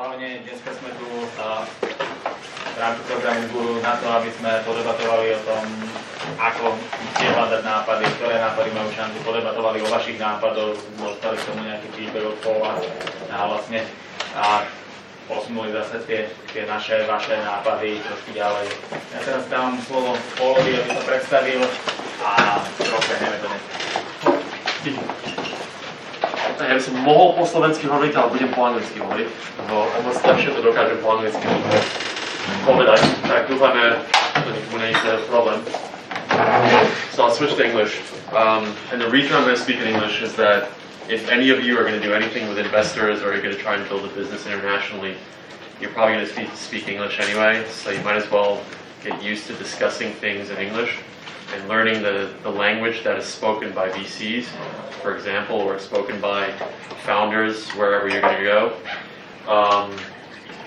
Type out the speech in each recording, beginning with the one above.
hlavne dneska sme tu v rámci programu Guru na to, aby sme podebatovali o tom, ako kde hľadať nápady, ktoré nápady majú šancu, podebatovali o vašich nápadoch, dostali k tomu nejaký feedback od Paula a posunuli zase tie vaše nápady trošku ďalej. Ja teraz dávam slovo Paulovi, aby sa predstavil a rozbehneme to dnes. Ja by som mohol po slovensky hovoriť, ale budem po anglicky hovoriť, lebo o moc lepšie to dokážem po anglicky povedať, tak dúfam, že to nikomu nie je problém. So I'll switch to English. And the reason I'm going to speak in English is that if any of you are going to do anything with investors or you're going to try and build a business internationally, you're probably going to speak English anyway, so you might as well get used to discussing things in English and learning the language that is spoken by VCs, for example, or spoken by founders wherever you're going to go.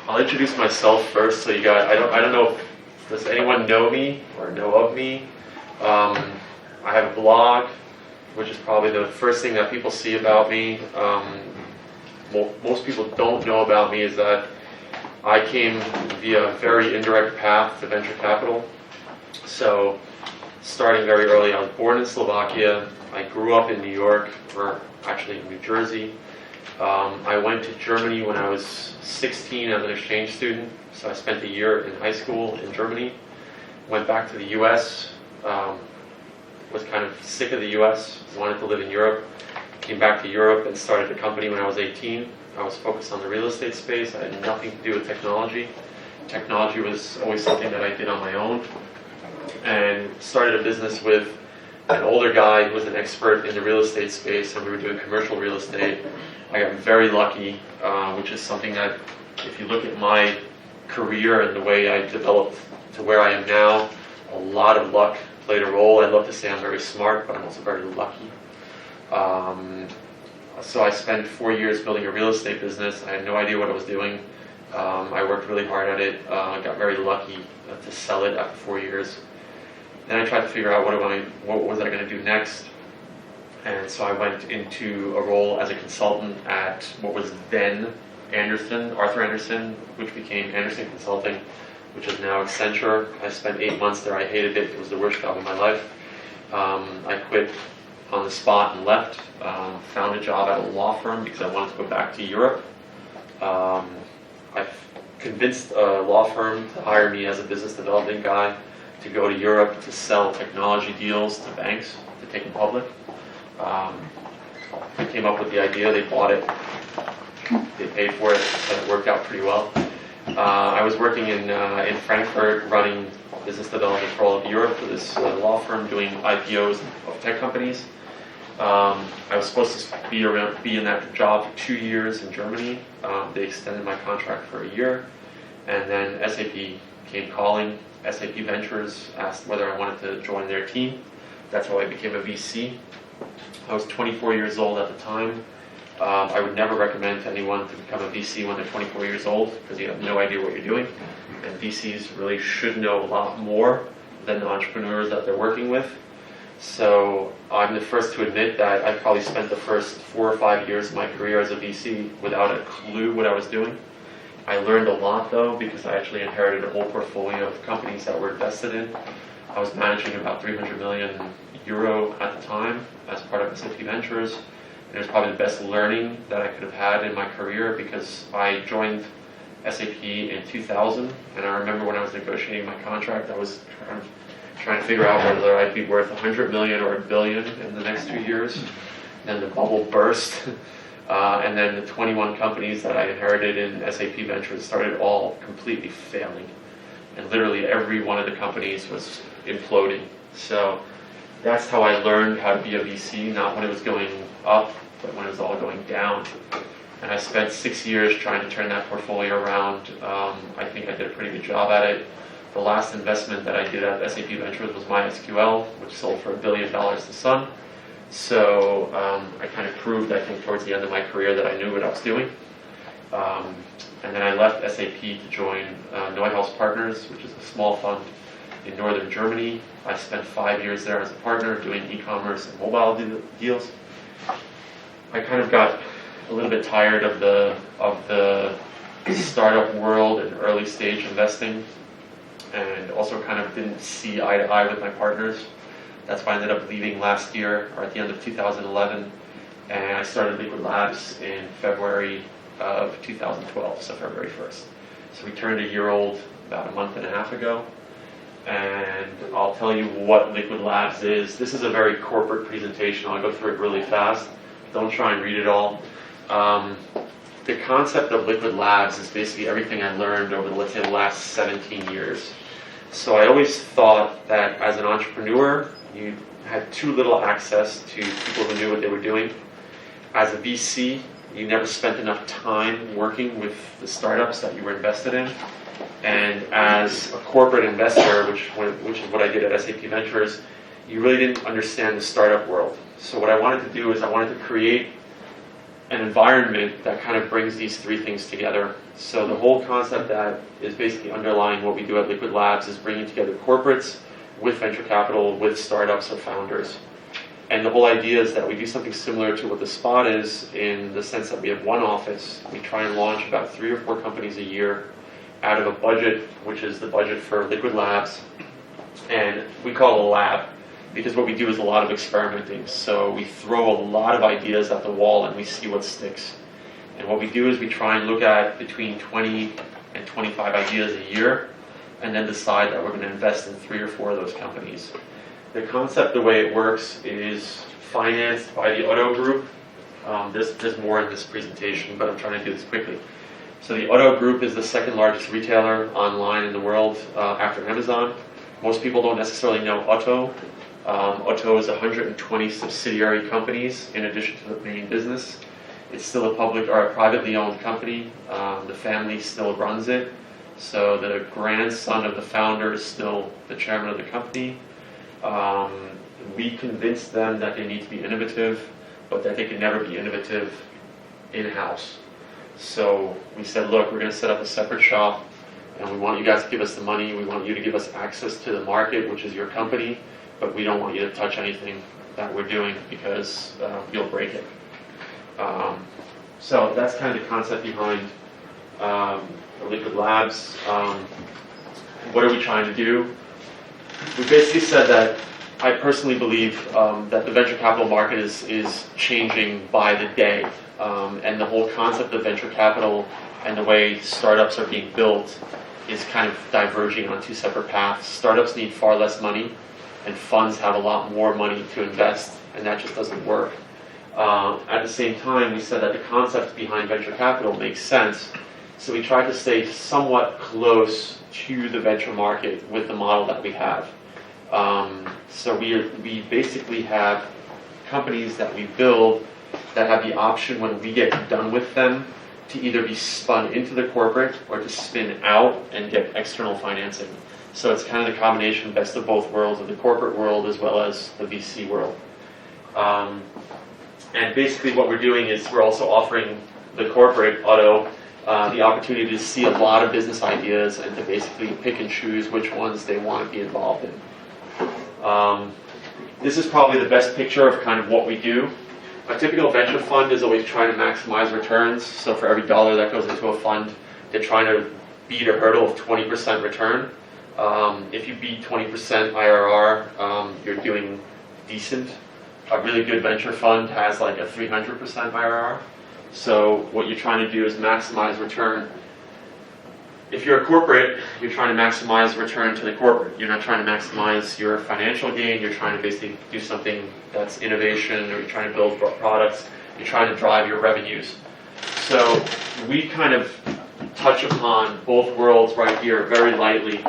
I'll introduce myself first. So you guys, I don't know, does anyone know me or know of me? I have a blog, which is probably the first thing that people see about me. Most people don't know about me is that I came via a very indirect path to venture capital. So starting very early, I was born in Slovakia. I grew up in New York, or actually New Jersey. I went to Germany when I was 16 as an exchange student. So I spent a year in high school in Germany. Went back to the US. Was kind of sick of the US, wanted to live in Europe. Came back to Europe and started a company when I was 18. I was focused on the real estate space. I had nothing to do with technology. Technology was always something that I did on my own. And started a business with an older guy who was an expert in the real estate space, and we were doing commercial real estate. I got very lucky, which is something that, if you look at my career and the way I developed to where I am now, a lot of luck played a role. I'd love to say I'm very smart, but I'm also very lucky. So I spent 4 years building a real estate business. I had no idea what I was doing. I worked really hard at it. Got very lucky to sell it after 4 years. Then I tried to figure out what was I going to do next. And so I went into a role as a consultant at what was then Arthur Andersen, which became Andersen Consulting, which is now Accenture. I spent 8 months there. I hated it. It was the worst job of my life. I quit on the spot and left. Found a job at a law firm because I wanted to go back to Europe. I convinced a law firm to hire me as a business development guy to go to Europe to sell technology deals to banks, to take them public. I came up with the idea. They bought it. They paid for it, and it worked out pretty well. I was working in Frankfurt running business development for all of Europe for this law firm doing IPOs of tech companies. I was supposed to be in that job for 2 years in Germany. They extended my contract for a year, and then SAP came calling. SAP Ventures asked whether I wanted to join their team. That's how I became a VC. I was 24 years old at the time. I would never recommend to anyone to become a VC when they're 24 years old because you have no idea what you're doing. And VCs really should know a lot more than the entrepreneurs that they're working with. So I'm the first to admit that I probably spent the first 4 or 5 years of my career as a VC without a clue what I was doing. I learned a lot though because I actually inherited a whole portfolio of companies that were invested in. I was managing about 300 million euro at the time as part of SAP Ventures. It was probably the best learning that I could have had in my career because I joined SAP in 2000, and I remember when I was negotiating my contract, I was trying to figure out whether I'd be worth 100 million or a billion in the next 2 years. Then the bubble burst, and then the 21 companies that I inherited in SAP Ventures started all completely failing. And literally every one of the companies was imploding. So that's how I learned how to be a VC, not when it was going up, but when it was all going down. And I spent 6 years trying to turn that portfolio around. I think I did a pretty good job at it. The last investment that I did at SAP Ventures was MySQL, which sold for $1 billion to Sun. So I kind of proved, I think, towards the end of my career that I knew what I was doing. And then I left SAP to join Neuhaus Partners, which is a small fund in northern Germany. I spent 5 years there as a partner doing e-commerce and mobile deals. I kind of got a little bit tired of the startup world and early stage investing, and also kind of didn't see eye to eye with my partners. That's why I ended up leaving last year, or at the end of 2011, and I started Liquid Labs in February of 2012, so February 1st. So we turned a year old about a month and a half ago, and I'll tell you what Liquid Labs is. This is a very corporate presentation. I'll go through it really fast. Don't try and read it all. The concept of Liquid Labs is basically everything I learned over, let's say, the last 17 years. So I always thought that as an entrepreneur, you had too little access to people who knew what they were doing. As a VC, you never spent enough time working with the startups that you were invested in. And as a corporate investor, which is what I did at SAP Ventures, you really didn't understand the startup world. So what I wanted to do is I wanted to create an environment that kind of brings these three things together. So the whole concept that is basically underlying what we do at Liquid Labs is bringing together corporates with venture capital, with startups or founders. And the whole idea is that we do something similar to what the Spot is, in the sense that we have one office. We try and launch about 3 or 4 companies a year out of a budget, which is the budget for Liquid Labs. And we call it a lab, because what we do is a lot of experimenting. So we throw a lot of ideas at the wall and we see what sticks. And what we do is we try and look at between 20 and 25 ideas a year, and then decide that we're going to invest in 3 or 4 of those companies. The concept, the way it works, is financed by the Otto Group. There's more in this presentation, but I'm trying to do this quickly. So the Otto Group is the second largest retailer online in the world after Amazon. Most people don't necessarily know Otto. Otto is 120 subsidiary companies in addition to the main business. It's still a public or a privately owned company. The family still runs it. So the grandson of the founder is still the chairman of the company. We convinced them that they need to be innovative, but that they can never be innovative in-house. So we said, look, we're going to set up a separate shop, and we want you guys to give us the money. We want you to give us access to the market, which is your company, but we don't want you to touch anything that we're doing, because you'll break it. So that's kind of the concept behind Liquid Labs. What are we trying to do? We basically said that I personally believe that the venture capital market is changing by the day, and the whole concept of venture capital and the way startups are being built is kind of diverging on 2 separate paths. Startups need far less money, and funds have a lot more money to invest, and that just doesn't work. At the same time, we said that the concept behind venture capital makes sense, so we tried to stay somewhat close to the venture market with the model that we have. So we basically have companies that we build that have the option, when we get done with them, to either be spun into the corporate or to spin out and get external financing. So it's kind of the combination, best of both worlds, of the corporate world as well as the VC world. And basically what we're doing is we're also offering the corporate, Otto, the opportunity to see a lot of business ideas and to basically pick and choose which ones they want to be involved in. This is probably the best picture of kind of what we do. A typical venture fund is always trying to maximize returns. So for every dollar that goes into a fund, they're trying to beat a hurdle of 20% return. If you beat 20% IRR, you're doing decent. A really good venture fund has like a 300% IRR. So what you're trying to do is maximize return. If you're a corporate, you're trying to maximize return to the corporate. You're not trying to maximize your financial gain. You're trying to basically do something that's innovation, or you're trying to build products. You're trying to drive your revenues. So we kind of touch upon both worlds right here very lightly,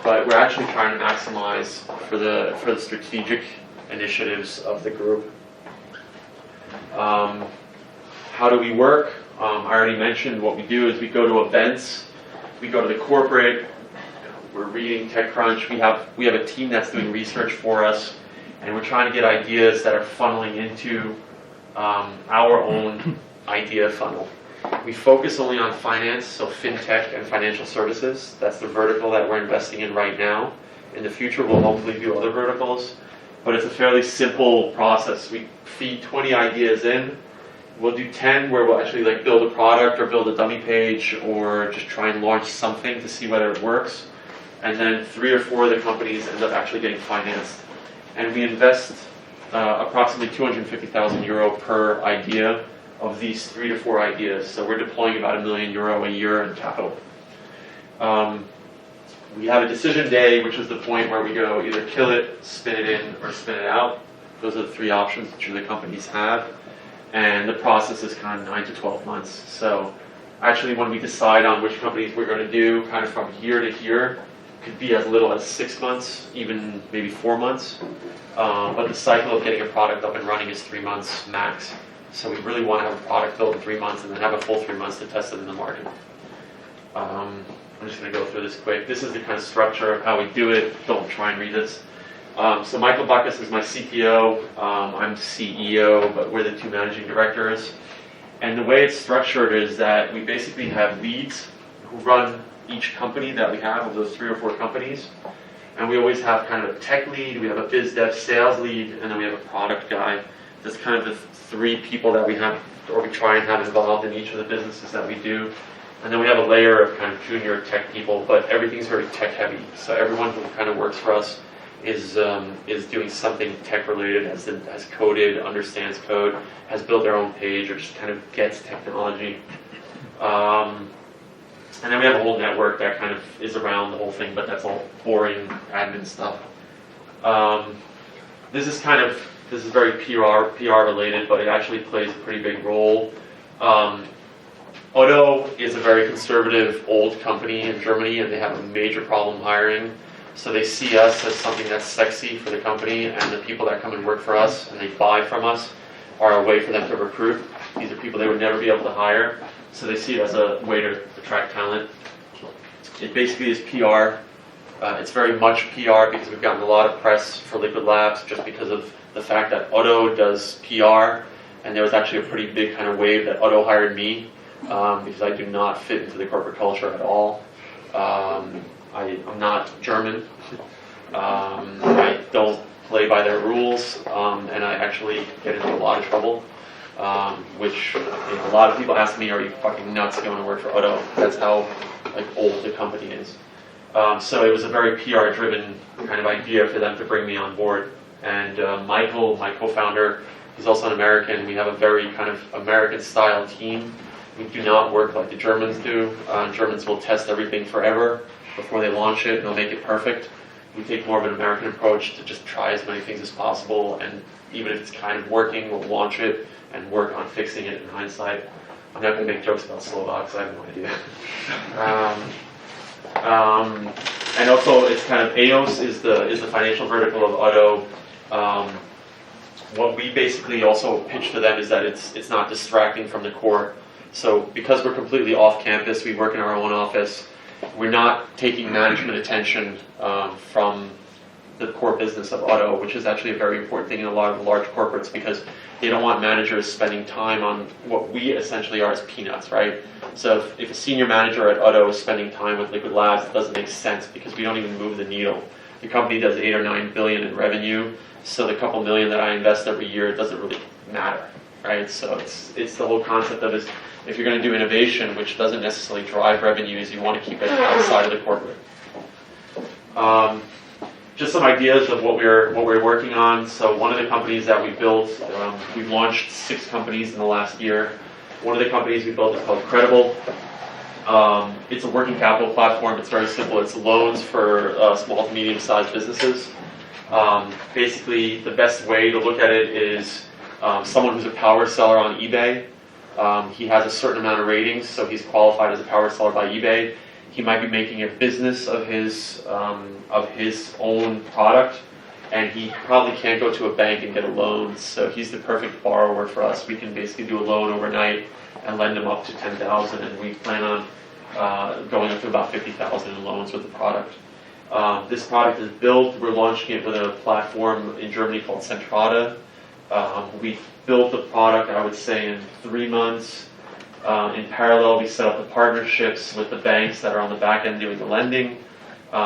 but we're actually trying to maximize for the strategic initiatives of the group. How do we work? I already mentioned what we do is we go to events. We go to the corporate. We're reading TechCrunch. We have a team that's doing research for us, and we're trying to get ideas that are funneling into our own idea funnel. We focus only on finance, so fintech and financial services. That's the vertical that we're investing in right now. In the future, we'll hopefully do other verticals, but it's a fairly simple process. We feed 20 ideas in, We'll do 10 where we'll actually like build a product or build a dummy page or just try and launch something to see whether it works. And then 3 or 4 of the companies end up actually getting financed. And we invest approximately 250,000 euro per idea of these 3 to 4 ideas. So we're deploying about €1 million a year in capital. We have a decision day, which is the point where we go either kill it, spin it in, or spin it out. Those are the 3 options that the companies have. And the process is kind of 9 to 12 months. So actually when we decide on which companies we're going to do, kind of from here to here, could be as little as 6 months, even maybe 4 months. But the cycle of getting a product up and running is 3 months max. So we really want to have a product built in 3 months and then have a full 3 months to test it in the market. I'm just going to go through this quick. This is the kind of structure of how we do it. Don't try and read this. So Michael Bacchus is my CTO. I'm CEO, but we're the 2 managing directors. And the way it's structured is that we basically have leads who run each company that we have of those 3 or 4 companies. And we always have kind of a tech lead, we have a biz dev sales lead, and then we have a product guy. That's kind of the 3 people that we have, or we try and have involved in each of the businesses that we do. And then we have a layer of kind of junior tech people, but everything's very tech heavy. So everyone who kind of works for us is doing something tech related, has coded, understands code, has built their own page, or just kind of gets technology. And then we have a whole network that kind of is around the whole thing, but that's all boring admin stuff. This is very PR related, but it actually plays a pretty big role. Otto is a very conservative old company in Germany, and they have a major problem hiring. So they see us as something that's sexy for the company, and the people that come and work for us and they buy from us are a way for them to recruit. These are people they would never be able to hire. So they see it as a way to attract talent. It basically is PR. It's very much PR because we've gotten a lot of press for Liquid Labs just because of the fact that Otto does PR, and there was actually a pretty big kind of wave that Otto hired me because I do not fit into the corporate culture at all. I'm not German. I don't play by their rules, and I actually get into a lot of trouble. Which a lot of people ask me, "Are you fucking nuts going to work for Otto?" That's how old the company is. So it was a very PR-driven kind of idea for them to bring me on board. And Michael, my co-founder, he's also an American. We have a very kind of American-style team. We do not work like the Germans do. Germans will test everything forever before they launch it, and they'll make it perfect. We take more of an American approach to just try as many things as possible, and even if it's kind of working, we'll launch it and work on fixing it in hindsight. I'm not going to make jokes about Slovaks, I have no idea. And also, it's kind of EOS is the financial vertical of Otto. What we basically also pitch to them is that it's not distracting from the core. So because we're completely off campus, we work in our own office. We're not taking management attention from the core business of Otto, which is actually a very important thing in a lot of large corporates because they don't want managers spending time on what we essentially are as peanuts, right? So if a senior manager at Otto is spending time with Liquid Labs, it doesn't make sense because we don't even move the needle. The company does 8 or 9 billion in revenue, so the couple million that I invest every year, it doesn't really matter, right? So it's the whole concept of is if you're going to do innovation, which doesn't necessarily drive revenues, you want to keep it outside of the corporate. Just some ideas of what we're working on. So one of the companies that we built, we've launched 6 companies in the last year. One of the companies we built is called Credible. It's a working capital platform. It's very simple. It's loans for small to medium-sized businesses. Basically, the best way to look at it is someone who's a power seller on eBay. He has a certain amount of ratings, so he's qualified as a power seller by eBay. He might be making a business of his own product, and he probably can't go to a bank and get a loan. So he's the perfect borrower for us. We can basically do a loan overnight and lend him up to $10,000, and we plan on going up to about $50,000 in loans with the product. This product is built. We're launching it with a platform in Germany called Centrata. We built the product, I would say, in 3 months. In parallel, we set up the partnerships with the banks that are on the back end doing the lending.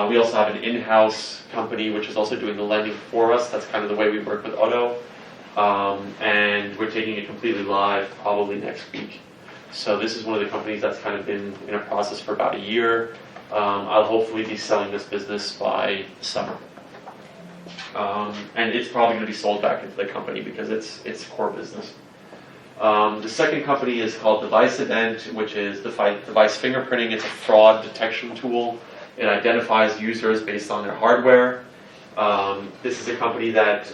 We also have an in-house company which is also doing the lending for us. That's kind of the way we work with Otto. and we're taking it completely live probably next week. So this is one of the companies that's kind of been in a process for about a year. I'll hopefully be selling this business by summer. And it's probably going to be sold back into the company because it's core business. The second company is called Device Ident, which is device fingerprinting. It's a fraud detection tool. It identifies users based on their hardware. This is a company that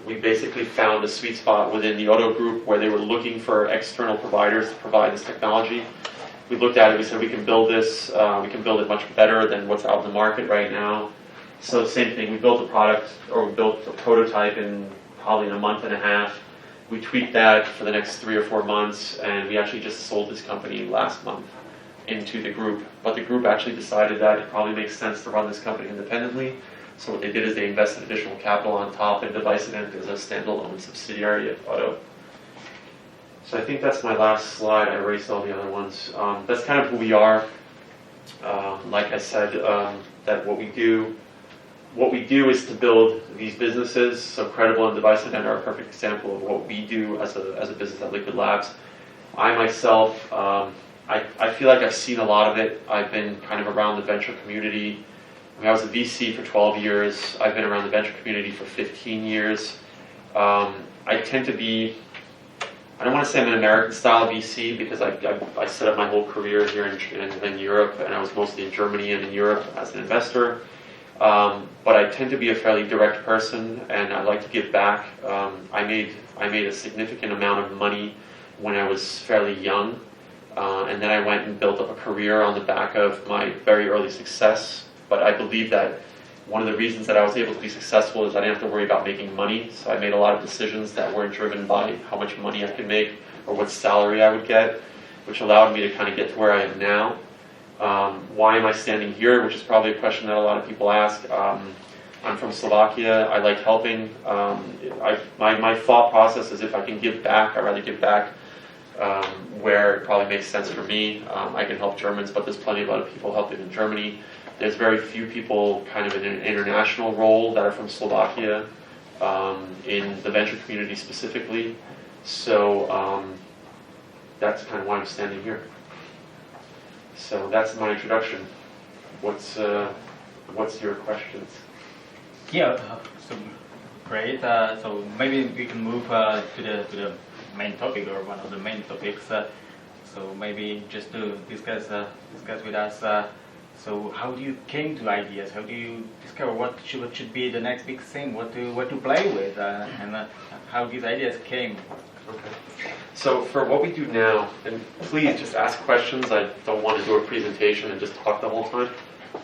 we basically found a sweet spot within the auto group where they were looking for external providers to provide this technology. We looked at it, we said we can build this, we can build it much better than what's out in the market right now. So same thing, we built a product, or we built a prototype in probably a month and a half. We tweaked that for the next 3 or 4 months, and we actually just sold this company last month into the group. But the group actually decided that it probably makes sense to run this company independently. So what they did is they invested additional capital on top, and Device Ident is a standalone subsidiary of Auto. So I think that's my last slide. I erased all the other ones. That's kind of who we are. Like I said, that what we do is to build these businesses. So Credible and Device Ident are a perfect example of what we do as a business at Liquid Labs. I myself, I feel like I've seen a lot of it. I've been kind of around the venture community. I was a VC for 12 years. I've been around the venture community for 15 years. I tend to be, I don't want to say I'm an American-style VC because I set up my whole career here in Europe, and I was mostly in Germany and in Europe as an investor. But I tend to be a fairly direct person, and I like to give back. I made a significant amount of money when I was fairly young, and then I went and built up a career on the back of my very early success. But I believe that one of the reasons that I was able to be successful is I didn't have to worry about making money. So I made a lot of decisions that weren't driven by how much money I could make or what salary I would get, which allowed me to kind of get to where I am now. Why am I standing here? Which is probably a question that a lot of people ask. I'm from Slovakia. I like helping. My thought process is if I can give back, I'd rather give back where it probably makes sense for me. I can help Germans, but there's plenty of other people helping in Germany. There's very few people kind of in an international role that are from Slovakia in the venture community specifically. So that's kind of why I'm standing here. So that's my introduction. What's your questions? Yeah, so great. So maybe we can move to the main topic, or one of the main topics. So maybe just to discuss with us. So how do you came to ideas? How do you discover what should be the next big thing? What to play with, and how these ideas came? Okay. So for what we do now, and please just ask questions. I don't want to do a presentation and just talk the whole time.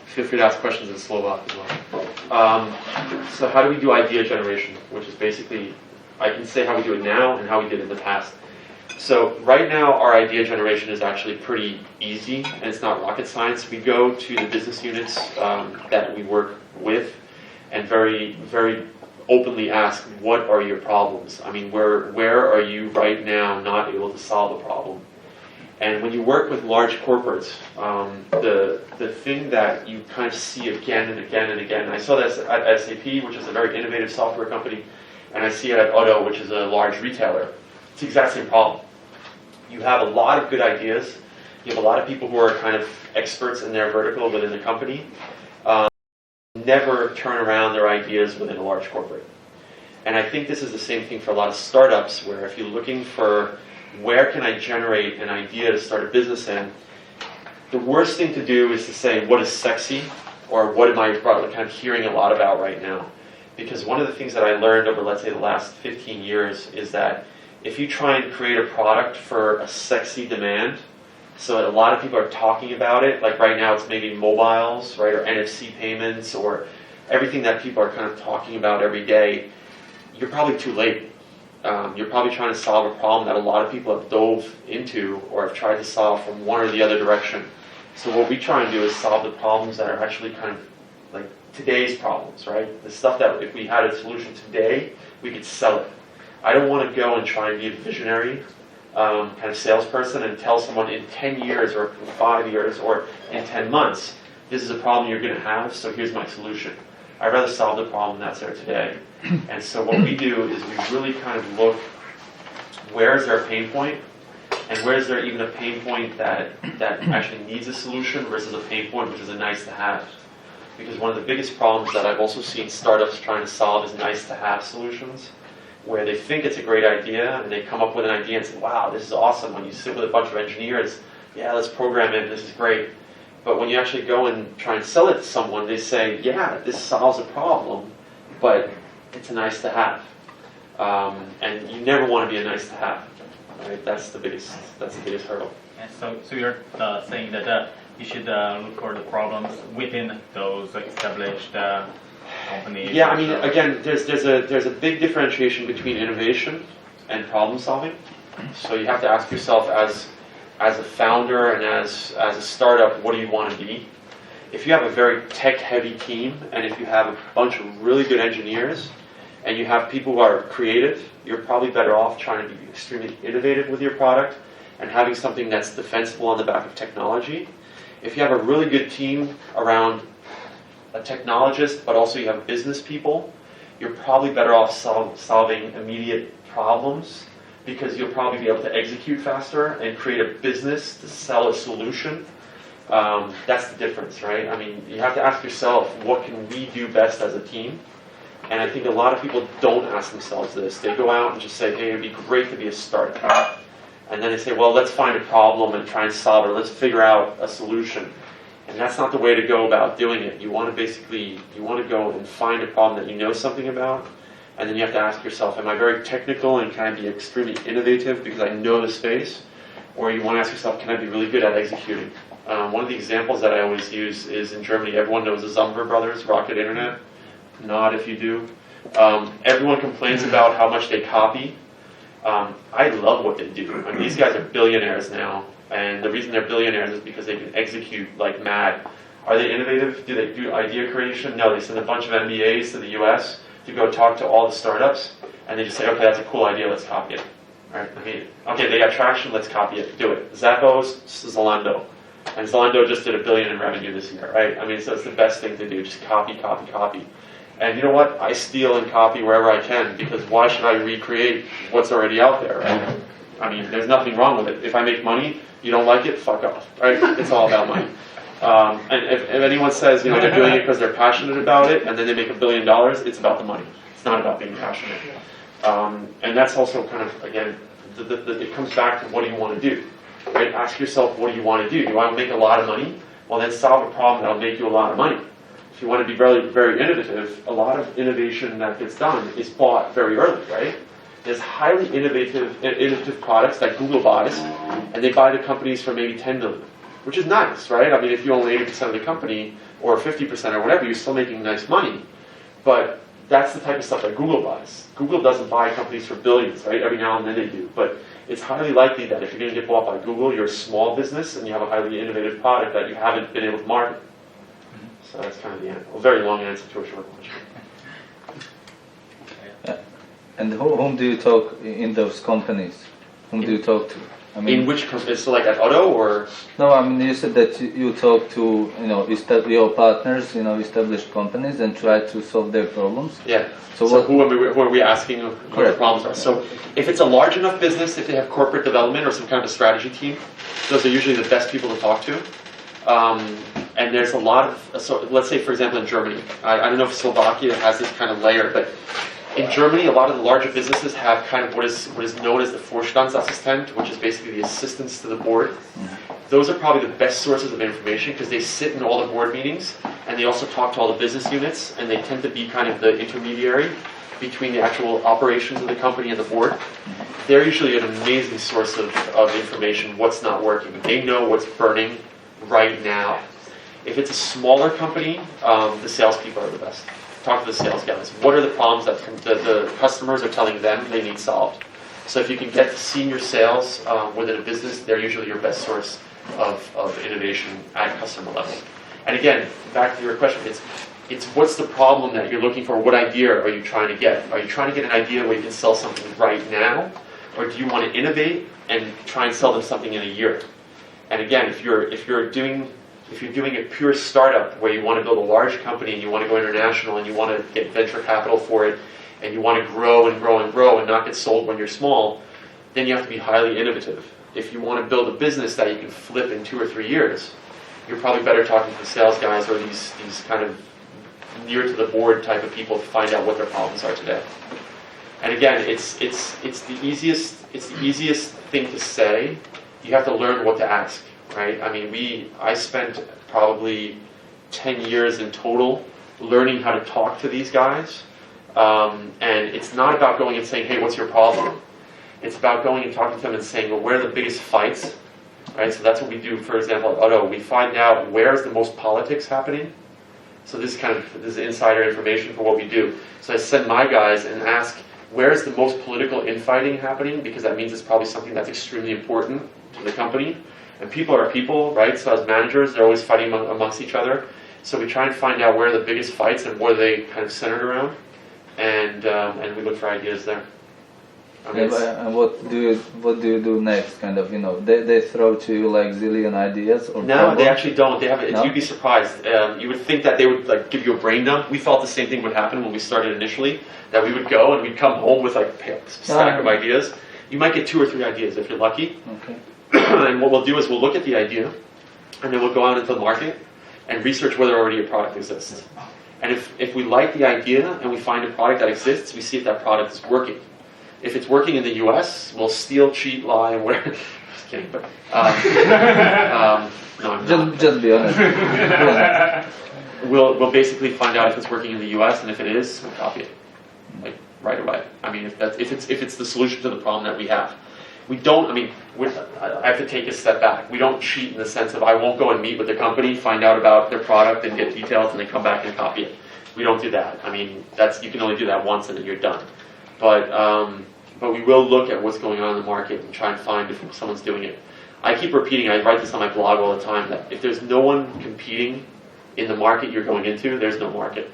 Feel free to ask questions in Slovak as well. So how do we do idea generation? Which is basically, I can say how we do it now and how we did it in the past. So right now our idea generation is actually pretty easy, and it's not rocket science. We go to the business units that we work with and very, very openly ask, what are your problems? I mean, where are you right now not able to solve a problem? And when you work with large corporates, the thing that you kind of see again and again and again, and I saw this at SAP, which is a very innovative software company, and I see it at Auto, which is a large retailer. It's the exact same problem. You have a lot of good ideas. You have a lot of people who are kind of experts in their vertical within the company. Never turn around their ideas within a large corporate. And I think this is the same thing for a lot of startups, where if you're looking for where can I generate an idea to start a business in, the worst thing to do is to say what is sexy, or what am I kind of hearing a lot about right now. Because one of the things that I learned over, let's say, the last 15 years is that if you try and create a product for a sexy demand, so that a lot of people are talking about it, like right now it's maybe mobiles, right, or NFC payments, or everything that people are kind of talking about every day, you're probably too late. You're probably trying to solve a problem that a lot of people have dove into or have tried to solve from one or the other direction. So what we try and do is solve the problems that are actually kind of like today's problems, right? The stuff that if we had a solution today, we could sell it. I don't want to go and try and be a visionary kind of salesperson and tell someone in 10 years or 5 years or in 10 months, this is a problem you're going to have, so here's my solution. I'd rather solve the problem that's there today. And so what we do is we really kind of look, where is there a pain point, and where is there even a pain point that actually needs a solution versus a pain point which is a nice to have. Because one of the biggest problems that I've also seen startups trying to solve is nice to have solutions, where they think it's a great idea and they come up with an idea and say, wow, this is awesome. When you sit with a bunch of engineers, yeah, let's program it, this is great. But when you actually go and try and sell it to someone, they say, yeah, this solves a problem, but it's a nice to have. And you never want to be a nice to have. Right? That's the biggest hurdle. And so you're saying that you should look for the problems within those established companies. Yeah, I mean, again, there's a big differentiation between innovation and problem solving. So you have to ask yourself, as a founder and as a startup, what do you want to be? If you have a very tech-heavy team, and if you have a bunch of really good engineers, and you have people who are creative, you're probably better off trying to be extremely innovative with your product and having something that's defensible on the back of technology. If you have a really good team around a technologist, but also you have business people, you're probably better off solving immediate problems, because you'll probably be able to execute faster and create a business to sell a solution. That's the difference, right? I mean, you have to ask yourself, what can we do best as a team? And I think a lot of people don't ask themselves this. They go out and just say, hey, it'd be great to be a startup. And then they say, well, let's find a problem and try and solve it. Let's figure out a solution. And that's not the way to go about doing it. You want to go and find a problem that you know something about. And then you have to ask yourself, am I very technical and can I be extremely innovative because I know the space? Or you want to ask yourself, can I be really good at executing? One of the examples that I always use is in Germany. Everyone knows the Zumber brothers, Rocket Internet. Nod if you do. Everyone complains about how much they copy. I love what they do. I mean, these guys are billionaires now. And the reason they're billionaires is because they can execute like mad. Are they innovative? Do they do idea creation? No, they send a bunch of MBAs to the US to go talk to all the startups, and they just say, okay, that's a cool idea, let's copy it. Right? I mean, okay, they got traction, let's copy it, do it. Zappos, Zalando. And Zalando just did $1 billion in revenue this year, right? I mean, so it's the best thing to do, just copy, copy, copy. And you know what? I steal and copy wherever I can, because why should I recreate what's already out there, right? I mean, there's nothing wrong with it. If I make money, you don't like it, fuck off, right? It's all about money. And if anyone says, you know, they're doing it because they're passionate about it, and then they make $1 billion, it's about the money. It's not about being passionate. And that's also kind of, again, it comes back to what do you want to do, right? Ask yourself, what do you want to do? Do you want to make a lot of money? Well, then solve a problem that'll make you a lot of money. If you want to be very, very innovative, a lot of innovation that gets done is bought very early, right? There's highly innovative products that Google buys, and they buy the companies for maybe 10 million, which is nice, right? I mean, if you own 80% of the company, or 50% or whatever, you're still making nice money. But that's the type of stuff that Google buys. Google doesn't buy companies for billions, right? Every now and then they do. But it's highly likely that if you're going to get bought by Google, you're a small business, and you have a highly innovative product that you haven't been able to market. So that's kind of the answer. A very long answer to a short question. And whom do you talk in those companies? Whom do you talk to? I mean, in which companies? So like at Otto or? No, I mean you said that you talk to your partners, established companies, and try to solve their problems. Yeah. So who are we asking what the problems are? So if it's a large enough business, if they have corporate development or some kind of a strategy team, those are usually the best people to talk to. And there's a lot of, so let's say for example in Germany, I don't know if Slovakia has this kind of layer, but in Germany a lot of the larger businesses have kind of what is known as the Vorstandsassistent, which is basically the assistants to the board. Those are probably the best sources of information because they sit in all the board meetings and they also talk to all the business units, and they tend to be kind of the intermediary between the actual operations of the company and the board. They're usually an amazing source of information, what's not working. They know what's burning right now. If it's a smaller company, the salespeople are the best. Talk to the sales guys. What are the problems that the customers are telling them they need solved? So if you can get to senior sales within a business, they're usually your best source of innovation at customer level. And again, back to your question, it's what's the problem that you're looking for? What idea are you trying to get? Are you trying to get an idea where you can sell something right now? Or do you want to innovate and try and sell them something in a year? And again, if you're doing If you're doing a pure startup where you want to build a large company and you want to go international and you want to get venture capital for it and you want to grow and grow and grow and not get sold when you're small, then you have to be highly innovative. If you want to build a business that you can flip in 2 or 3 years, you're probably better talking to the sales guys or these kind of near to the board type of people to find out what their problems are today. And again, it's the easiest thing to say. You have to learn what to ask, right? I mean, I spent probably 10 years in total learning how to talk to these guys. And it's not about going and saying, hey, what's your problem? It's about going and talking to them and saying, well, where are the biggest fights? Right? So that's what we do, for example, at Otto. We find out where's the most politics happening. So this is insider information for what we do. So I send my guys and ask, where's the most political infighting happening? Because that means it's probably something that's extremely important to the company. And people are people, right? So as managers, they're always fighting amongst each other. So we try and find out where are the biggest fights and what are they kind of centered around. And we look for ideas there. I mean, and what do you do next? Kind of, they throw to you like zillion ideas or no, problems? they actually don't. They have. No? You'd be surprised. You would think that they would like give you a brain dump. We felt the same thing would happen when we started initially. That we would go and we'd come home with like a stack of ideas. You might get 2 or 3 ideas if you're lucky. Okay. And what we'll do is we'll look at the idea, and then we'll go out into the market and research whether already a product exists. And if we like the idea and we find a product that exists, we see if that product is working. If it's working in the U.S., we'll steal, cheat, lie, and whatever. Just kidding, but no, I'm not. Just be honest. We'll basically find out if it's working in the U.S. and if it is, we'll copy it, like right away. I mean, if it's the solution to the problem that we have. We don't. I mean, I have to take a step back. We don't cheat in the sense of I won't go and meet with the company, find out about their product, and get details, and then come back and copy it. We don't do that. I mean, you can only do that once, and then you're done. But we will look at what's going on in the market and try and find if someone's doing it. I keep repeating, I write this on my blog all the time, that if there's no one competing in the market you're going into, there's no market.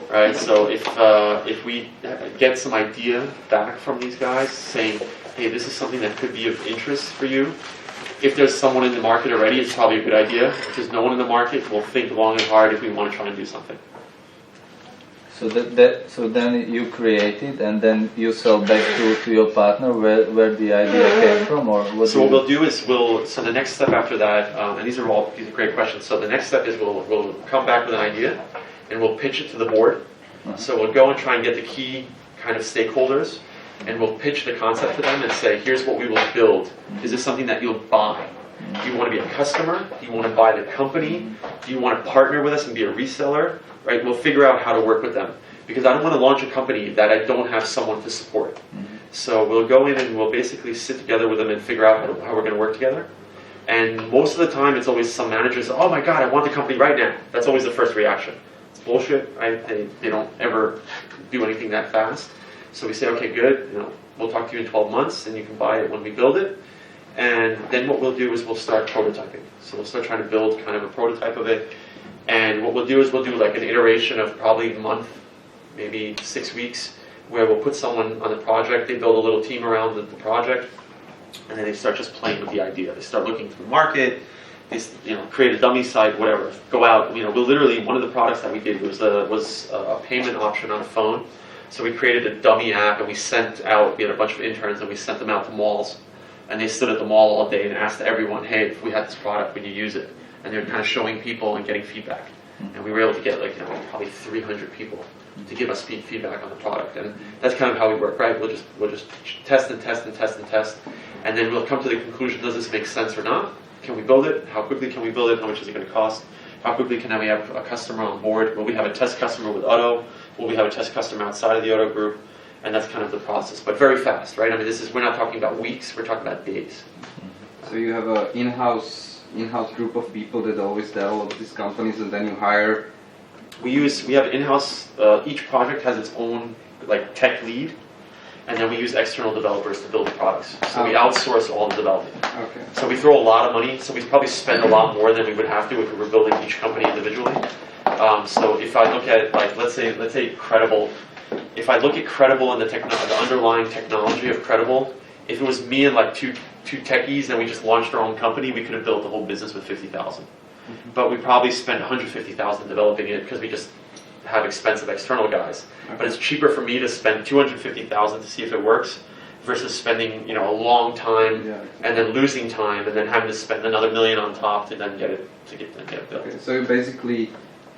Right? So if we get some idea back from these guys saying, hey, this is something that could be of interest for you, if there's someone in the market already, it's probably a good idea. If there's no one in the market, we'll think long and hard if we want to try and do something. So so then you create it and then you sell back to your partner where the idea came from, or what? So what we'll do is so the next step after that, and these are great questions. So the next step is we'll come back with an idea and we'll pitch it to the board. So we'll go and try and get the key kind of stakeholders and we'll pitch the concept to them and say, here's what we will build. Is this something that you'll buy? Do you want to be a customer? Do you want to buy the company? Do you want to partner with us and be a reseller? Right? We'll figure out how to work with them. Because I don't want to launch a company that I don't have someone to support. So we'll go in and we'll basically sit together with them and figure out how we're going to work together. And most of the time it's always some managers, oh my God, I want the company right now. That's always the first reaction. It's bullshit, right? They don't ever do anything that fast. So we say, okay, good, we'll talk to you in 12 months and you can buy it when we build it. And then what we'll do is we'll start prototyping. So we'll start trying to build kind of a prototype of it. And what we'll do is we'll do like an iteration of probably a month, maybe 6 weeks, where we'll put someone on the project, they build a little team around the project, and then they start just playing with the idea. They start looking through the market, they create a dummy site, whatever, go out. We'll literally, one of the products that we did was a payment option on a phone. So we created a dummy app and we had a bunch of interns and we sent them out to malls. And they stood at the mall all day and asked everyone, hey, if we had this product, would you use it? And they're kind of showing people and getting feedback. And we were able to get probably 300 people to give us feedback on the product. And that's kind of how we work, right? We'll just test and test and test and test. And then we'll come to the conclusion, does this make sense or not? Can we build it? How quickly can we build it? How much is it going to cost? How quickly can we have a customer on board? Will we have a test customer with Otto? Will we have a test customer outside of the Otto group? And that's kind of the process, but very fast, right? I mean, we're not talking about weeks, we're talking about days. So you have an in-house group of people that always develop these companies, and then you hire. We have in-house. Each project has its own tech lead, and then we use external developers to build the products. So we outsource all the development. Okay. So we throw a lot of money. So we probably spend a lot more than we would have to if we were building each company individually. So if I look at let's say Credible. If I look at Credible and the underlying technology of Credible, if it was me and two techies and we just launched our own company, we could have built the whole business with $50,000. but we probably spend $150,000 developing it because we just have expensive external guys. But it's cheaper for me to spend $250,000 to see if it works versus spending a long time and then losing time and then having to spend another $1 million on top to then get it built. Okay, so you basically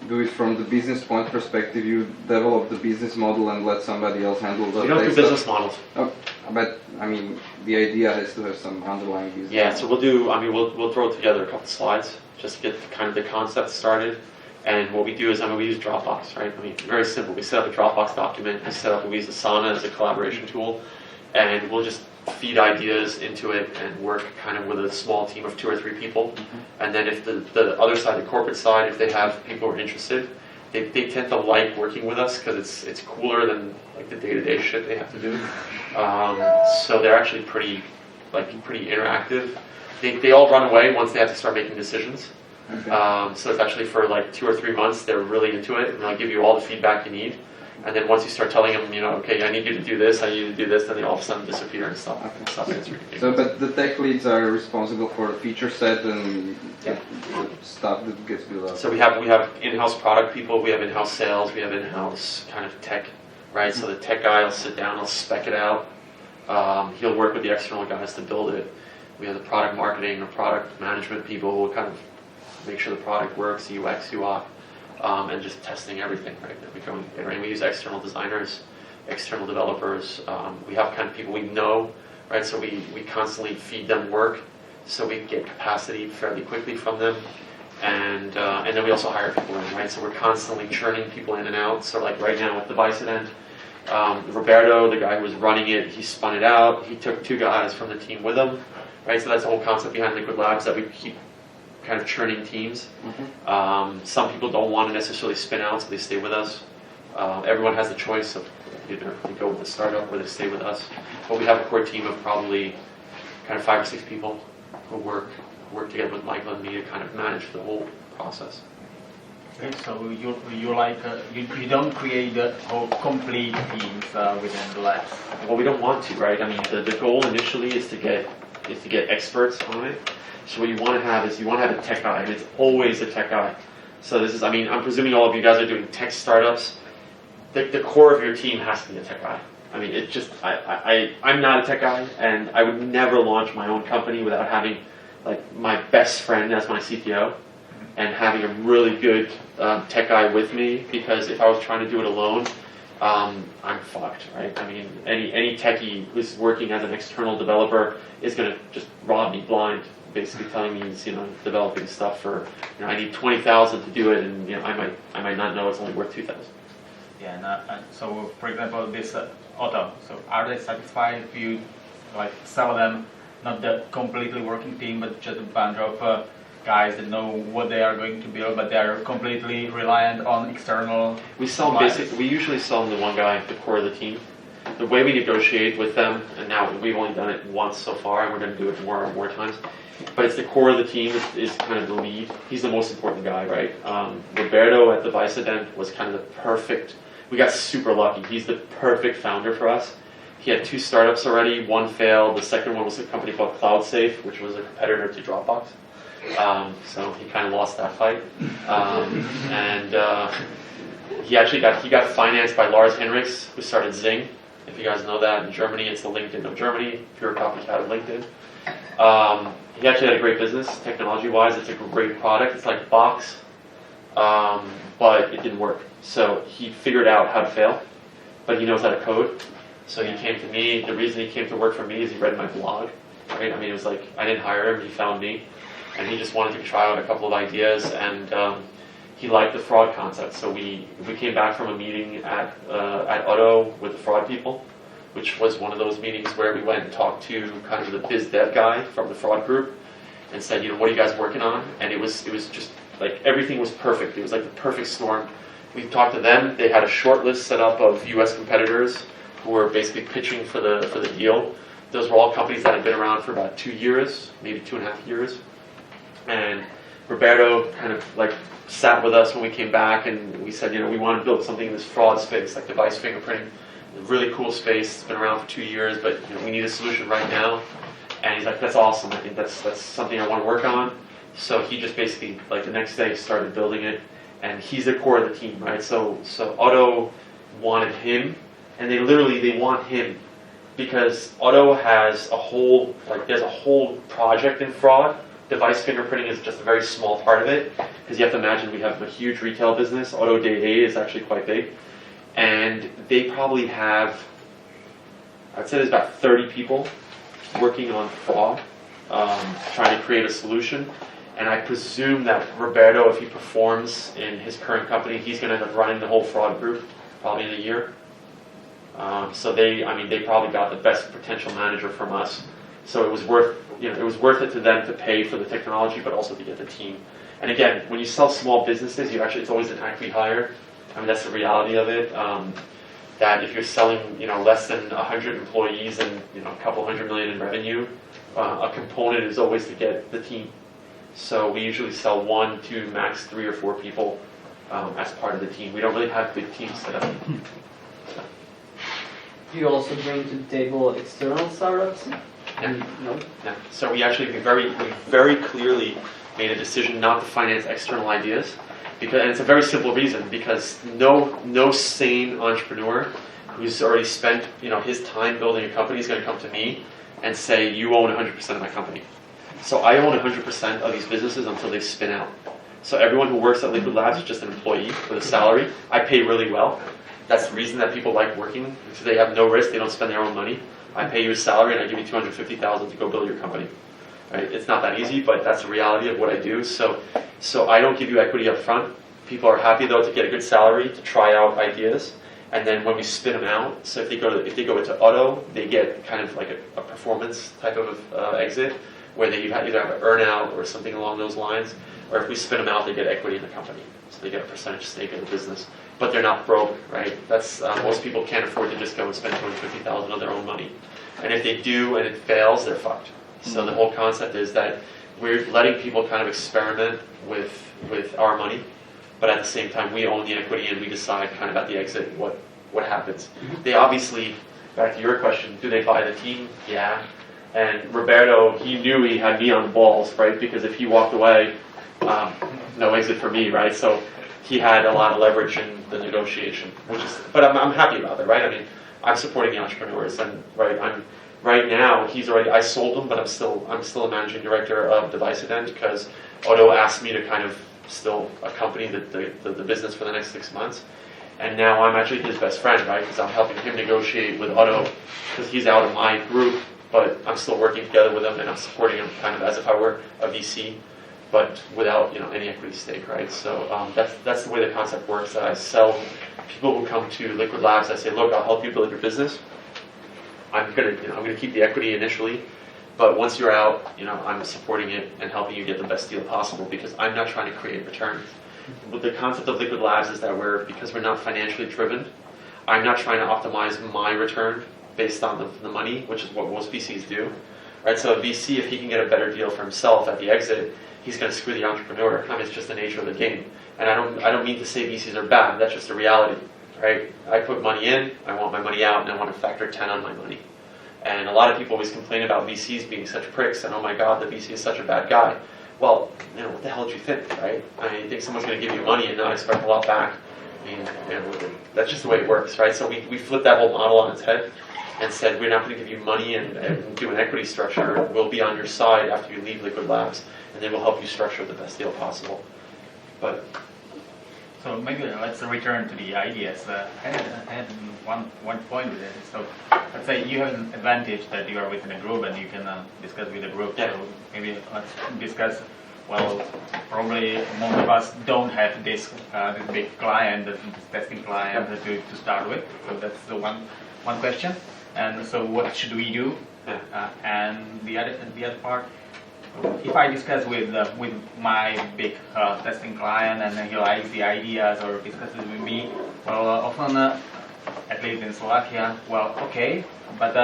do it from the business point perspective. You develop the business model and let somebody else handle the. We don't do business models. Oh, but I mean, the idea has to have some underlying business. Yeah, so we'll do. I mean, we'll throw together a couple slides just to get kind of the concept started. And what we do is, we use Dropbox, right? I mean, very simple. We set up a Dropbox document. We use Asana as a collaboration tool, and we'll just feed ideas into it and work kind of with a small team of 2 or 3 people. And then if the other side, the corporate side, if they have people who are interested, they tend to like working with us because it's cooler than like the day-to-day shit they have to do. So they're actually pretty interactive. They all run away once they have to start making decisions. Okay. So it's actually for like 2 or 3 months they're really into it, and they'll give you all the feedback you need. And then once you start telling them, okay, I need you to do this, I need you to do this, then they all of a sudden disappear and stuff. Okay. So, but the tech leads are responsible for the feature set and the stuff that gets built up. So we have in-house product people, we have in-house sales, we have in-house kind of tech, right? So the tech guy will sit down, he'll spec it out. He'll work with the external guys to build it. We have the product marketing or product management people who will kind of make sure the product works, UX, UI. And just testing everything, right? We use external designers, external developers. We have kind of people we know, right? So we constantly feed them work, so we can get capacity fairly quickly from them. And then we also hire people in, right? So we're constantly churning people in and out. So like right now with the Bicident, Roberto, the guy who was running it, he spun it out. He took 2 guys from the team with him, right? So that's the whole concept behind Liquid Labs, that we keep kind of churning teams. Some people don't want to necessarily spin out, so they stay with us. Everyone has the choice of either they go with the startup or they stay with us. But we have a core team of probably kind of 5 or 6 people who work together with Michael and me to kind of manage the whole process. Okay, so you don't create the whole complete teams within the labs. Well, we don't want to, right? I mean, the goal initially is to get experts on it. So what you want to have is a tech guy, and it's always a tech guy. So this is, I'm presuming all of you guys are doing tech startups. The core of your team has to be a tech guy. I mean, it's just, I'm not a tech guy, and I would never launch my own company without having like my best friend as my CTO and having a really good tech guy with me, because if I was trying to do it alone, I'm fucked, right? I mean, any techie who's working as an external developer is going to just rob me blind, basically telling me he's developing stuff for I need 20,000 to do it, and I might not know it's only worth 2,000. Yeah, and so for example, this auto. So are they satisfied if you like sell them not the completely working team, but just a bunch of guys that know what they are going to build, but they are completely reliant on external? We usually sell them to one guy, the core of the team. The way we negotiate with them, and now we've only done it once so far, and we're going to do it more and more times. But it's the core of the team is kind of the lead. He's the most important guy, right? Roberto at the Bicident was kind of the perfect. We got super lucky. He's the perfect founder for us. He had 2 startups already. One failed. The second one was a company called CloudSafe, which was a competitor to Dropbox. So he kind of lost that fight. He got financed by Lars Henriks, who started Zing. If you guys know that, in Germany, it's the LinkedIn of Germany. Pure copycat of LinkedIn. He actually had a great business, technology-wise. It's a great product. It's like Box, but it didn't work. So he figured out how to fail, but he knows how to code. So he came to me. The reason he came to work for me is he read my blog, right? I mean, it was like I didn't hire him. He found me, and he just wanted to try out a couple of ideas, and he liked the fraud concept. So we came back from a meeting at Otto with the fraud people, which was one of those meetings where we went and talked to kind of the biz dev guy from the fraud group and said, what are you guys working on? And it was just like everything was perfect. It was like the perfect storm. We talked to them. They had a short list set up of U.S. competitors who were basically pitching for the deal. Those were all companies that had been around for about 2 years, maybe 2.5 years. And Roberto kind of like sat with us when we came back, and we said, we want to build something in this fraud space, like device fingerprinting. A really cool space. It's been around for 2 years, but we need a solution right now. And he's like, that's awesome. I think that's something I want to work on. So he just basically, like the next day, started building it, and he's the core of the team, right? So Otto wanted him, and they want him because Otto has there's a whole project in fraud. Device fingerprinting is just a very small part of it, because you have to imagine we have a huge retail business. Otto Day is actually quite big, and they probably have, I'd say there's about 30 people working on fraud, trying to create a solution. And I presume that Roberto, if he performs in his current company, he's going to end up running the whole fraud group, probably in a year. So they probably got the best potential manager from us. So it was worth it to them to pay for the technology, but also to get the team. And again, when you sell small businesses, it's always an equity hire. I mean, that's the reality of it. That if you're selling, less than 100 employees and a couple $100 million in revenue, a component is always to get the team. So we usually sell 1, 2, max 3 or 4 people as part of the team. We don't really have big teams set up. Do you also bring to the table external startups? Yeah. No. Yeah. So we very clearly made a decision not to finance external ideas, and it's a very simple reason, because no sane entrepreneur who's already spent his time building a company is going to come to me and say, you own 100% of my company. So I own 100% of these businesses until they spin out. So everyone who works at Liquid Labs is just an employee with a salary. I pay really well. That's the reason that people like working, because they have no risk, they don't spend their own money. I pay you a salary and I give you $250,000 to go build your company. Right? It's not that easy, but that's the reality of what I do. So I don't give you equity up front. People are happy though to get a good salary to try out ideas, and then when we spin them out, so if they go into Otto, they get kind of like a performance type of exit, where they either have an earn-out or something along those lines, or if we spin them out, they get equity in the company. So they get a percentage stake in the business. But they're not broke, right? That's most people can't afford to just go and spend $250,000 of their own money. And if they do and it fails, they're fucked. So the whole concept is that we're letting people kind of experiment with our money, but at the same time, we own the equity and we decide kind of at the exit what happens. They obviously, back to your question, do they buy the team? Yeah. And Roberto, he knew he had me on the balls, right? Because if he walked away, no exit for me, right? So he had a lot of leverage in the negotiation, but I'm happy about it, right? I mean, I'm supporting the entrepreneurs, and right now I sold him, but I'm still a managing director of Device Event, because Otto asked me to kind of still accompany the business for the next 6 months. And now I'm actually his best friend, right? Because I'm helping him negotiate with Otto, because he's out of my group, but I'm still working together with him, and I'm supporting him kind of as if I were a VC, but without any equity stake, right? So that's the way the concept works. That I sell people who come to Liquid Labs. I say, look, I'll help you build your business. I'm gonna keep the equity initially, but once you're out, I'm supporting it and helping you get the best deal possible, because I'm not trying to create return. But the concept of Liquid Labs is that because we're not financially driven, I'm not trying to optimize my return based on the money, which is what most VCs do, right? So a VC, if he can get a better deal for himself at the exit, he's going to screw the entrepreneur. I mean, it's just the nature of the game. And I don't mean to say VCs are bad. That's just a reality, right? I put money in, I want my money out, and I want to factor 10 on my money. And a lot of people always complain about VCs being such pricks, and oh my God, the VC is such a bad guy. Well, what the hell do you think, right? I mean, you think someone's going to give you money and not expect a lot back? I mean, that's just the way it works, right? So we flipped that whole model on its head and said, we're not going to give you money and do an equity structure. We'll be on your side after you leave Liquid Labs, and then we'll help you structure the best deal possible. But so maybe let's return to the ideas. I had one point with it. So let's say you have an advantage that you are within a group and you can discuss with the group. Yeah. So maybe let's discuss. Well, probably most of us don't have this big client, this testing client to start with. So that's the one question. And so what should we do? And the other part, if I discuss with my big testing client and he likes the ideas or discusses with me, well, often, at least in Slovakia, well, okay, but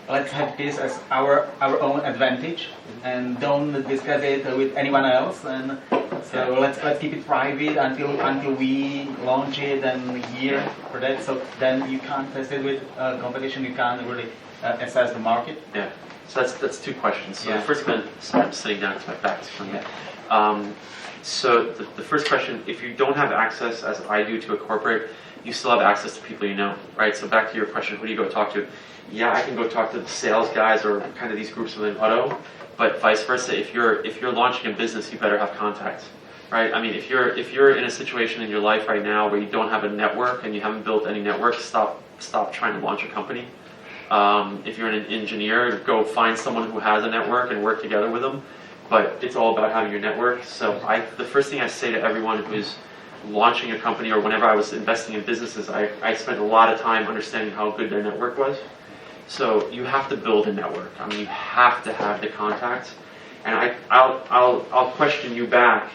let's have this as our own advantage and don't discuss it with anyone else. And so let's keep it private until we launch it and hear for that. So then you can't test it with competition. You can't really assess the market. yeah. So that's two questions. So Yeah. the first one, sorry, I'm sitting down because my back's from me. So the first question, if you don't have access, as I do, to a corporate, you still have access to people you know, right? So back to your question, who do you go talk to? Yeah, I can go talk to the sales guys or kind of these groups within Auto, but vice versa, if you're launching a business, you better have contacts, right? I mean, if you're in a situation in your life right now where you don't have a network and you haven't built any network, stop trying to launch a company. If you're an engineer, go find someone who has a network and work together with them. But it's all about having your network. So the first thing I say to everyone who is launching a company, or whenever I was investing in businesses, I spent a lot of time understanding how good their network was. So you have to build a network. I mean, you have to have the contacts. And I'll question you back.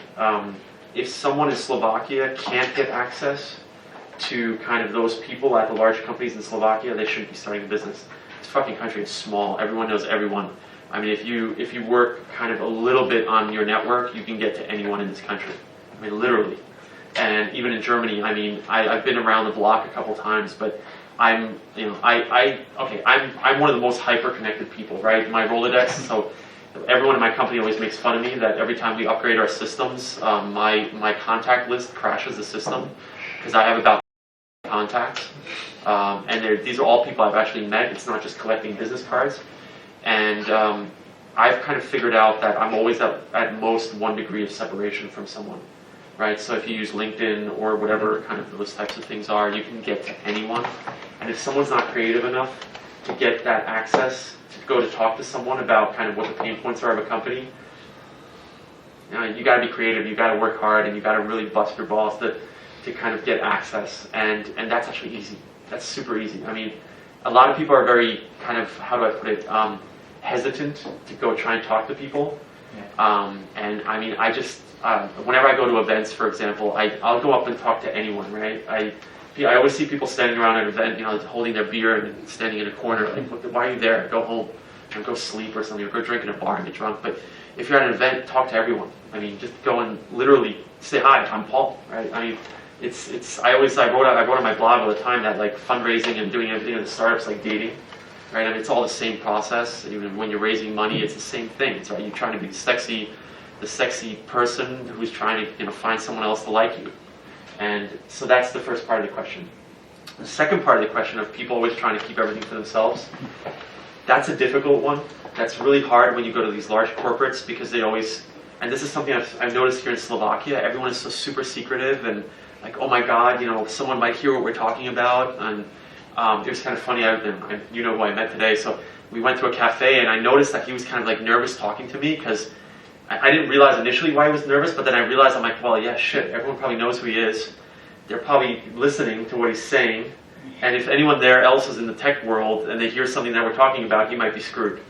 If someone in Slovakia can't get access to kind of those people at the large companies in Slovakia, they shouldn't be starting a business. This fucking country is small. Everyone knows everyone. I mean, if you work kind of a little bit on your network, you can get to anyone in this country. I mean, literally. And even in Germany, I mean, I've been around the block a couple times, but I'm one of the most hyper-connected people, right? My Rolodex, so everyone in my company always makes fun of me that every time we upgrade our systems, my contact list crashes the system because I have about contacts. And these are all people I've actually met. It's not just collecting business cards. And I've kind of figured out that I'm always at most 1 degree of separation from someone, right? So if you use LinkedIn or whatever kind of those types of things are, you can get to anyone. And if someone's not creative enough to get that access to go to talk to someone about kind of what the pain points are of a company, you got to be creative, you got to work hard, and you got to really bust your balls to kind of get access. And that's actually easy. That's super easy. I mean, a lot of people are very kind of, how do I put it, hesitant to go try and talk to people. And I mean, I just, whenever I go to events, for example, I'll go up and talk to anyone, right? I always see people standing around an event, holding their beer and standing in a corner, like, why are you there? Go home, or go sleep or something, or go drink in a bar and get drunk. But if you're at an event, talk to everyone. I mean, just go and literally say, hi, I'm Paul, right? I mean, I wrote on my blog all the time that like fundraising and doing everything in the startups like dating, right? I mean, it's all the same process. Even when you're raising money, it's the same thing. It's right. You're trying to be the sexy person who's trying to find someone else to like you. And so that's the first part of the question. The second part of the question of people always trying to keep everything for themselves, that's a difficult one. That's really hard when you go to these large corporates because they always, and this is something I've noticed here in Slovakia, everyone is so super secretive and like, oh my God, someone might hear what we're talking about. And it was kind of funny, you know who I met today, so we went to a cafe and I noticed that he was kind of like nervous talking to me because I didn't realize initially why he was nervous, but then I realized, I'm like, well, yeah, shit, everyone probably knows who he is. They're probably listening to what he's saying. And if anyone there else is in the tech world and they hear something that we're talking about, he might be screwed.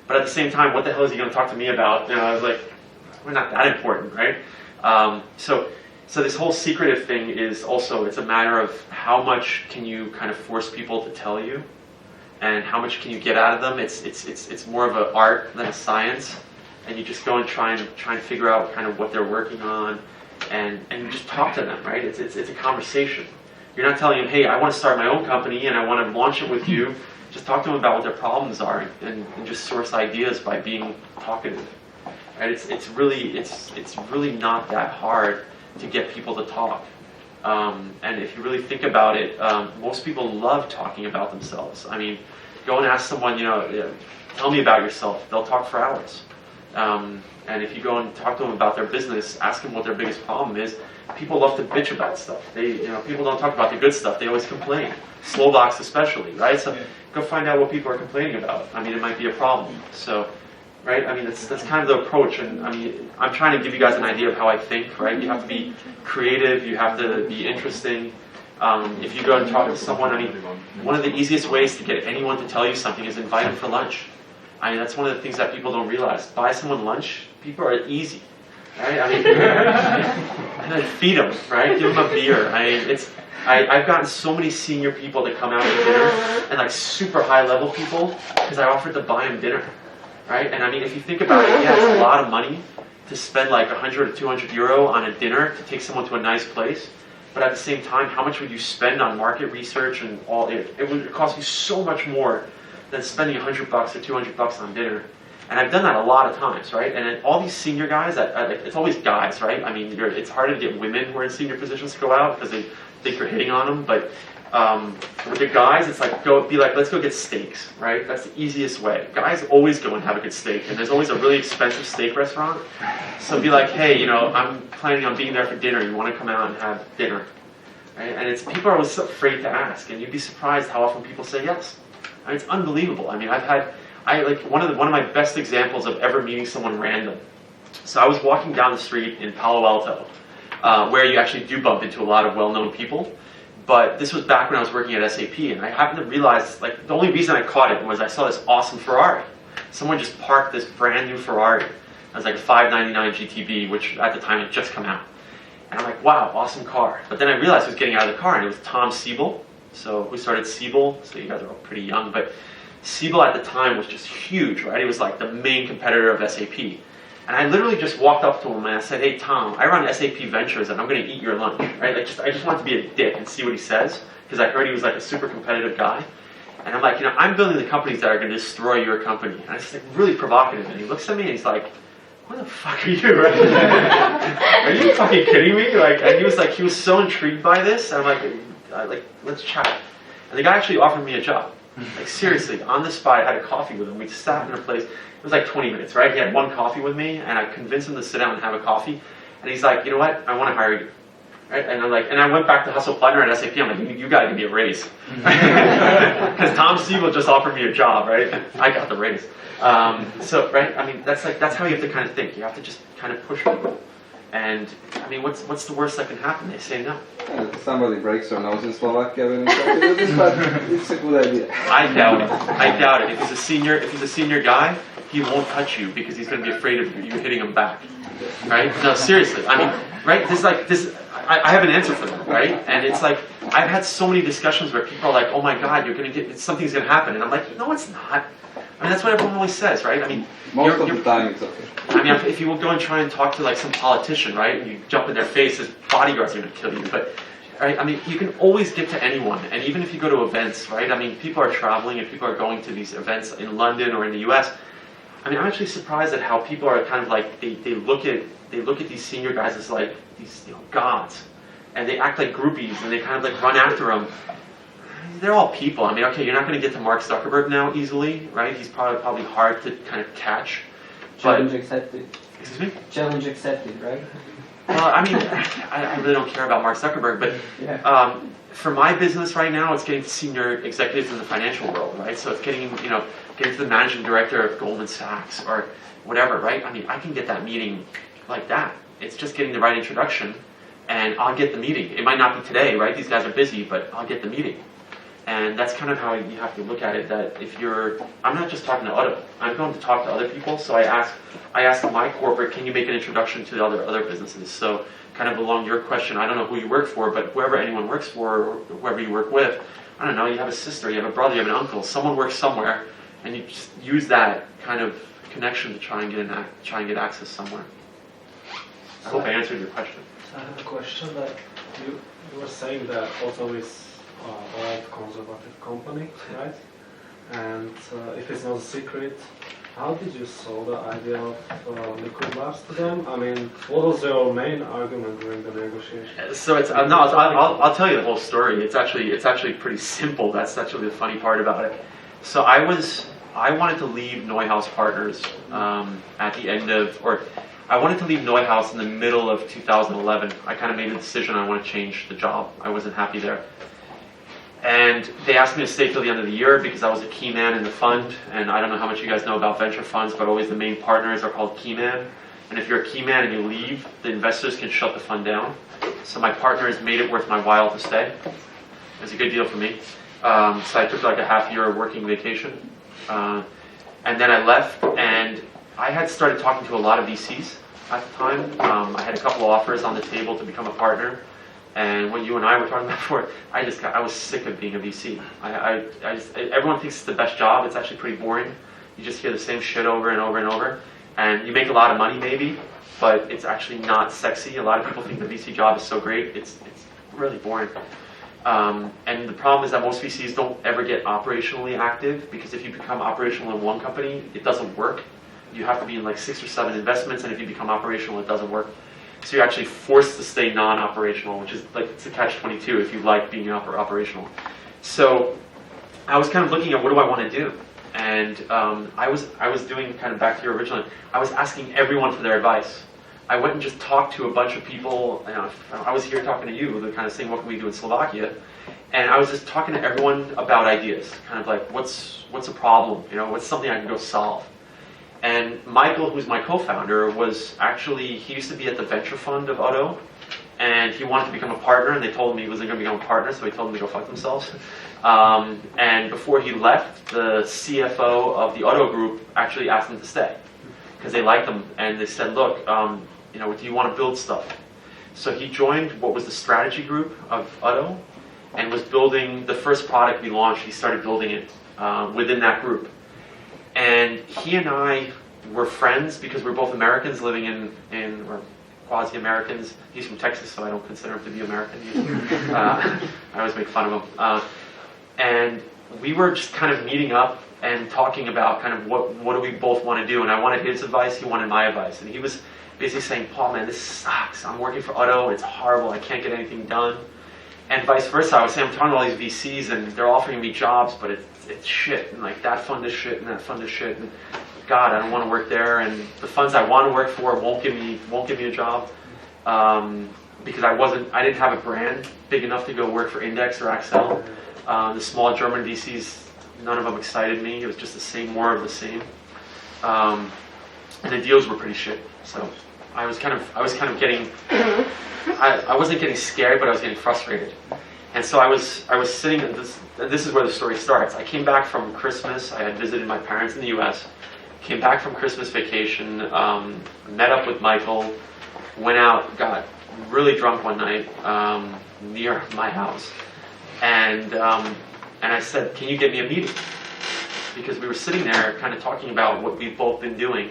But at the same time, what the hell is he going to talk to me about? I was like, we're not that important, right? So this whole secretive thing is also, it's a matter of how much can you kind of force people to tell you and how much can you get out of them. It's more of an art than a science. And you just go and try and figure out kind of what they're working on, and you just talk to them, right? It's a conversation. You're not telling them, hey, I want to start my own company and I want to launch it with you. Just talk to them about what their problems are and just source ideas by being talkative. Right? It's really not that hard to get people to talk. And if you really think about it, most people love talking about themselves. I mean, go and ask someone, tell me about yourself. They'll talk for hours. And if you go and talk to them about their business, ask them what their biggest problem is. People love to bitch about stuff. People don't talk about the good stuff. They always complain. Slovaks especially, right? So go find out what people are complaining about. I mean, it might be a problem. So, right? I mean, that's kind of the approach. And I mean, I'm trying to give you guys an idea of how I think, right? You have to be creative. You have to be interesting. If you go and talk to someone, I mean, one of the easiest ways to get anyone to tell you something is invite them for lunch. I mean, that's one of the things that people don't realize. Buy someone lunch, people are easy, right? I mean, and then feed them, right? Give them a beer. I've gotten so many senior people to come out to dinner, and like super high level people, because I offered to buy them dinner, right? And I mean, if you think about it, yeah, it's a lot of money to spend like 100 or 200 euro on a dinner to take someone to a nice place. But at the same time, how much would you spend on market research and all? It would cost you so much more than spending $100 or $200 on dinner. And I've done that a lot of times, right? And then all these senior guys, it's always guys, right? I mean, it's harder to get women who are in senior positions to go out because they think you're hitting on them. But with the guys, it's like, let's go get steaks, right? That's the easiest way. Guys always go and have a good steak, and there's always a really expensive steak restaurant. So be like, hey, I'm planning on being there for dinner. You want to come out and have dinner? Right? And people are always so afraid to ask, and you'd be surprised how often people say yes. And it's unbelievable. I mean, one of my best examples of ever meeting someone random. So I was walking down the street in Palo Alto, where you actually do bump into a lot of well-known people. But this was back when I was working at SAP, and I happened to realize, the only reason I caught it was I saw this awesome Ferrari. Someone just parked this brand new Ferrari. It was like a $599 GTB, which at the time had just come out. And I'm like, wow, awesome car. But then I realized I was getting out of the car, and it was Tom Siebel. So we started Siebel, so you guys are all pretty young, but Siebel at the time was just huge, right? It was like the main competitor of SAP. And I literally just walked up to him and I said, hey, Tom, I run SAP Ventures and I'm going to eat your lunch, right? I just wanted to be a dick and see what he says, because I heard he was like a super competitive guy. And I'm like, I'm building the companies that are going to destroy your company. And I was like, really provocative. And he looks at me and he's like, what the fuck are you? Are you fucking kidding me? And he was so intrigued by this. And I'm like, let's chat. And the guy actually offered me a job. Seriously, on the spot, I had a coffee with him. We sat in a place. It was like 20 minutes, right? He had one coffee with me, and I convinced him to sit down and have a coffee. And he's like, you know what? I want to hire you. Right? And I went back to Hustle Partner at SAP. I'm like, you got to give me a raise. Because Tom Siebel just offered me a job, right? I got the raise. So, right? I mean, that's how you have to kind of think. You have to just kind of push people. And, I mean, what's the worst that can happen? They say no. Somebody breaks their nose in Slovakia when you talk to this, but it's a good idea. I doubt it. If he's a senior guy, he won't touch you because he's going to be afraid of you hitting him back. Right? No, seriously. I mean, right? I have an answer for them, right? And it's like, I've had so many discussions where people are like, oh my God, something's going to happen. And I'm like, no, it's not. I mean, that's what everyone always says, right? I mean, most of the time it's okay. I mean, if you will go and try and talk to some politician, right, and you jump in their face, his bodyguards are going to kill you. But, right, I mean, you can always get to anyone. And even if you go to events, right, I mean, people are traveling and people are going to these events in London or in the US. I mean, I'm actually surprised at how people are kind of like, they look at these senior guys as like these gods. And they act like groupies and they kind of like run after them. They're all people. I mean, okay, you're not going to get to Mark Zuckerberg now easily, right? He's probably hard to kind of catch. Challenge accepted. Excuse me? Challenge accepted, right? I mean, I really don't care about Mark Zuckerberg, but Yeah. For my business right now, it's getting to senior executives in the financial world, right? So it's getting to the managing director of Goldman Sachs or whatever, right? I mean, I can get that meeting like that. It's just getting the right introduction, and I'll get the meeting. It might not be today, right? These guys are busy, but I'll get the meeting. And that's kind of how you have to look at it, that I'm not just talking to Otto, I'm going to talk to other people, so I ask my corporate, can you make an introduction to the other businesses? So kind of along your question, I don't know who you work for, but whoever anyone works for, or whoever you work with, I don't know, you have a sister, you have a brother, you have an uncle, someone works somewhere, and you just use that kind of connection to try and get access somewhere. I hope I answered your question. I have a question that you were saying that Otto is a conservative company, right? And if it's not a secret, how did you sell the idea of liquid bars to them? I mean, what was your main argument during the negotiation? So I'll tell you the whole story. It's actually pretty simple. That's actually the funny part about it. So I wanted to leave Neuhaus Partners at the end of, or I wanted to leave Neuhaus in the middle of 2011. I kind of made a decision. I want to change the job. I wasn't happy there. And they asked me to stay till the end of the year because I was a key man in the fund. And I don't know how much you guys know about venture funds, but always the main partners are called key man. And if you're a key man and you leave, the investors can shut the fund down. So my partners made it worth my while to stay. It was a good deal for me. So I took like a half year working vacation. And then I left, and I had started talking to a lot of VCs at the time. I had a couple of offers on the table to become a partner. And what you and I were talking about before, I was sick of being a VC. Everyone thinks it's the best job. It's actually pretty boring. You just hear the same shit over and over and over. And you make a lot of money maybe, but it's actually not sexy. A lot of people think the VC job is so great. It's really boring. And the problem is that most VCs don't ever get operationally active, because if you become operational in one company, it doesn't work. You have to be in like 6 or 7 investments, and if you become operational, it doesn't work. So you're actually forced to stay non-operational, which is like, it's a catch-22 if you like being operational. So I was kind of looking at, what do I want to do? And I was doing, kind of back to your original, I was asking everyone for their advice. I went and just talked to a bunch of people. You know, I was here talking to you, they're kind of saying, what can we do in Slovakia? And I was just talking to everyone about ideas, kind of like, what's a problem? You know, what's something I can go solve? And Michael, who's my co-founder, was actually, he used to be at the venture fund of Otto, and he wanted to become a partner, and they told him he wasn't going to become a partner, so he told them to go fuck themselves. And before he left, the CFO of the Otto group actually asked him to stay, because they liked him, and they said, look, you know, do you want to build stuff? So he joined what was the strategy group of Otto, and was building the first product we launched. He started building it within that group. And he and I were friends because we're both Americans living in or quasi-Americans. He's from Texas, so I don't consider him to be American. I always make fun of him. And we were just kind of meeting up and talking about kind of what do we both want to do. And I wanted his advice, he wanted my advice. And he was basically saying, Paul, man, this sucks. I'm working for Otto, it's horrible, I can't get anything done. And vice versa, I was saying, I'm talking to all these VCs and they're offering me jobs, but it's shit. And like, that fund is shit and that fund is shit. And God, I don't want to work there. And the funds I want to work for won't give me a job. Because I didn't have a brand big enough to go work for Index or Axel. The small German VCs, none of them excited me. It was just the same, more of the same. And the deals were pretty shit. So I was kind of getting, I wasn't getting scared, but I was getting frustrated. And so I was sitting, and this is where the story starts. I came back from Christmas. I had visited my parents in the US. Came back from Christmas vacation, met up with Michael, went out, got really drunk one night near my house. And I said, can you get me a meeting? Because we were sitting there kind of talking about what we've both been doing.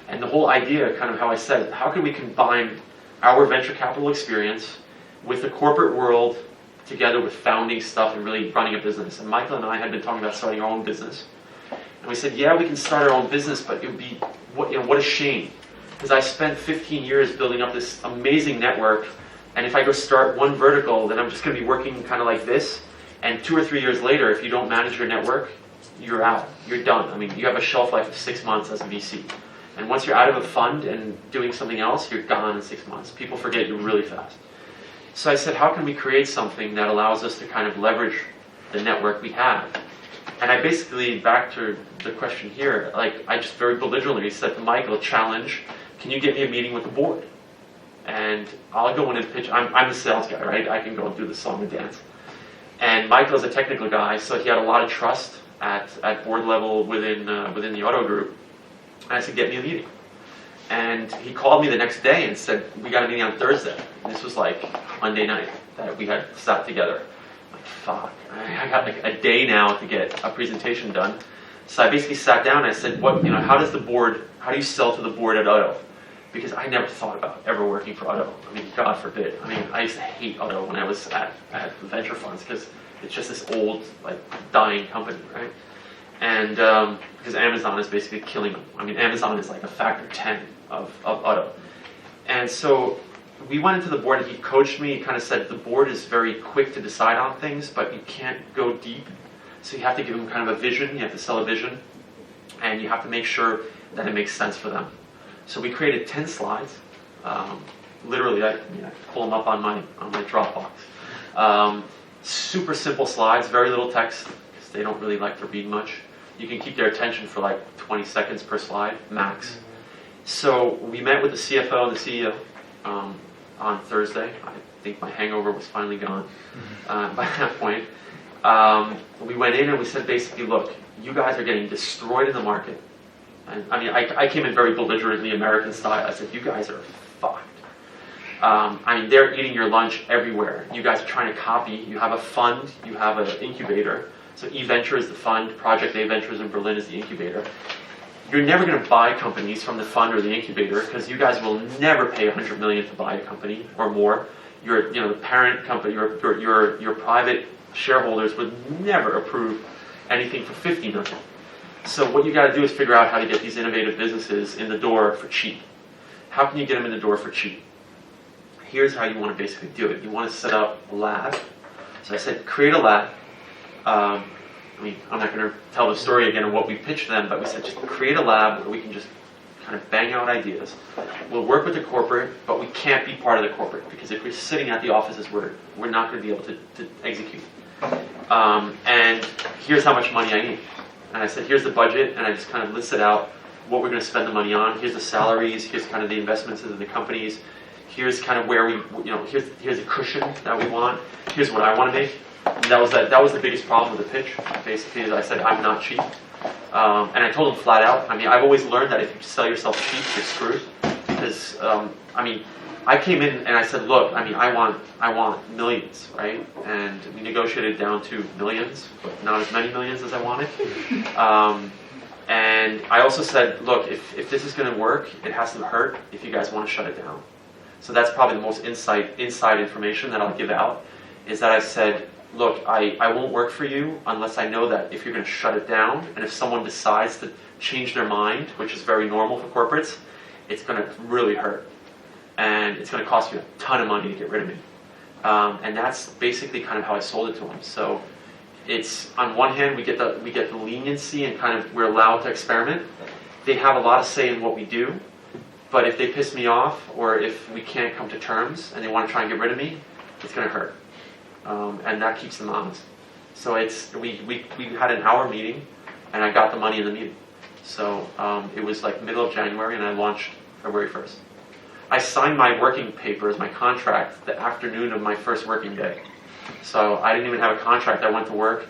And the whole idea, kind of how I said, how can we combine our venture capital experience with the corporate world together with founding stuff and really running a business? And Michael and I had been talking about starting our own business. And we said, yeah, we can start our own business, but it would be, what a shame. Because I spent 15 years building up this amazing network, and if I go start one vertical, then I'm just going to be working kind of like this, and 2 or 3 years later, if you don't manage your network, you're out. You're done. I mean, you have a shelf life of 6 months as a VC. And once you're out of a fund and doing something else, you're gone in 6 months. People forget you really fast. So I said, how can we create something that allows us to kind of leverage the network we have? And I basically, back to the question here, like I just very belligerently said to Michael, challenge, can you get me a meeting with the board? And I'll go in and pitch. I'm the sales guy, right? I can go and do the song and dance. And Michael's a technical guy, so he had a lot of trust at board level within the Otto group. And I said, get me a meeting. And he called me the next day and said, we got a meeting on Thursday. And this was like Monday night that we had sat together. I'm like, fuck, I got like a day now to get a presentation done. So I basically sat down and I said, how do you sell to the board at Otto? Because I never thought about ever working for Otto. I mean, God forbid. I mean, I used to hate Otto when I was at venture funds because it's just this old, like, dying company, right? And because Amazon is basically killing them. I mean, Amazon is like a factor 10 of Otto. And so we went into the board and he coached me. He kind of said the board is very quick to decide on things, but you can't go deep. So you have to give them kind of a vision. You have to sell a vision. And you have to make sure that it makes sense for them. So we created 10 slides. Literally, I pull them up on my Dropbox. Super simple slides, very little text, because they don't really like to read much. You can keep their attention for like 20 seconds per slide, max. So we met with the CFO and the CEO on Thursday. I think my hangover was finally gone by that point. We went in and we said basically, look, you guys are getting destroyed in the market. And I mean, I came in very belligerently American style. I said, you guys are fucked. I mean, they're eating your lunch everywhere. You guys are trying to copy. You have a fund. You have an incubator. So eVenture is the fund. Project A Ventures in Berlin is the incubator. You're never going to buy companies from the fund or the incubator because you guys will never pay $100 million to buy a company or more. the parent company, your private shareholders would never approve anything for 50 million. So what you got to do is figure out how to get these innovative businesses in the door for cheap. How can you get them in the door for cheap? Here's how you want to basically do it. You want to set up a lab. So I said, create a lab. I'm not going to tell the story again of what we pitched them, but we said just create a lab where we can just kind of bang out ideas. We'll work with the corporate, but we can't be part of the corporate, because if we're sitting at the offices, we're not going to be able to execute. And here's how much money I need. And I said, here's the budget, and I just kind of listed out what we're going to spend the money on. Here's the salaries, here's kind of the investments in the companies, here's kind of where here's a cushion that we want, here's what I want to make. And that was the biggest problem with the pitch, basically, is I said, I'm not cheap. And I told them flat out, I've always learned that if you sell yourself cheap, you're screwed. Because, I came in and I said, look, I want millions, right? And we negotiated down to millions, but not as many millions as I wanted. And I also said, look, if this is going to work, it has to hurt if you guys want to shut it down. So that's probably the most inside information that I'll give out, is that I said, look, I won't work for you unless I know that if you're going to shut it down, and if someone decides to change their mind, which is very normal for corporates, it's going to really hurt. And it's going to cost you a ton of money to get rid of me. And that's basically kind of how I sold it to them. So it's, on one hand, we get the leniency and kind of we're allowed to experiment. They have a lot of say in what we do, but if they piss me off, or if we can't come to terms and they want to try and get rid of me, it's going to hurt. And that keeps them honest. So we had an hour meeting, and I got the money in the meeting. So it was like middle of January, and I launched February 1st. I signed my working papers, my contract, the afternoon of my first working day. So I didn't even have a contract. I went to work,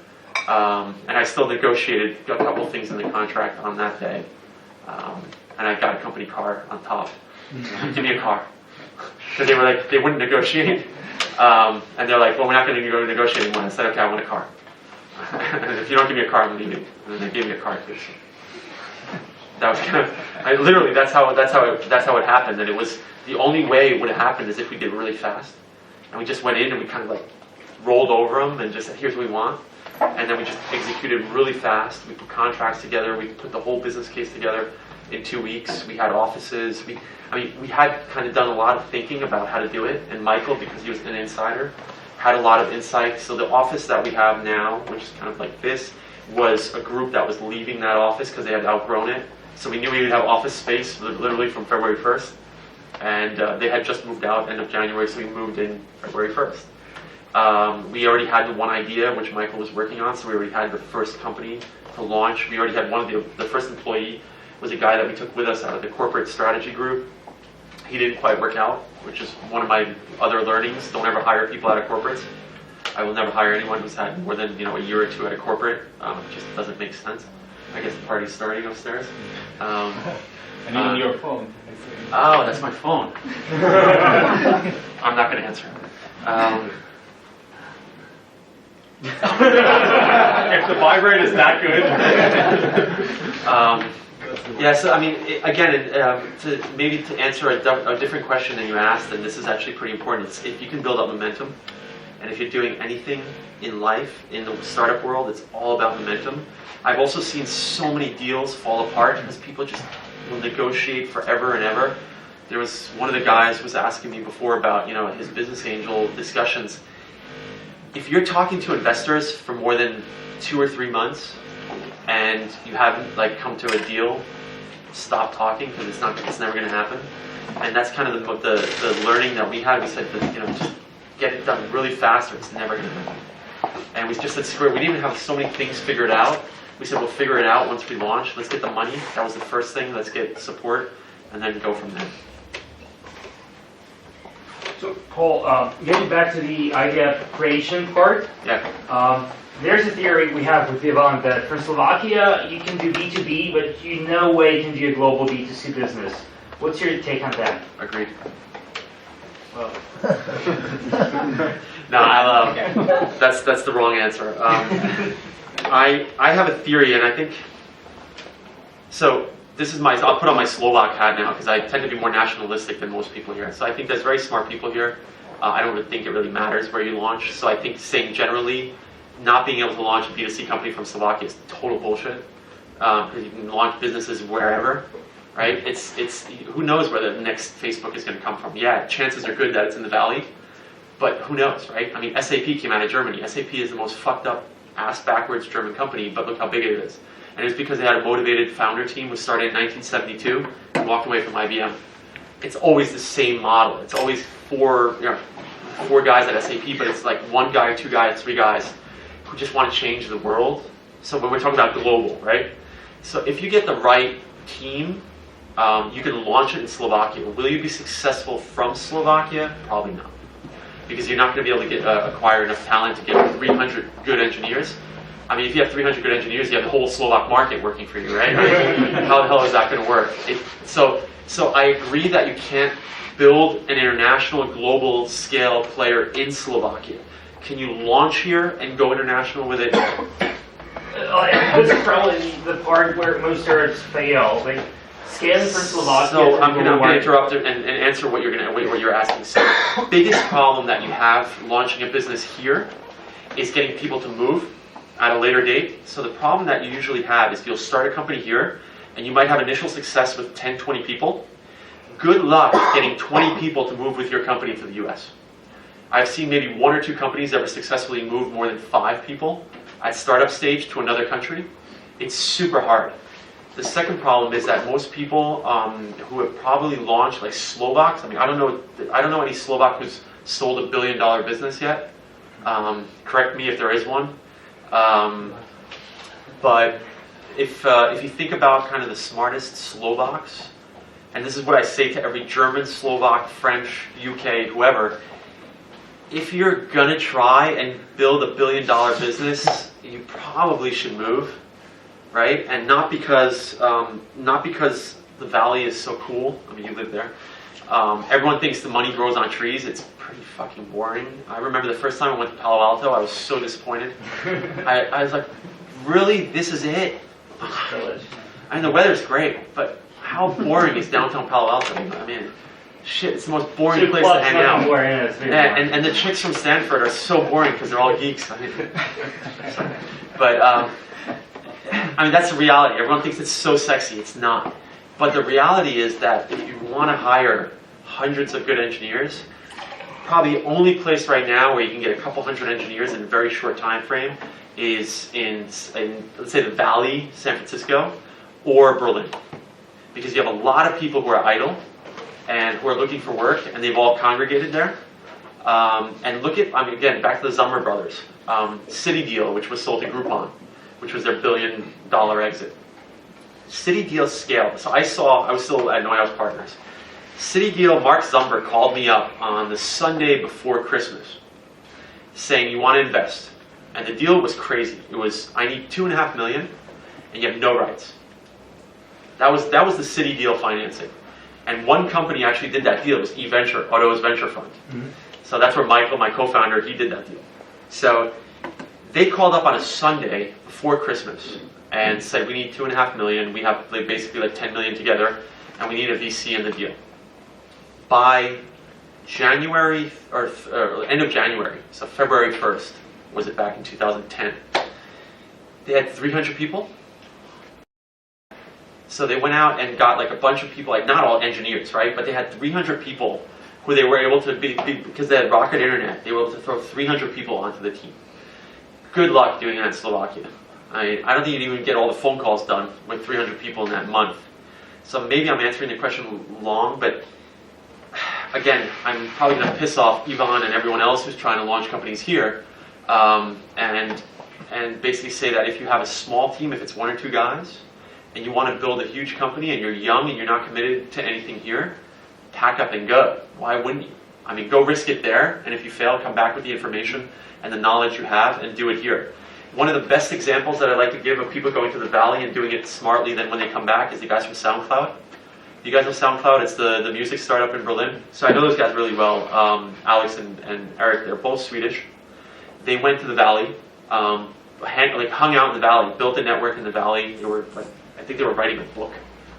and I still negotiated a couple things in the contract on that day. And I got a company car on top. Give me a car. Because they were like, they wouldn't negotiate. And they're like, well, we're not going to go negotiate anymore. I said, okay, I want a car. And if you don't give me a car, I'm leaving. And then they gave me a car too. That was kind of, literally, that's how it happened. And it was, the only way it would have happened is if we did it really fast. And we just went in and we kind of like rolled over them and just said, here's what we want. And then we just executed really fast. We put contracts together. We put the whole business case together in 2 weeks. We had offices. We had kind of done a lot of thinking about how to do it. And Michael, because he was an insider, had a lot of insight. So the office that we have now, which is kind of like this, was a group that was leaving that office because they had outgrown it. So we knew we would have office space literally from February 1st. And they had just moved out end of January, so we moved in February 1st. We already had the one idea, which Michael was working on, so we already had the first company to launch. We already had one of the first employee was a guy that we took with us out of the corporate strategy group. He didn't quite work out, which is one of my other learnings. Don't ever hire people out of corporates. I will never hire anyone who's had more than a year or two at a corporate. It just doesn't make sense. I guess the party's starting upstairs. And even your phone. Oh, that's my phone. I'm not going to answer. If the vibrate is that good. Yeah, so to answer a different question than you asked, and this is actually pretty important, it's if you can build up momentum, and if you're doing anything in life, in the startup world, it's all about momentum. I've also seen so many deals fall apart because people just will negotiate forever and ever. There was one of the guys was asking me before about his business angel discussions. If you're talking to investors for more than 2 or 3 months and you haven't come to a deal, stop talking, because it's never going to happen. And that's kind of the learning that we had. We said that just get it done really fast or it's never going to happen. And we just said screw it. We didn't even have so many things figured out. We said we'll figure it out once we launch. Let's get the money. That was the first thing. Let's get support and then go from there. So, Paul, getting back to the idea creation part, there's a theory we have with Vivant that for Slovakia, you can do B2B, but you no way can do a global B2C business. What's your take on that? Agreed. Well, no, that's the wrong answer. I have a theory, and I think so. I'll put on my Slovak hat now because I tend to be more nationalistic than most people here. So I think there's very smart people here I don't really think it really matters where you launch. So I think saying generally, not being able to launch a B2C company from Slovakia is total bullshit. Because you can launch businesses wherever, right? It's who knows where the next Facebook is going to come from. Yeah, chances are good that it's in the Valley, but who knows, right? I mean, SAP came out of Germany. SAP is the most fucked up, ass-backwards German company, but look how big it is. And it's because they had a motivated founder team who started in 1972 and walked away from IBM. It's always the same model. It's always four guys at SAP, but it's like one guy, two guys, three guys who just want to change the world. So when we're talking about global, right? So if you get the right team, you can launch it in Slovakia. Will you be successful from Slovakia? Probably not. Because you're not going to be able to acquire enough talent to get 300 good engineers. I mean, if you have 300 good engineers, you have the whole Slovak market working for you, right? How the hell is that going to work? So I agree that you can't build an international, global scale player in Slovakia. Can you launch here and go international with it? This is probably the part where most startups fail. Like scaling for Slovakia. So I'm going to interrupt and answer what you're asking. So the biggest problem that you have launching a business here is getting people to move at a later date. So the problem that you usually have is you'll start a company here and you might have initial success with 10, 20 people. Good luck getting 20 people to move with your company to the US. I've seen maybe 1 or 2 companies that were successfully moved more than 5 people at startup stage to another country. It's super hard. The second problem is that most people who have probably launched, like Slovaks, I mean, I don't know any Slovak who's sold $1 billion business yet. Correct me if there is one. But if you think about kind of the smartest Slovaks, and this is what I say to every German, Slovak, French, UK, whoever, if you're gonna try and build $1 billion business, you probably should move, right? And not because the Valley is so cool. I mean, you live there. Everyone thinks the money grows on trees. It's pretty fucking boring. I remember the first time I went to Palo Alto, I was so disappointed. I was like, really? This is it? I mean, the weather's great, but how boring is downtown Palo Alto? I mean, shit, it's the most boring place to hang out. Yeah, and the chicks from Stanford are so boring because they're all geeks. I mean, but I mean, that's the reality. Everyone thinks it's so sexy. It's not. But the reality is that if you want to hire hundreds of good engineers, probably the only place right now where you can get a couple hundred engineers in a very short time frame is in let's say the Valley, San Francisco, or Berlin. Because you have a lot of people who are idle and who are looking for work, and they've all congregated there. And look at, I mean, again, back to the Zummer brothers. City Deal, which was sold to Groupon, which was their $1 billion exit. City Deal scaled. So I was still at Neuhaus Partners. City Deal, Mark Zumber called me up on the Sunday before Christmas saying, you want to invest. And the deal was crazy. It was, I need $2.5 million, and you have no rights. That was the City Deal financing. And one company actually did that deal. It was eVenture, Otto's venture fund. Mm-hmm. So that's where Michael, my co-founder, he did that deal. So they called up on a Sunday before Christmas and said, we need $2.5 million. We have basically like $10 million together, and we need a VC in the deal. By January, or end of January, so February 1st, was it back in 2010, they had 300 people. So they went out and got like a bunch of people, like not all engineers, right? But they had 300 people who they were able to be because they had rocket internet, they were able to throw 300 people onto the team. Good luck doing that in Slovakia. I don't think you'd even get all the phone calls done with 300 people in that month. So maybe I'm answering the question long, but again, I'm probably going to piss off Ivan and everyone else who's trying to launch companies here, and basically say that if you have a small team, if it's 1 or 2 guys, and you want to build a huge company and you're young and you're not committed to anything here, pack up and go. Why wouldn't you? I mean, go risk it there, and if you fail, come back with the information and the knowledge you have and do it here. One of the best examples that I like to give of people going to the Valley and doing it smartly then when they come back is the guys from SoundCloud. You guys know SoundCloud? It's the music startup in Berlin. So I know those guys really well. Alex and Eric, they're both Swedish. They went to the Valley, hung out in the Valley, built a network in the Valley. They were I think they were writing a book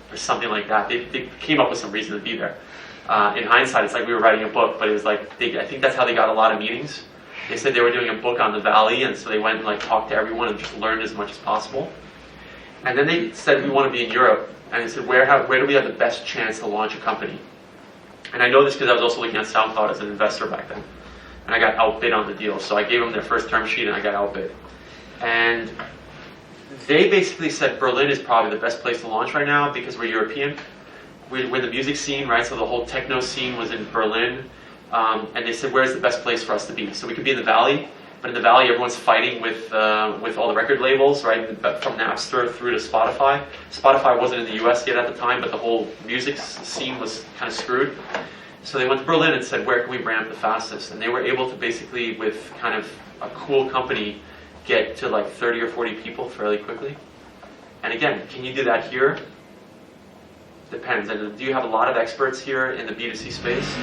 or something like that. They came up with some reason to be there. In hindsight, it's like we were writing a book, but it was like, I think that's how they got a lot of meetings. They said they were doing a book on the valley, and so they went and like talked to everyone and just learned as much as possible. And then they said, we want to be in Europe. And they said, where do we have the best chance to launch a company? And I know this because I was also looking at SoundCloud as an investor back then. And I got outbid on the deal. So I gave them their first term sheet and I got outbid. And they basically said Berlin is probably the best place to launch right now because we're European. We're the music scene, right? So the whole techno scene was in Berlin. And they said, where's the best place for us to be? So we could be in the Valley, but in the Valley everyone's fighting with all the record labels, right? From Napster through to Spotify. Spotify wasn't in the US yet at the time, but the whole music scene was kind of screwed. So they went to Berlin and said, where can we ramp the fastest? And they were able to basically, with kind of a cool company, get to like 30 or 40 people fairly quickly. And again, can you do that here? Depends. And do you have a lot of experts here in the B2C space?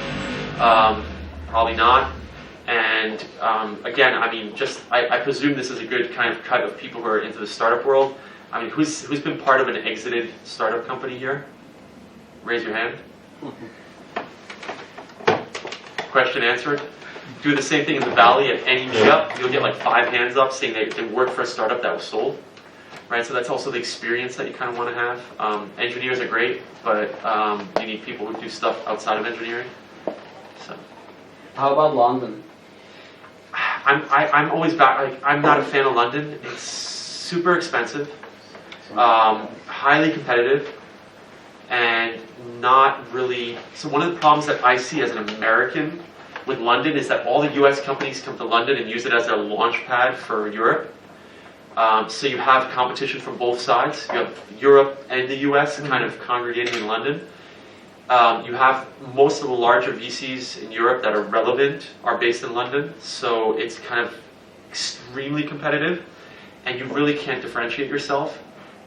Probably not. And again, I mean, I presume this is a good kind of cut of people who are into the startup world. I mean, who's been part of an exited startup company here? Raise your hand. Question answered. Do the same thing in the Valley at any meetup. You'll get like 5 hands up saying they worked for a startup that was sold. Right, so that's also the experience that you kind of want to have. Engineers are great, but you need people who do stuff outside of engineering. So, How about London? I'm always back. Like, I'm not a fan of London. It's super expensive, highly competitive, and not really. So one of the problems that I see as an American with London is that all the U.S. companies come to London and use it as their launch pad for Europe. So you have competition from both sides. You have Europe and the US kind of congregating in London. You have most of the larger VCs in Europe that are relevant are based in London. So it's kind of extremely competitive and you really can't differentiate yourself.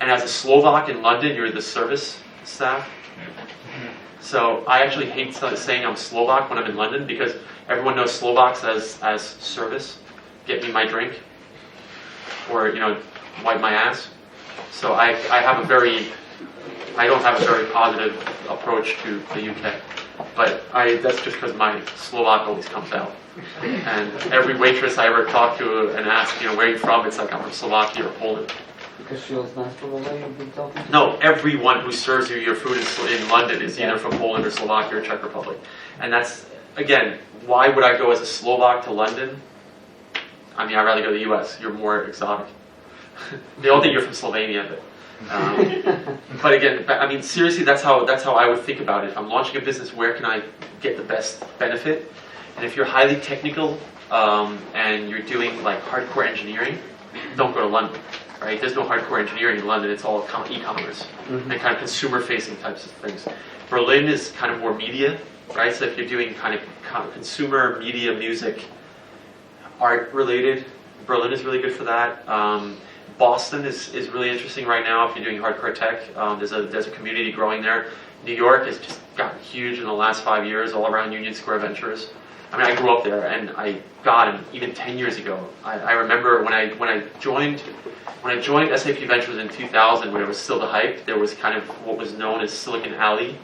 And as a Slovak in London, you're the service staff. So I actually hate saying I'm Slovak when I'm in London because everyone knows Slovaks as service. Get me my drink. Or, wipe my ass. So I don't have a very positive approach to the UK. But that's just because my Slovak always comes out. And every waitress I ever talk to and ask, where are you from? It's like, I'm from Slovakia or Poland. Because she was nice from the way you've been talking to? No, everyone who serves you your food in London is either from Poland or Slovakia or Czech Republic. And that's, again, why would I go as a Slovak to London? I mean, I'd rather go to the US. You're more exotic. They all think you're from Slovenia, but again, I mean, seriously, that's how I would think about it. If I'm launching a business, where can I get the best benefit? And if you're highly technical and you're doing like hardcore engineering, don't go to London. Right? There's no hardcore engineering in London. It's all e-commerce and kind of consumer-facing types of things. Berlin is kind of more media, right? So if you're doing kind of consumer media music. Art related, Berlin is really good for that. Boston is really interesting right now if you're doing hardcore tech. There's a community growing there. New York has just gotten huge in the last 5 years, all around Union Square Ventures. I mean, I grew up there, and even 10 years ago, I remember when I joined SAP Ventures in 2000, when it was still the hype. There was kind of what was known as Silicon Alley,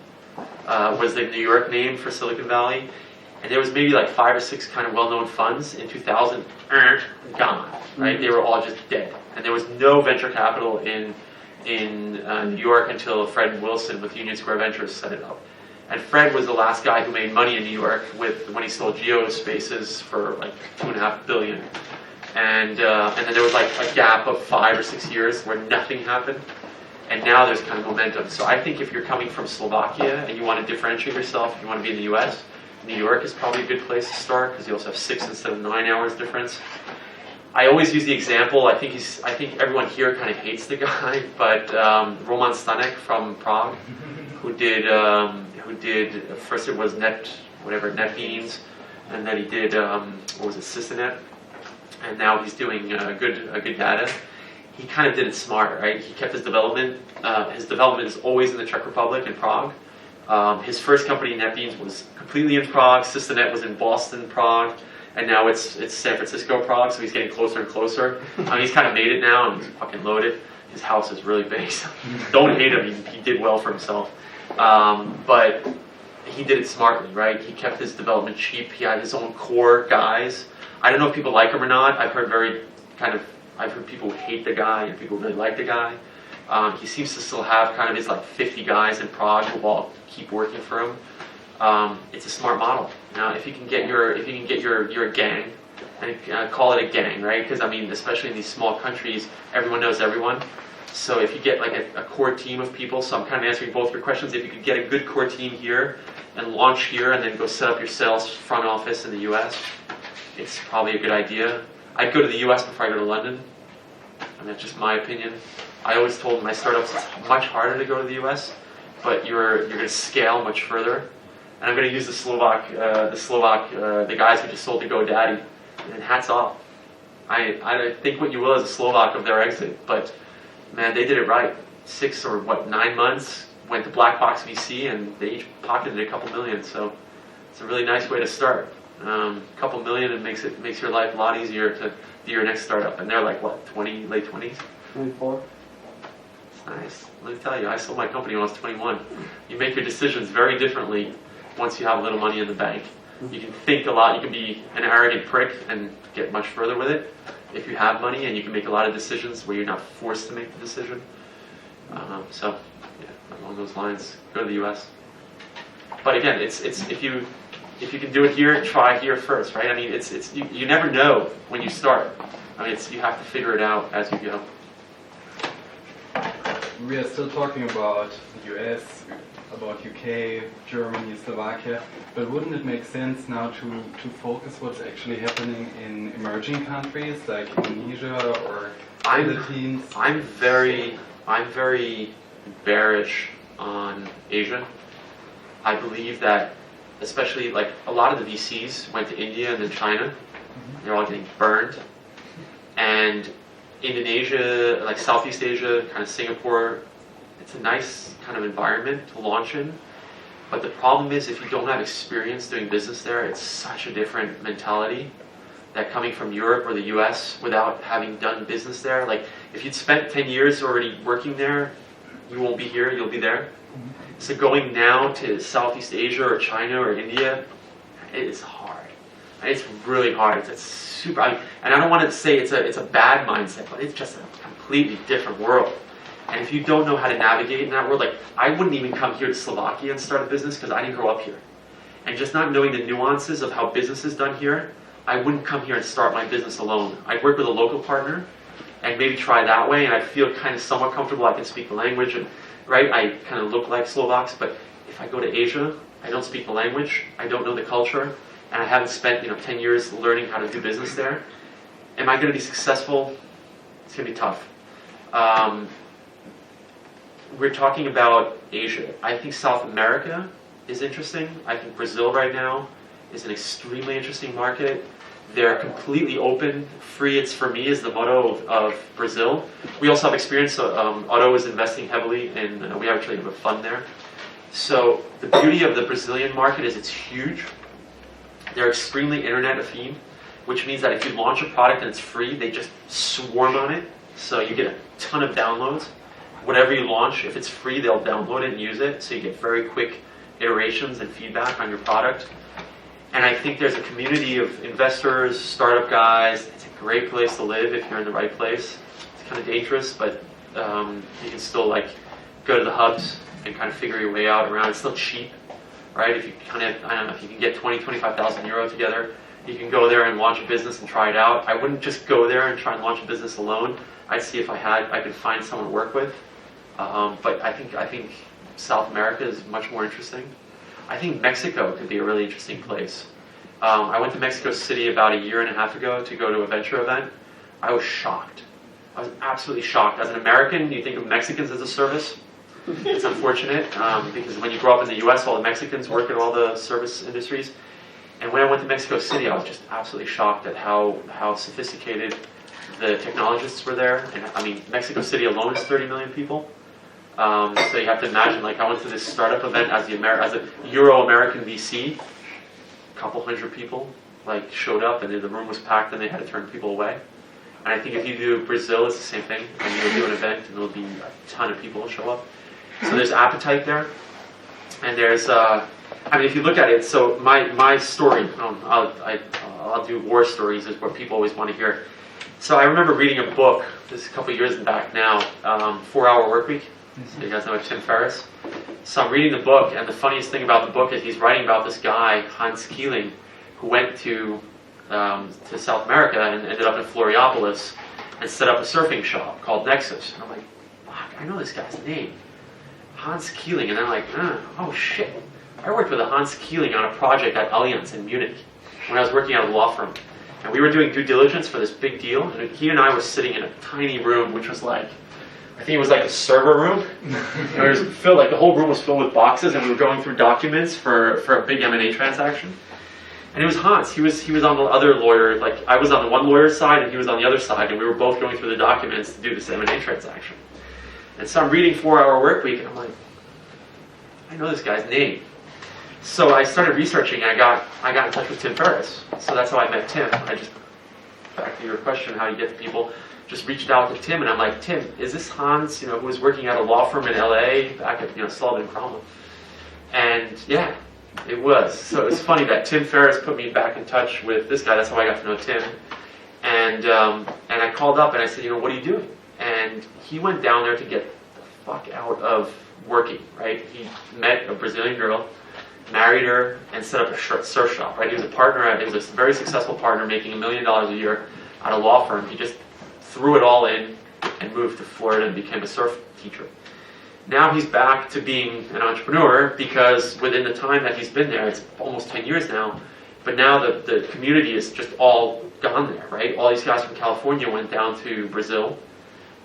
was the New York name for Silicon Valley. And there was maybe like 5 or 6 kind of well-known funds in 2000, gone, right? They were all just dead. And there was no venture capital in New York until Fred Wilson with Union Square Ventures set it up. And Fred was the last guy who made money in New York when he sold Geospaces for like $2.5 billion. And then there was like a gap of 5 or 6 years where nothing happened. And now there's kind of momentum. So I think if you're coming from Slovakia and you want to differentiate yourself, you want to be in the US, New York is probably a good place to start because you also have 6 instead of 9 hours difference. I always use the example. I think everyone here kind of hates the guy, but Roman Stanek from Prague, who did first it was NetBeans, and then he did Systenet, and now he's doing good data. He kind of did it smart, right? He kept his development. His development is always in the Czech Republic in Prague. His first company, NetBeans, was completely in Prague. Systenet was in Boston, Prague, and now it's San Francisco, Prague. So he's getting closer and closer. He's kind of made it now, and he's fucking loaded. His house is really big. So don't hate him. He did well for himself. But he did it smartly, right? He kept his development cheap. He had his own core guys. I don't know if people like him or not. I've heard people who hate the guy and people who really like the guy. He seems to still have kind of his like 50 guys in Prague who all keep working for him. It's a smart model. Now, if you can get your gang, and call it a gang, right? Because I mean, especially in these small countries, everyone knows everyone. So if you get like a core team of people, so I'm kind of answering both your questions. If you could get a good core team here and launch here, and then go set up your sales front office in the U.S., it's probably a good idea. I'd go to the U.S. before I go to London. And that's just my opinion. I always told my startups it's much harder to go to the U.S., but you're going to scale much further. And I'm going to use the guys who just sold to GoDaddy. And hats off. I think what you will as a Slovak of their exit, but man, they did it right. 9 months, went to Black Box VC, and they each pocketed a couple million. So it's a really nice way to start. A couple million, and makes your life a lot easier to do your next startup. And they're like what, late 20s? 24. It's nice. Let me tell you, I sold my company when I was 21. You make your decisions very differently once you have a little money in the bank. You can think a lot. You can be an arrogant prick and get much further with it if you have money, and you can make a lot of decisions where you're not forced to make the decision. So, yeah, along those lines, go to the U.S. But again, it's if you can do it here, try here first, right? I mean, you never know when you start. I mean, you have to figure it out as you go. We are still talking about the US, about UK, Germany, Slovakia, but wouldn't it make sense now to focus what's actually happening in emerging countries like Indonesia or Philippines? I'm very bearish on Asia. I believe that, especially like a lot of the VCs went to India and then China. They're all getting burned. And Indonesia, like Southeast Asia, kind of Singapore, it's a nice kind of environment to launch in. But the problem is, if you don't have experience doing business there, it's such a different mentality that coming from Europe or the US without having done business there, like if you'd spent 10 years already working there, you won't be here, you'll be there. So going now to Southeast Asia or China or India, it's hard. It's really hard. It's super, and I don't want to say it's a bad mindset, but it's just a completely different world. And if you don't know how to navigate in that world, like I wouldn't even come here to Slovakia and start a business because I didn't grow up here. And just not knowing the nuances of how business is done here, I wouldn't come here and start my business alone. I'd work with a local partner and maybe try that way, and I'd feel kind of somewhat comfortable. I can speak the language, and right, I kind of look like Slovaks, but if I go to Asia, I don't speak the language, I don't know the culture, and I haven't spent 10 years learning how to do business there. Am I going to be successful? It's going to be tough. We're talking about Asia. I think South America is interesting. I think Brazil right now is an extremely interesting market. They're completely open, free. It's for me is the motto of Brazil. We also have experience. Otto is investing heavily in. We actually have a fund there. So the beauty of the Brazilian market is it's huge. They're extremely internet affine, which means that if you launch a product and it's free, they just swarm on it. So you get a ton of downloads. Whatever you launch, if it's free, they'll download it and use it. So you get very quick iterations and feedback on your product. And I think there's a community of investors, startup guys. It's a great place to live if you're in the right place. It's kind of dangerous, but you can still like go to the hubs and kind of figure your way out around. It's still cheap, right? If you kind of, I don't know, if you can get 25,000 euro together, you can go there and launch a business and try it out. I wouldn't just go there and try and launch a business alone. I'd see if I could find someone to work with. But I think South America is much more interesting. I think Mexico could be a really interesting place. I went to Mexico City about 1.5 years ago to go to a venture event. I was shocked. I was absolutely shocked. As an American, you think of Mexicans as a service. It's unfortunate because when you grow up in the U.S., all the Mexicans work at all the service industries. And when I went to Mexico City, I was just absolutely shocked at how sophisticated the technologists were there. And I mean, Mexico City alone is 30 million people. So you have to imagine, like I went to this startup event as a Euro-American VC. A couple hundred people like showed up, and the room was packed, and they had to turn people away. And I think if you do Brazil, it's the same thing. And you'll do an event, and there'll be a ton of people show up. So there's appetite there, and there's I mean, if you look at it, so my story, I'll do war stories, is what people always want to hear. So I remember reading a book, this is a couple years back now, 4-Hour Workweek. So you guys know Tim Ferriss. So I'm reading the book, and the funniest thing about the book is he's writing about this guy, Hans Keeling, who went to South America and ended up in Florianopolis and set up a surfing shop called Nexus. And I'm like, fuck, I know this guy's name. Hans Keeling. And I'm like, oh shit. I worked with a Hans Keeling on a project at Allianz in Munich when I was working at a law firm. And we were doing due diligence for this big deal, and he and I were sitting in a tiny room, which was like, I think it was like a server room. And it was filled, like the whole room was filled with boxes, and we were going through documents for a big M&A transaction. And it was Hans. He was on the other lawyer, like I was on the one lawyer's side, and he was on the other side, and we were both going through the documents to do this M&A transaction. And so I'm reading 4-Hour Workweek, and I'm like, I know this guy's name. So I started researching, and I got in touch with Tim Ferriss. So that's how I met Tim. I just, back to your question, how you get to people, just reached out to Tim, and I'm like, Tim, is this Hans, who was working at a law firm in LA back at, Sullivan & Cromwell? And yeah, it was. So it's funny that Tim Ferriss put me back in touch with this guy. That's how I got to know Tim. And I called up and I said, what are you doing? And he went down there to get the fuck out of working, right? He met a Brazilian girl, married her, and set up a surf shop, right? He was a partner, he was a very successful partner making $1 million a year at a law firm. He just threw it all in and moved to Florida and became a surf teacher. Now he's back to being an entrepreneur because within the time that he's been there, it's almost 10 years now, but now the community is just all gone there, right? All these guys from California went down to Brazil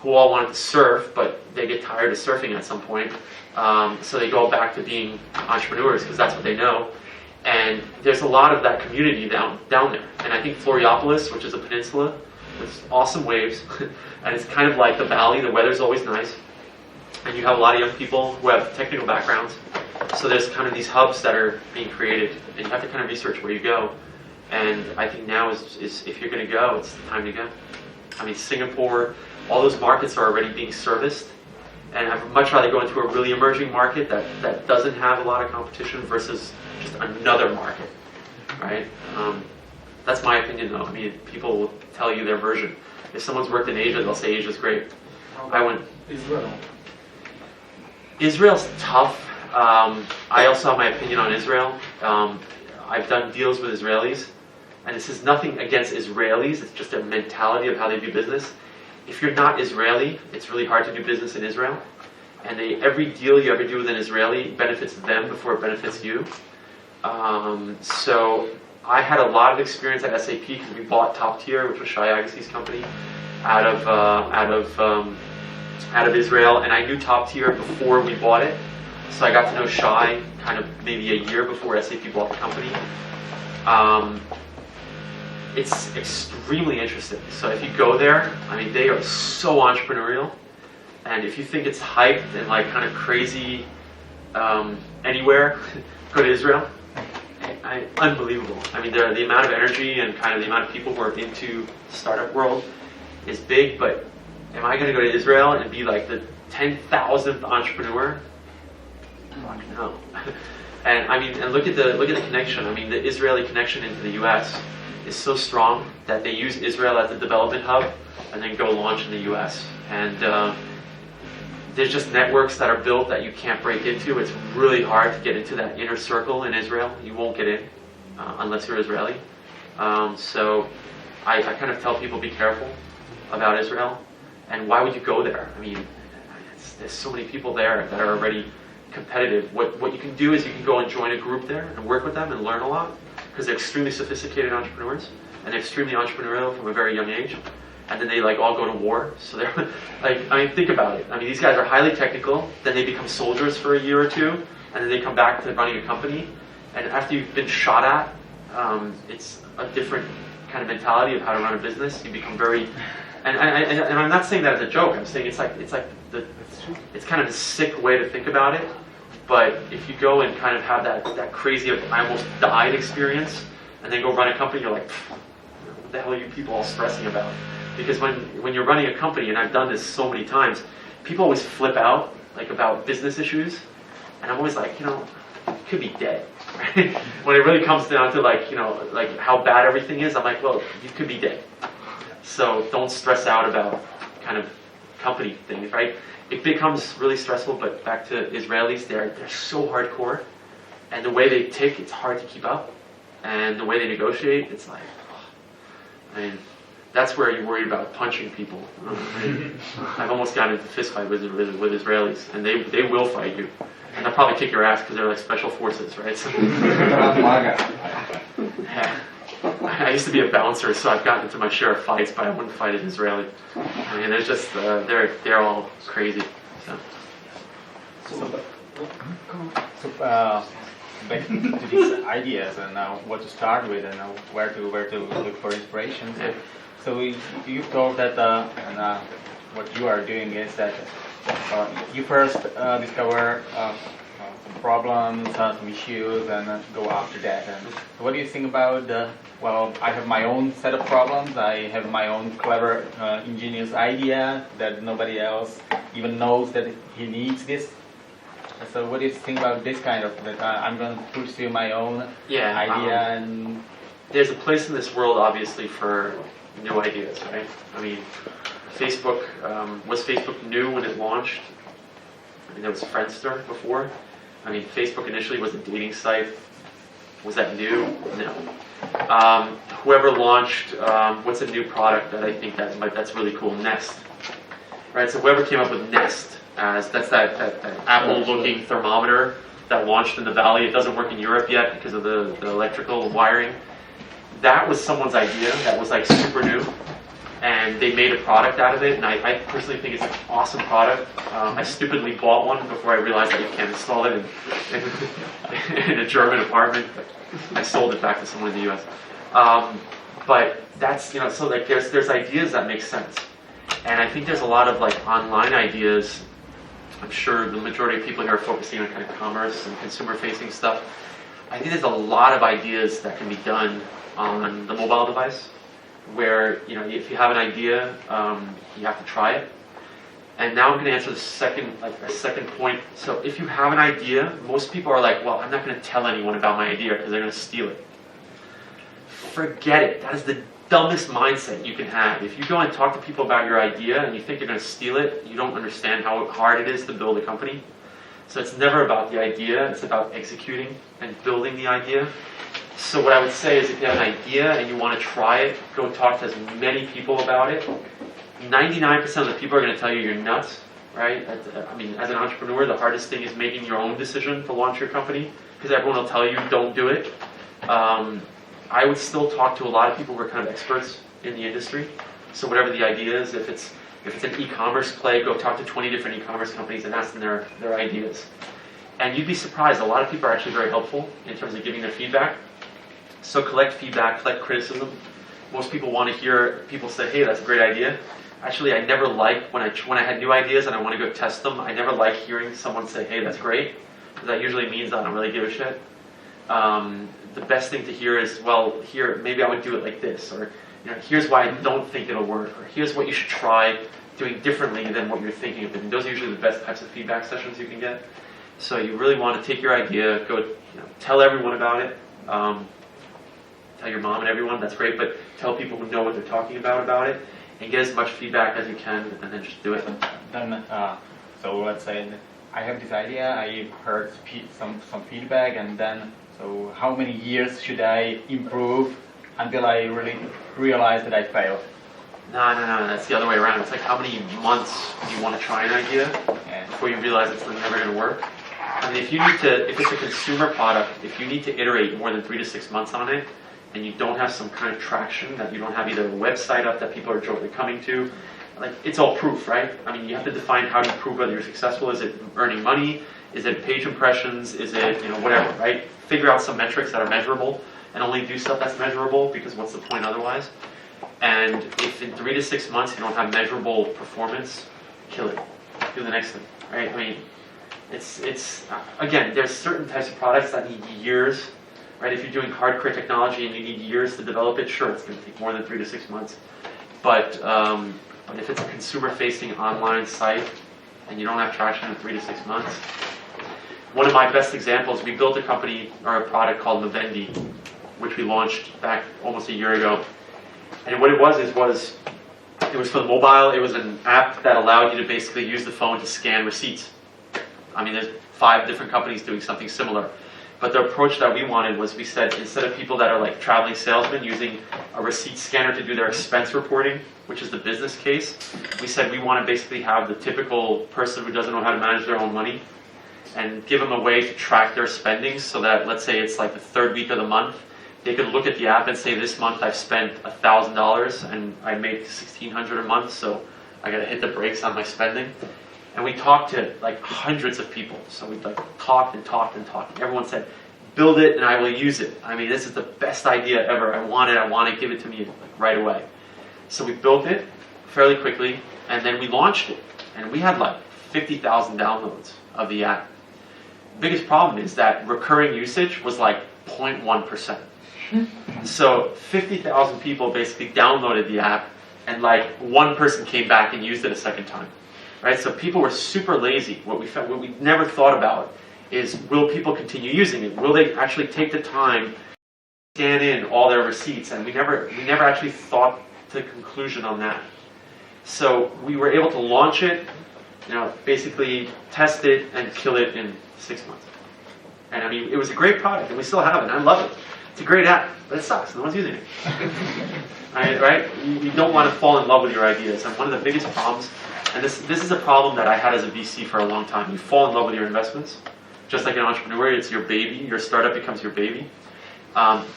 who all wanted to surf, but they get tired of surfing at some point. So they go back to being entrepreneurs because that's what they know. And there's a lot of that community down there. And I think Florianopolis, which is a peninsula, with awesome waves, and it's kind of like the valley, the weather's always nice. And you have a lot of young people who have technical backgrounds. So there's kind of these hubs that are being created, and you have to kind of research where you go. And I think now is if you're going to go, it's the time to go. I mean, Singapore, all those markets are already being serviced. And I'd much rather go into a really emerging market that doesn't have a lot of competition versus just another market, right? That's my opinion, though. I mean, people will tell you their version. If someone's worked in Asia, they'll say Asia's great. I went. Israel's tough. I also have my opinion on Israel. I've done deals with Israelis, and this is nothing against Israelis. It's just their mentality of how they do business. If you're not Israeli, it's really hard to do business in Israel. And every deal you ever do with an Israeli benefits them before it benefits you. So I had a lot of experience at SAP because we bought Top Tier, which was Shai Agassi's company, out of Israel. And I knew Top Tier before we bought it. So I got to know Shai kind of maybe a year before SAP bought the company. It's extremely interesting. So if you go there, I mean, they are so entrepreneurial. And if you think it's hyped and like kind of crazy anywhere, go to Israel. Unbelievable. I mean, the amount of energy and kind of the amount of people who are into the startup world is big, but am I going to go to Israel and be like the 10,000th entrepreneur? Fuck no. And I mean, and look at the connection. I mean, the Israeli connection into the U.S. is so strong that they use Israel as a development hub and then go launch in the U.S. And there's just networks that are built that you can't break into. It's really hard to get into that inner circle in Israel. You won't get in unless you're Israeli. So I kind of tell people, be careful about Israel. And why would you go there? I mean, there's so many people there that are already competitive. What you can do is you can go and join a group there and work with them and learn a lot, because they're extremely sophisticated entrepreneurs and they're extremely entrepreneurial from a very young age. And then they like all go to war. So they're like, I mean, think about it. I mean, these guys are highly technical. Then they become soldiers for a year or two, and then they come back to running a company. And after you've been shot at, it's a different kind of mentality of how to run a business. You become very, and I'm not saying that as a joke. I'm saying it's kind of a sick way to think about it. But if you go and kind of have that crazy I almost died experience, and then go run a company, you're like, what the hell are you people all stressing about? Because when you're running a company, and I've done this so many times, people always flip out like about business issues, and I'm always like, could be dead. Right? When it really comes down to like how bad everything is, I'm like, well, you could be dead. So don't stress out about kind of company things, right? It becomes really stressful. But back to Israelis, they're so hardcore, and the way they tick, it's hard to keep up, and the way they negotiate, it's like, I mean, that's where you're worried about punching people. I've almost gotten into a fist fight with Israelis, and they will fight you. And they'll probably kick your ass because they're like special forces, right? So, yeah. I used to be a bouncer, so I've gotten into my share of fights, but I wouldn't fight an Israeli. I mean, there's just, they're all crazy. So. Back to these ideas and what to start with and where to look for inspiration. So you told that what you are doing is that you first discover some problems, some issues, and go after that. And what do you think about well, I have my own set of problems, I have my own clever, ingenious idea that nobody else even knows that he needs this. So what do you think about this kind of, that I'm going to pursue my own idea and... There's a place in this world, obviously, for new ideas, right? I mean, Facebook, was Facebook new when it launched? I mean, there was Friendster before. I mean, Facebook initially was a dating site. Was that new? No. Whoever launched, what's a new product that I think that's really cool? Nest. Right, so whoever came up with Nest, that's that Apple-looking thermometer that launched in the Valley. It doesn't work in Europe yet because of the electrical wiring. That was someone's idea. That was like super new, and they made a product out of it. And I personally think it's an awesome product. I stupidly bought one before I realized that you can't install it in a German apartment. But I sold it back to someone in the U.S. But that's so like there's ideas that make sense, and I think there's a lot of like online ideas. I'm sure the majority of people here are focusing on kind of commerce and consumer-facing stuff. I think there's a lot of ideas that can be done on the mobile device, where if you have an idea, you have to try it. And now I'm going to answer the second point. So if you have an idea, most people are like, well, I'm not going to tell anyone about my idea because they're going to steal it. Forget it. That is the dumbest mindset you can have. If you go and talk to people about your idea and you think they're going to steal it, you don't understand how hard it is to build a company. So it's never about the idea, it's about executing and building the idea. So what I would say is if you have an idea and you want to try it, go talk to as many people about it. 99% of the people are going to tell you you're nuts, right? I mean, as an entrepreneur, the hardest thing is making your own decision to launch your company, because everyone will tell you don't do it. I would still talk to a lot of people who are kind of experts in the industry. So whatever the idea is, if it's an e-commerce play, go talk to 20 different e-commerce companies and ask them their ideas. And you'd be surprised, a lot of people are actually very helpful in terms of giving their feedback. So collect feedback, collect criticism. Most people want to hear people say, hey, that's a great idea. Actually, I never like, when I had new ideas and I want to go test them, I never like hearing someone say, hey, that's great. Because that usually means I don't really give a shit. The best thing to hear is, well, here, maybe I would do it like this, or here's why I don't think it'll work, or here's what you should try doing differently than what you're thinking of. And those are usually the best types of feedback sessions you can get. So you really want to take your idea, go tell everyone about it. Tell your mom and everyone, that's great, but tell people who know what they're talking about it, and get as much feedback as you can, and then just do it. Then, so let's say I have this idea, I heard some feedback, and then, so how many years should I improve until I really realize that I failed? No, that's the other way around. It's like how many months do you want to try an idea before you realize it's never going to work? I mean, if it's a consumer product, if you need to iterate more than 3 to 6 months on it, and you don't have some kind of traction, that you don't have either a website up that people are jointly coming to, like it's all proof, right? I mean, you have to define how you prove whether you're successful. Is it earning money? Is it page impressions? Is it whatever, right? Figure out some metrics that are measurable, and only do stuff that's measurable, because what's the point otherwise? And if in 3 to 6 months you don't have measurable performance, kill it. Do the next thing, right? I mean, it's again, there's certain types of products that need years. Right, if you're doing hardcore technology and you need years to develop it, sure, it's going to take more than 3 to 6 months. But if it's a consumer-facing online site and you don't have traction in 3 to 6 months, one of my best examples, we built a company or a product called Navendi, which we launched back almost a year ago. And what it was it was for the mobile. It was an app that allowed you to basically use the phone to scan receipts. I mean, there's 5 different companies doing something similar. But the approach that we wanted was, we said, instead of people that are like traveling salesmen using a receipt scanner to do their expense reporting, which is the business case, we said we want to basically have the typical person who doesn't know how to manage their own money and give them a way to track their spending, so that, let's say it's like the 3rd week of the month, they could look at the app and say, this month I've spent $1,000 and I make $1,600 a month, so I got to hit the brakes on my spending. And we talked to like hundreds of people. So we like talked and talked and talked. Everyone said, build it and I will use it. I mean, this is the best idea ever. I want it, give it to me like right away. So we built it fairly quickly, and then we launched it. And we had like 50,000 downloads of the app. The biggest problem is that recurring usage was like 0.1%. So 50,000 people basically downloaded the app, and like 1 person came back and used it a second time. Right? So people were super lazy. What we never thought about is, will people continue using it? Will they actually take the time to scan in all their receipts? And we never actually thought to the conclusion on that. So we were able to launch it, basically test it and kill it in 6 months. And I mean, it was a great product, and we still have it. And I love it. It's a great app, but it sucks. No one's using it. Right? You don't want to fall in love with your ideas. And one of the biggest problems, and this is a problem that I had as a VC for a long time. You fall in love with your investments. Just like an entrepreneur, it's your baby. Your startup becomes your baby.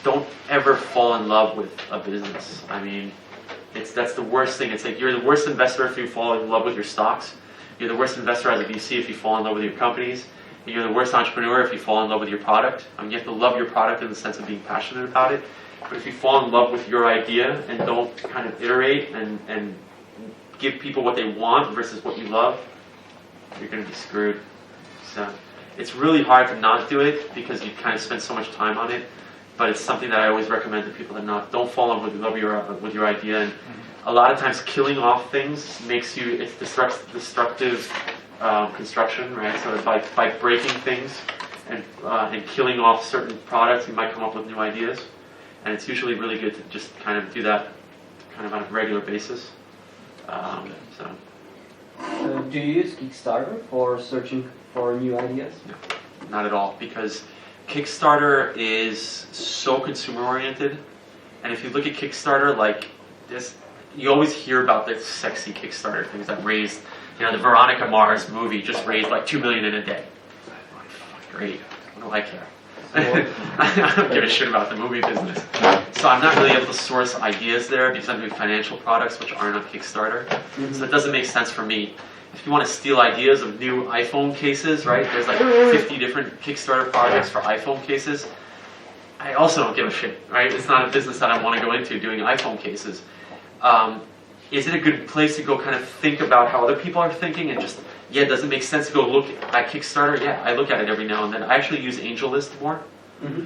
Don't ever fall in love with a business. I mean, that's the worst thing. It's like you're the worst investor if you fall in love with your stocks. You're the worst investor as a VC if you fall in love with your companies. And you're the worst entrepreneur if you fall in love with your product. I mean, you have to love your product in the sense of being passionate about it. But if you fall in love with your idea and don't kind of iterate and give people what they want versus what you love, you're going to be screwed. So it's really hard to not do it because you kind of spend so much time on it. But it's something that I always recommend to people that don't fall in love with your idea. And a lot of times killing off things makes you, it's destructive construction, right? So by breaking things and killing off certain products, you might come up with new ideas. And it's usually really good to just kind of do that kind of on a regular basis. So do you use Kickstarter for searching for new ideas? No, not at all, because Kickstarter is so consumer oriented. And if you look at Kickstarter, like this, you always hear about the sexy Kickstarter things that raised, the Veronica Mars movie just raised like $2 million in a day. Great, what do I care? I don't give a shit about the movie business. So I'm not really able to source ideas there because I'm doing financial products which aren't on Kickstarter. So it doesn't make sense for me. If you want to steal ideas of new iPhone cases, right? There's like 50 different Kickstarter projects for iPhone cases. I also don't give a shit, right? It's not a business that I want to go into doing iPhone cases. Is it a good place to go kind of think about how other people are thinking and just, does it make sense to go look at Kickstarter? Yeah, I look at it every now and then. I actually use AngelList more.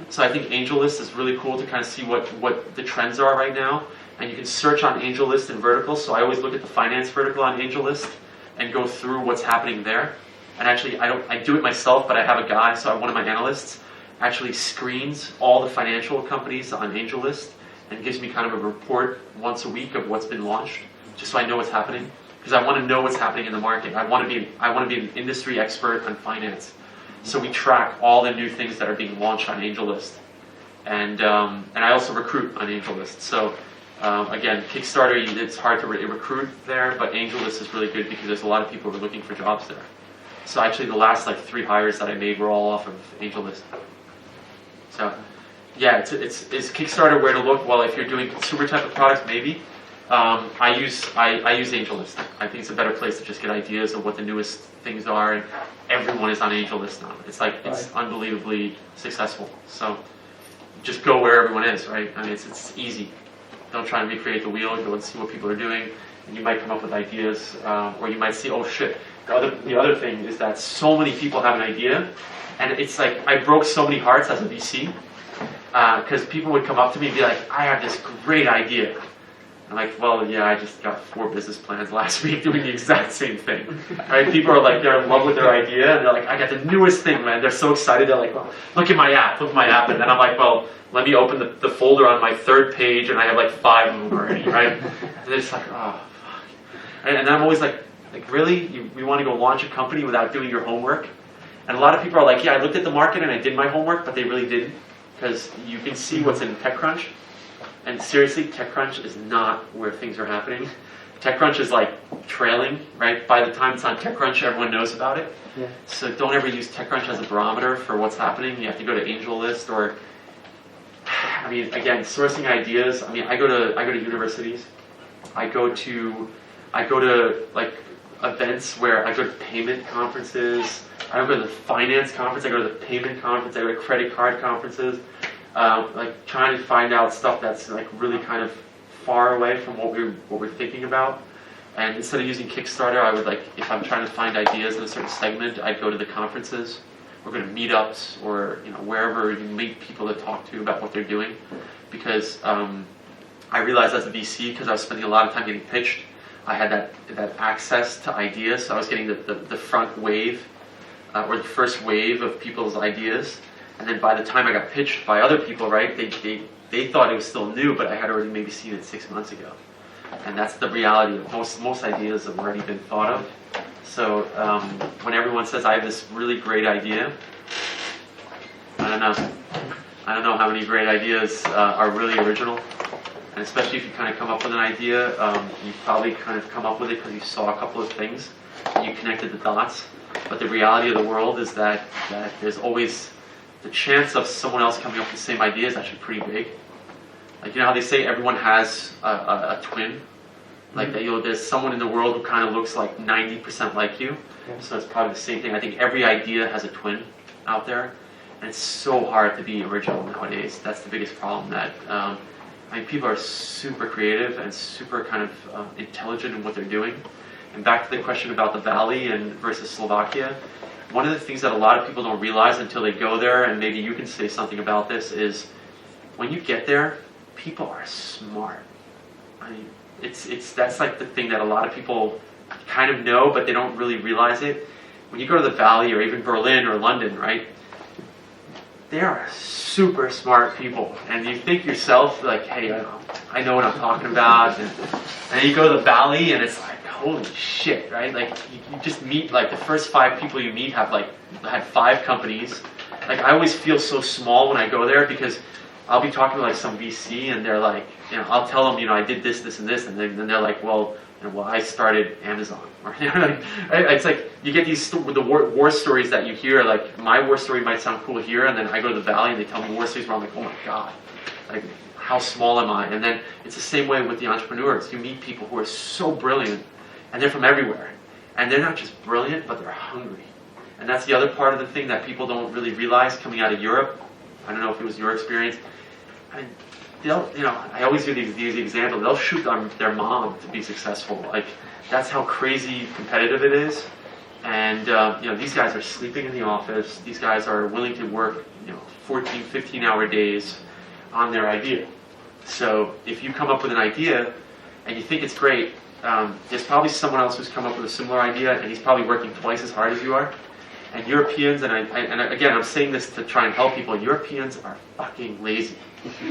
So I think AngelList is really cool to kind of see what the trends are right now. And you can search on AngelList in verticals. So I always look at the finance vertical on AngelList and go through what's happening there. And actually, I do it myself, but I have a guy, so one of my analysts actually screens all the financial companies on AngelList and gives me kind of a report once a week of what's been launched, just so I know what's happening. Because I want to know what's happening in the market. I want to be an industry expert on finance. So we track all the new things that are being launched on AngelList, and I also recruit on AngelList. So again, Kickstarter, it's hard to recruit there, but AngelList is really good because there's a lot of people who are looking for jobs there. So actually, the last 3 hires that I made were all off of AngelList. So yeah, is Kickstarter where to look? Well, if you're doing consumer type of products, maybe. I use AngelList. I think it's a better place to just get ideas of what the newest things are, and everyone is on AngelList now. It's unbelievably successful. So just go where everyone is, right? I mean, it's easy. Don't try and recreate the wheel. Go and see what people are doing, and you might come up with ideas, or you might see, oh shit. The other thing is that so many people have an idea, and it's like I broke so many hearts as a VC because people would come up to me and be like, I have this great idea. I'm like, well, yeah, I just got 4 business plans last week doing the exact same thing. Right? People are like, they're in love with their idea, and they're like, I got the newest thing, man. They're so excited. They're like, well, look at my app, and then I'm like, well, let me open the folder on my 3rd page, and I have like 5 of them already, right? And they're just like, oh, fuck. And I'm always like really? You want to go launch a company without doing your homework? And a lot of people are like, yeah, I looked at the market and I did my homework, but they really didn't, because you can see what's in TechCrunch. And seriously, TechCrunch is not where things are happening. TechCrunch is like trailing, right? By the time it's on TechCrunch, everyone knows about it. Yeah. So don't ever use TechCrunch as a barometer for what's happening. You have to go to AngelList or, I mean, again, sourcing ideas. I mean, I go to universities. I go to like events where I go to payment conferences. I don't go to the finance conference. I go to the payment conference. I go to credit card conferences. Like trying to find out stuff that's like really kind of far away from what we're thinking about. And instead of using Kickstarter, I would like, if I'm trying to find ideas in a certain segment, I'd go to the conferences, or go to meetups, or wherever you meet people to talk to about what they're doing. Because I realized as a VC, because I was spending a lot of time getting pitched, I had that access to ideas. So I was getting the front wave, or the first wave of people's ideas. And then by the time I got pitched by other people, right, they thought it was still new, but I had already maybe seen it 6 months ago. And that's the reality of most ideas have already been thought of. So when everyone says, I have this really great idea, I don't know how many great ideas are really original. And especially if you kind of come up with an idea, you probably kind of come up with it because you saw a couple of things and you connected the dots. But the reality of the world is that there's always the chance of someone else coming up with the same idea is actually pretty big. Like, how they say everyone has a twin? Like, there's someone in the world who kind of looks like 90% like you. Yeah. So it's probably the same thing. I think every idea has a twin out there. And it's so hard to be original nowadays. That's the biggest problem. That I mean, people are super creative and super kind of intelligent in what they're doing. And back to the question about the Valley and versus Slovakia, one of the things that a lot of people don't realize until they go there, and maybe you can say something about this, is when you get there, people are smart. I mean, that's like the thing that a lot of people kind of know, but they don't really realize it. When you go to the Valley or even Berlin or London, right, they are super smart people, and you think yourself like, hey, I know what I'm talking about, and then you go to the Valley and it's like, holy shit, right? Like you just meet, like the first 5 people you meet had 5 companies. Like I always feel so small when I go there, because I'll be talking to like some VC and they're like, I'll tell them, I did this, this, and this, and then they're like, well, I started Amazon. Or, it's like you get these the war stories that you hear. Like my war story might sound cool here, and then I go to the Valley and they tell me war stories where I'm like, oh my god, like how small am I? And then it's the same way with the entrepreneurs. You meet people who are so brilliant, and they're from everywhere, and they're not just brilliant, but they're hungry. And that's the other part of the thing that people don't really realize coming out of Europe. I don't know if it was your experience. I mean, I always do these examples. They'll shoot their mom to be successful. Like, that's how crazy competitive it is. And, these guys are sleeping in the office. These guys are willing to work, 14, 15-hour days on their idea. So if you come up with an idea and you think it's great, there's probably someone else who's come up with a similar idea, and he's probably working twice as hard as you are. And Europeans, and again, I'm saying this to try and help people, Europeans are fucking lazy.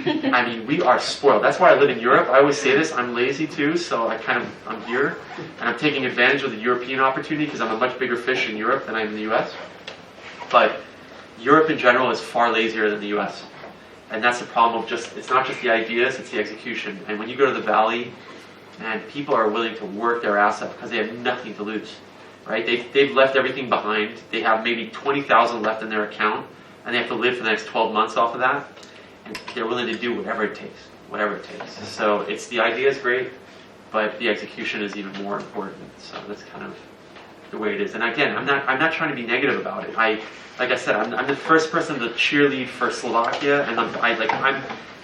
I mean, we are spoiled. That's why I live in Europe. I always say this, I'm lazy too, so I'm here, and I'm taking advantage of the European opportunity because I'm a much bigger fish in Europe than I am in the US. But Europe in general is far lazier than the US. And that's the problem of it's not just the ideas, it's the execution. And when you go to the Valley, and people are willing to work their ass off because they have nothing to lose. Right? They've left everything behind. They have maybe 20,000 left in their account, and they have to live for the next 12 months off of that. And they're willing to do whatever it takes. So it's the idea is great, but the execution is even more important. So that's kind of the way it is. And again, I'm not trying to be negative about it. Like I said, I'm the first person to cheerlead for Slovakia, and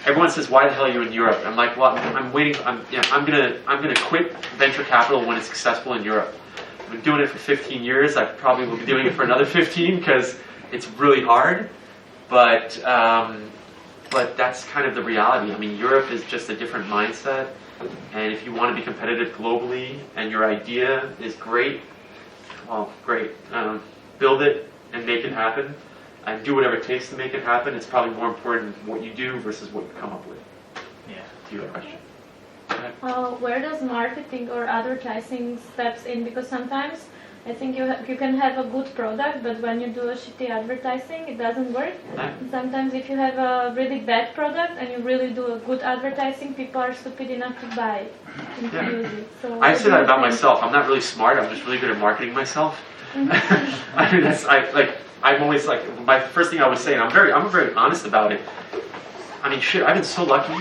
everyone says, why the hell are you in Europe? I'm like, well, I'm waiting. I'm gonna quit venture capital when it's successful in Europe. I've been doing it for 15 years. I probably will be doing it for another 15 because it's really hard. But but that's kind of the reality. I mean, Europe is just a different mindset, and if you want to be competitive globally and your idea is great, well, great. Build it and make it happen, and do whatever it takes to make it happen. It's probably more important what you do versus what you come up with. Yeah. To your question. Where does marketing or advertising steps in? Because sometimes I think you can have a good product, but when you do a shitty advertising, it doesn't work. And sometimes if you have a really bad product and you really do a good advertising, people are stupid enough to buy it and to use it. So I say that about myself. I'm not really smart. I'm just really good at marketing myself. I mean, I'm always like, my first thing I would say, and I'm very honest about it. I mean, shit, I've been so lucky.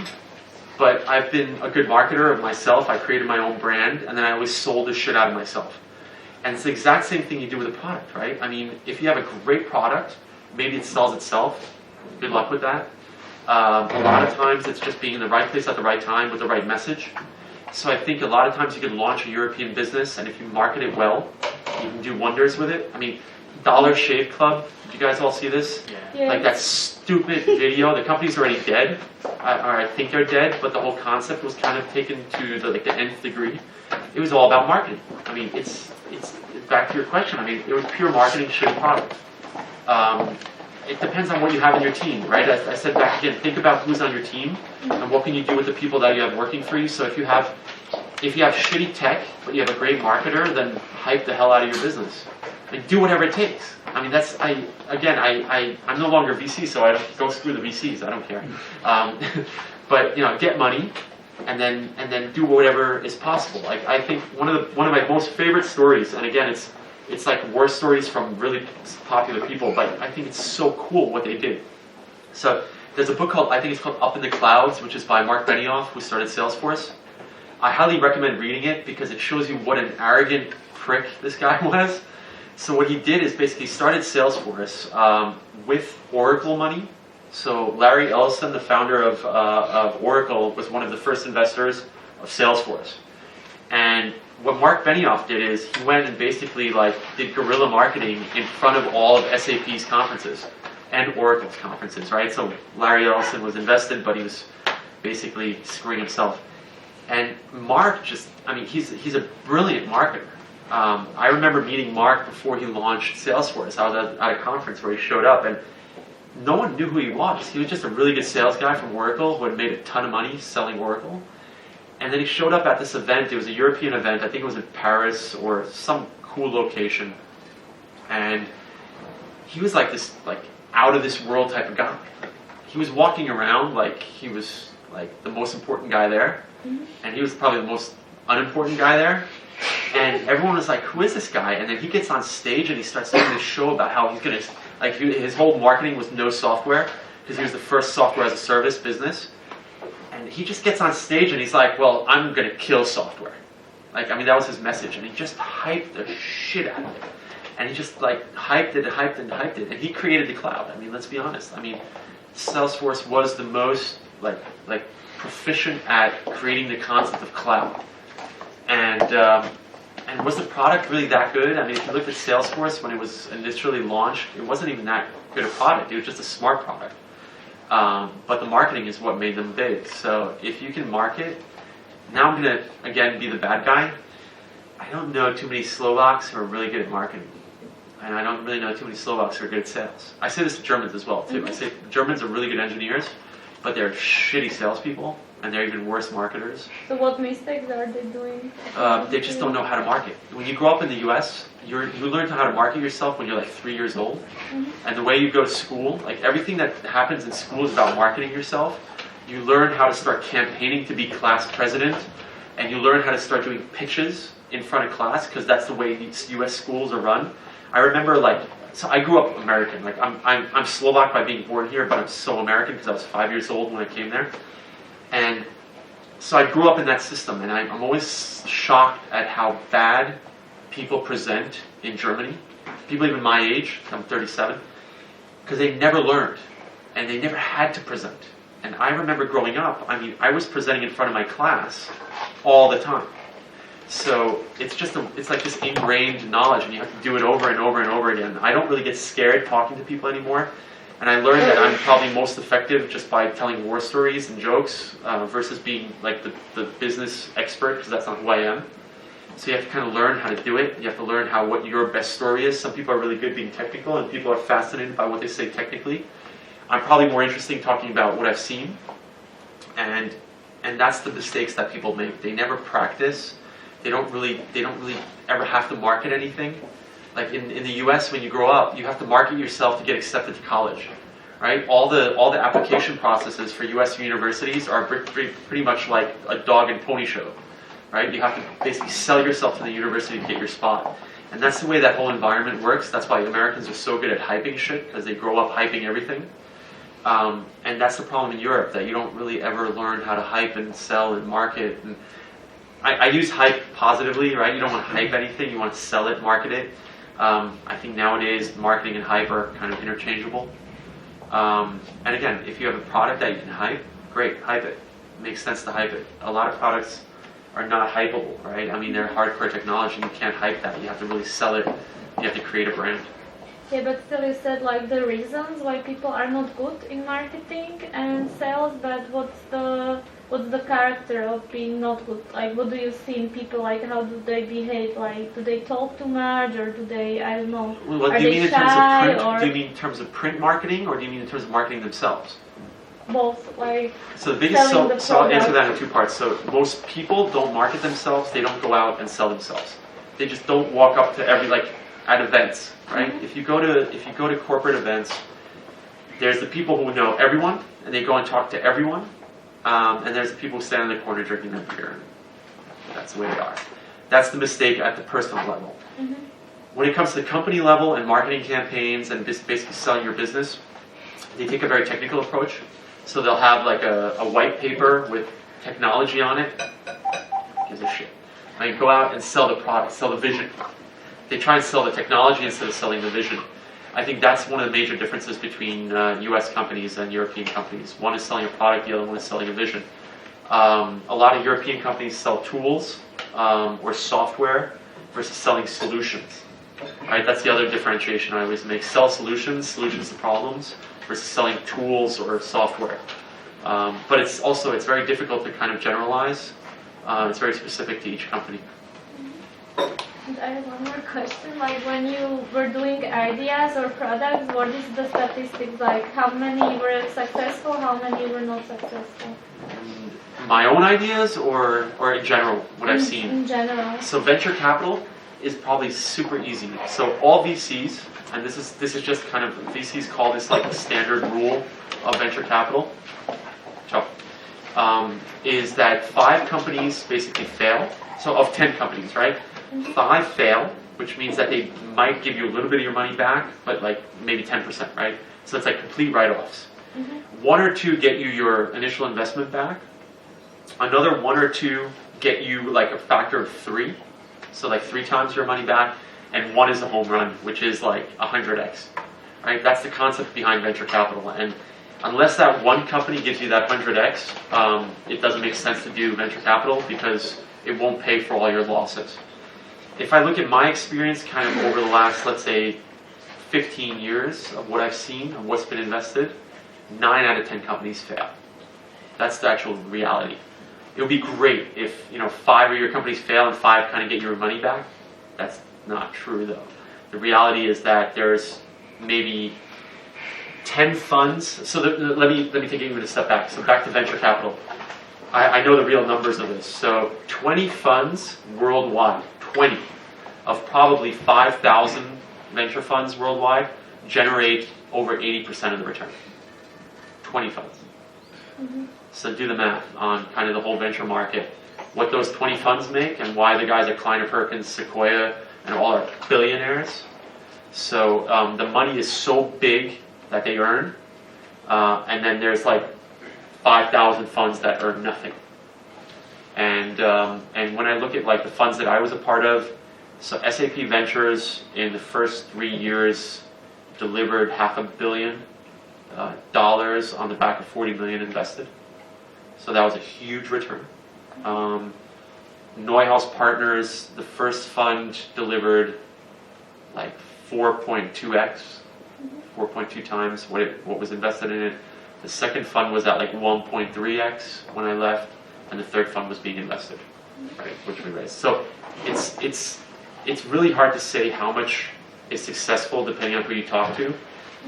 But I've been a good marketer of myself. I created my own brand, and then I always sold the shit out of myself. And it's the exact same thing you do with a product, right? I mean, if you have a great product, maybe it sells itself. Good luck with that. A lot of times it's just being in the right place at the right time with the right message. So I think a lot of times you can launch a European business, and if you market it well, you can do wonders with it. I mean, Dollar Shave Club, did you guys all see this? Yeah. Like that stupid video. The company's already dead, or I think they're dead, but the whole concept was kind of taken to the nth degree. It was all about marketing. I mean, it's back to your question. I mean, it was pure marketing, shitty product. It depends on what you have in your team, right? I said back again, think about who's on your team and what can you do with the people that you have working for you. So if you have shitty tech, but you have a great marketer, then hype the hell out of your business. And do whatever it takes. I mean, I'm no longer VC, so I don't screw the VCs. I don't care. But get money, and then do whatever is possible. Like I think one of my most favorite stories, and again, it's like war stories from really popular people, but I think it's so cool what they did. So there's a book called Up in the Clouds, which is by Mark Benioff, who started Salesforce. I highly recommend reading it because it shows you what an arrogant prick this guy was. So what he did is basically started Salesforce with Oracle money. So Larry Ellison, the founder of Oracle, was one of the first investors of Salesforce. And what Mark Benioff did is he went and basically did guerrilla marketing in front of all of SAP's conferences and Oracle's conferences, right? So Larry Ellison was invested, but he was basically screwing himself. And Mark he's a brilliant marketer. I remember meeting Mark before he launched Salesforce. I was at a conference where he showed up, and no one knew who he was. He was just a really good sales guy from Oracle who had made a ton of money selling Oracle. And then he showed up at this event. It was a European event. I think it was in Paris or some cool location. And he was like this out of this world type of guy. He was walking around like he was the most important guy there, and he was probably the most unimportant guy there. And everyone was like, who is this guy? And then he gets on stage and he starts doing this show about how he's going to, his whole marketing was no software, because he was the first software as a service business. And he just gets on stage and he's like, well, I'm going to kill software. That was his message. And he just hyped the shit out of it. And he just hyped it. And he created the cloud. I mean, let's be honest. I mean, Salesforce was the most proficient at creating the concept of cloud. And was the product really that good? I mean, if you looked at Salesforce when it was initially launched, it wasn't even that good a product. It was just a smart product. But the marketing is what made them big. So if you can market, now I'm going to, again, be the bad guy. I don't know too many Slovaks who are really good at marketing. And I don't really know too many Slovaks who are good at sales. I say this to Germans as well, too. I say Germans are really good engineers, but they're shitty salespeople. And they're even worse marketers. So what mistakes are they doing? They just don't know how to market. When you grow up in the US, you learn how to market yourself when you're 3 years old. And the way you go to school, everything that happens in school is about marketing yourself. You learn how to start campaigning to be class president, and you learn how to start doing pitches in front of class, because that's the way US schools are run. I remember so I grew up American. I'm Slovak by being born here, but I'm so American because I was 5 years old when I came there. And so I grew up in that system, and I'm always shocked at how bad people present in Germany. People even my age, I'm 37, because they never learned, and they never had to present. And I remember growing up, I was presenting in front of my class all the time. So it's like this ingrained knowledge, and you have to do it over and over and over again. I don't really get scared talking to people anymore, And I learned that I'm probably most effective just by telling war stories and jokes versus being like the business expert, because that's not who I am. So you have to kind of learn how to do it. You have to learn what your best story is. Some people are really good being technical, and people are fascinated by what they say technically. I'm probably more interested in talking about what I've seen, and that's the mistakes that people make. They never practice. They don't really ever have to market anything. Like in the U.S., when you grow up, you have to market yourself to get accepted to college, right? All the application processes for U.S. universities are pretty much like a dog and pony show, right? You have to basically sell yourself to the university to get your spot. And that's the way that whole environment works. That's why Americans are so good at hyping shit, because they grow up hyping everything. And that's the problem in Europe, that you don't really ever learn how to hype and sell and market. And I use hype positively, right? You don't want to hype anything, you want to sell it, market it. I think nowadays marketing and hype are kind of interchangeable. And again, if you have a product that you can hype, great, hype it. It makes sense to hype it. A lot of products are not hypeable, right? I mean, they're hardcore technology, you can't hype that. You have to really sell it. You have to create a brand. Yeah, but still you said like the reasons why people are not good in marketing and sales, but what's the character of being not good? Like, what do you see in people? Like, how do they behave? Like, do they talk too much, or do they, I don't know, well, are do you they mean shy? In terms of print? Or do you mean in terms of print marketing, or do you mean in terms of marketing themselves? both, like So the biggest, selling the so I'll answer product. that in two parts. So most people don't market themselves. They don't go out and sell themselves. They just don't walk up to at events, right? Mm-hmm. If you go to corporate events, there's the people who know everyone, and they go and talk to everyone. And there's the people who stand in the corner drinking their beer. That's the way they are. That's the mistake at the personal level. Mm-hmm. When it comes to the company level and marketing campaigns and basically selling your business, they take a very technical approach. So they'll have like a white paper with technology on it. Gives a shit. And they go out and sell the product, sell the vision. They try and sell the technology instead of selling the vision. I think that's one of the major differences between U.S. companies and European companies. One is selling a product, the other one is selling a vision. A lot of European companies sell tools or software versus selling solutions. Right? That's the other differentiation I always make. Sell solutions to problems, versus selling tools or software. But it's very difficult to kind of generalize. It's very specific to each company. And I have one more question. Like, when you were doing ideas or products, what is the statistics? Like, how many were successful, how many were not successful? My own ideas, or in general, what I've seen? In general. So venture capital is probably super easy. So all VCs, and this is just kind of, VCs call this like the standard rule of venture capital, is that 5 companies basically fail. So of 10 companies, right? 5 fail, which means that they might give you a little bit of your money back, but like maybe 10%, right? So it's like complete write-offs. 1 or 2 get you your initial investment back. Another 1 or 2 get you like a factor of 3, so like 3 times your money back, and 1 is a home run, which is like 100x, right? That's the concept behind venture capital, and unless that one company gives you that 100x, it doesn't make sense to do venture capital because it won't pay for all your losses. If I look at my experience kind of over the last, let's say, 15 years of what I've seen, of what's been invested, 9 out of 10 companies fail. That's the actual reality. It would be great if 5 of your companies fail and 5 kind of get your money back. That's not true though. The reality is that there's maybe 10 funds. So let me take it even a step back. So back to venture capital. I know the real numbers of this. So 20 funds worldwide, 20 of probably 5,000 venture funds worldwide generate over 80% of the return. 20 funds. So do the math on kind of the whole venture market, what those 20 funds make, and why the guys at Kleiner Perkins, Sequoia, and all are billionaires. So the money is so big that they earn, and then there's like 5,000 funds that earn nothing. And when I look at like the funds that I was a part of, so SAP Ventures in the first 3 years delivered $500 million on the back of 40 million invested. So that was a huge return. Neuhaus Partners, the first fund delivered like 4.2x 4.2 times what was invested in it. The second fund was at like 1.3x when I left, and the third fund was being invested, right, which we raised. So it's really hard to say how much is successful depending on who you talk to,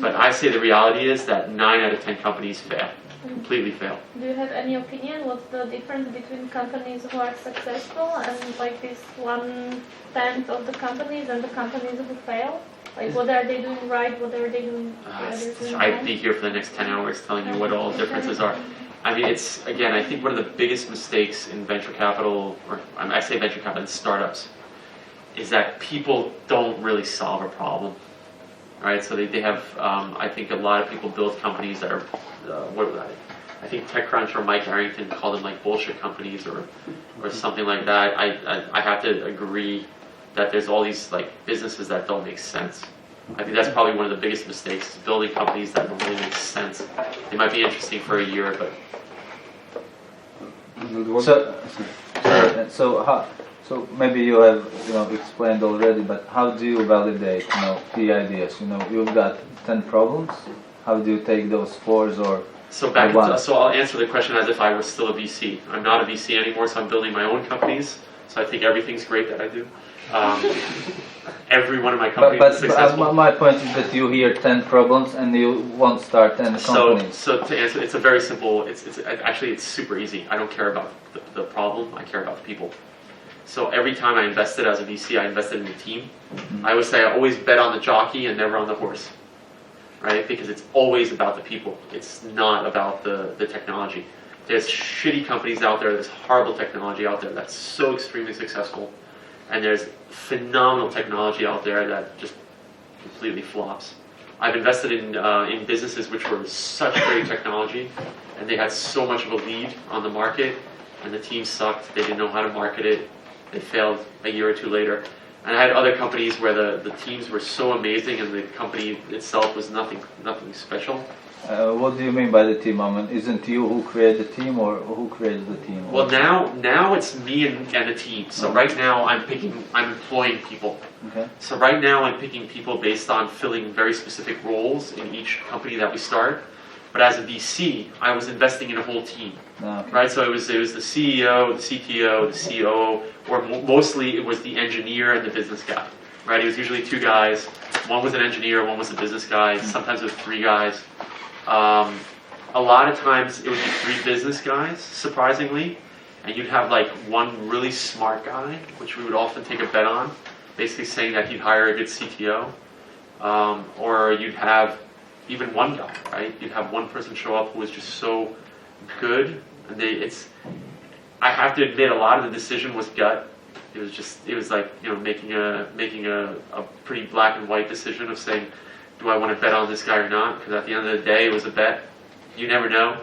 but I say the reality is that 9 out of 10 companies fail, completely fail. Do you have any opinion what's the difference between companies who are successful and like this 1/10 of the companies and the companies who fail? Like what are they doing right, what are they doing I'd be here for the next 10 hours telling you what all the differences are. I mean, it's, again, I think one of the biggest mistakes in venture capital, or I say venture capital in startups, is that people don't really solve a problem, right? So they have, I think a lot of people build companies that are, I think TechCrunch or Mike Arrington called them like bullshit companies or something like that. I have to agree that there's all these like businesses that don't make sense. I think that's probably one of the biggest mistakes, is building companies that don't really make sense. They might be interesting for a year, but... So maybe you have explained already, but how do you validate the ideas? You've got 10 problems. How do you take those 4s or? So I'll answer the question as if I were still a VC. I'm not a VC anymore, so I'm building my own companies. So I think everything's great that I do. Every one of my companies is successful. But my point is that you hear 10 problems and you won't start 10 companies. So to answer, it's a very simple. It's super easy. I don't care about the problem. I care about the people. So every time I invested as a VC, I invested in the team. Mm-hmm. I would say I always bet on the jockey and never on the horse, right? Because it's always about the people. It's not about the technology. There's shitty companies out there. There's horrible technology out there that's so extremely successful. And there's phenomenal technology out there that just completely flops. I've invested in businesses which were such great technology, and they had so much of a lead on the market, and the team sucked. They didn't know how to market it. They failed a year or two later. And I had other companies where the teams were so amazing, and the company itself was nothing special. What do you mean by the team? I mean, isn't you who created the team, or who created the team? Well, now it's me and the team. So right now I'm employing people. Okay. So right now I'm picking people based on filling very specific roles in each company that we start. But as a VC, I was investing in a whole team. Okay. Right? So it was the CEO, the CTO, the COO, or mostly it was the engineer and the business guy. Right? It was usually 2 guys. One was an engineer, one was a business guy. Sometimes it was 3 guys. A lot of times it would be 3 business guys, surprisingly, and you'd have like one really smart guy, which we would often take a bet on, basically saying that he'd hire a good CTO, or you'd have even one guy, right? You'd have one person show up who was just so good, and I have to admit, a lot of the decision was gut. It was like making a pretty black and white decision of saying, do I want to bet on this guy or not? Because at the end of the day, it was a bet. You never know.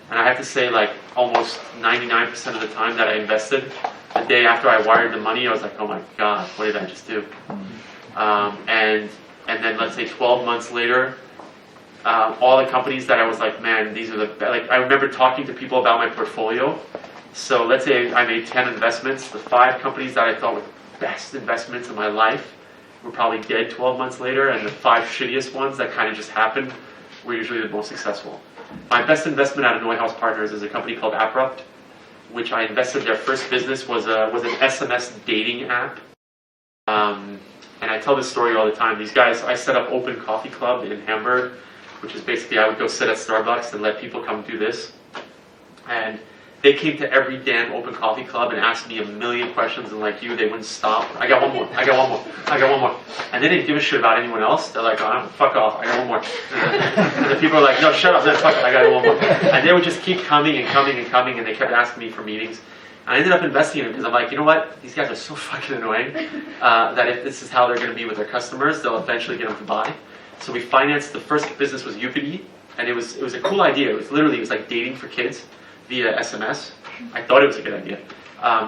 And I have to say, like, almost 99% of the time that I invested, the day after I wired the money, I was like, oh my God, what did I just do? And then let's say 12 months later, all the companies that I was like, man, these are the best. Like, I remember talking to people about my portfolio. So let's say I made 10 investments. The 5 companies that I thought were the best investments in my life were probably dead 12 months later, and the 5 shittiest ones that kind of just happened were usually the most successful. My best investment out of Neuhaus Partners is a company called Abrupt, which I invested. Their first business was an SMS dating app. And I tell this story all the time. These guys, I set up Open Coffee Club in Hamburg, which is basically I would go sit at Starbucks and let people come do this. And they came to every damn Open Coffee Club and asked me a million questions, and like you, they wouldn't stop. I got one more. And they didn't give a shit about anyone else. They're like, oh, fuck off, I got one more. And the people are like, no, shut up, fuck it, I got one more. And they would just keep coming, and they kept asking me for meetings. And I ended up investing in them because I'm like, you know what? These guys are so fucking annoying that if this is how they're going to be with their customers, they'll eventually get them to buy. So we financed, the first business was Upity, and it was a cool idea. It was like dating for kids via SMS. I thought it was a good idea.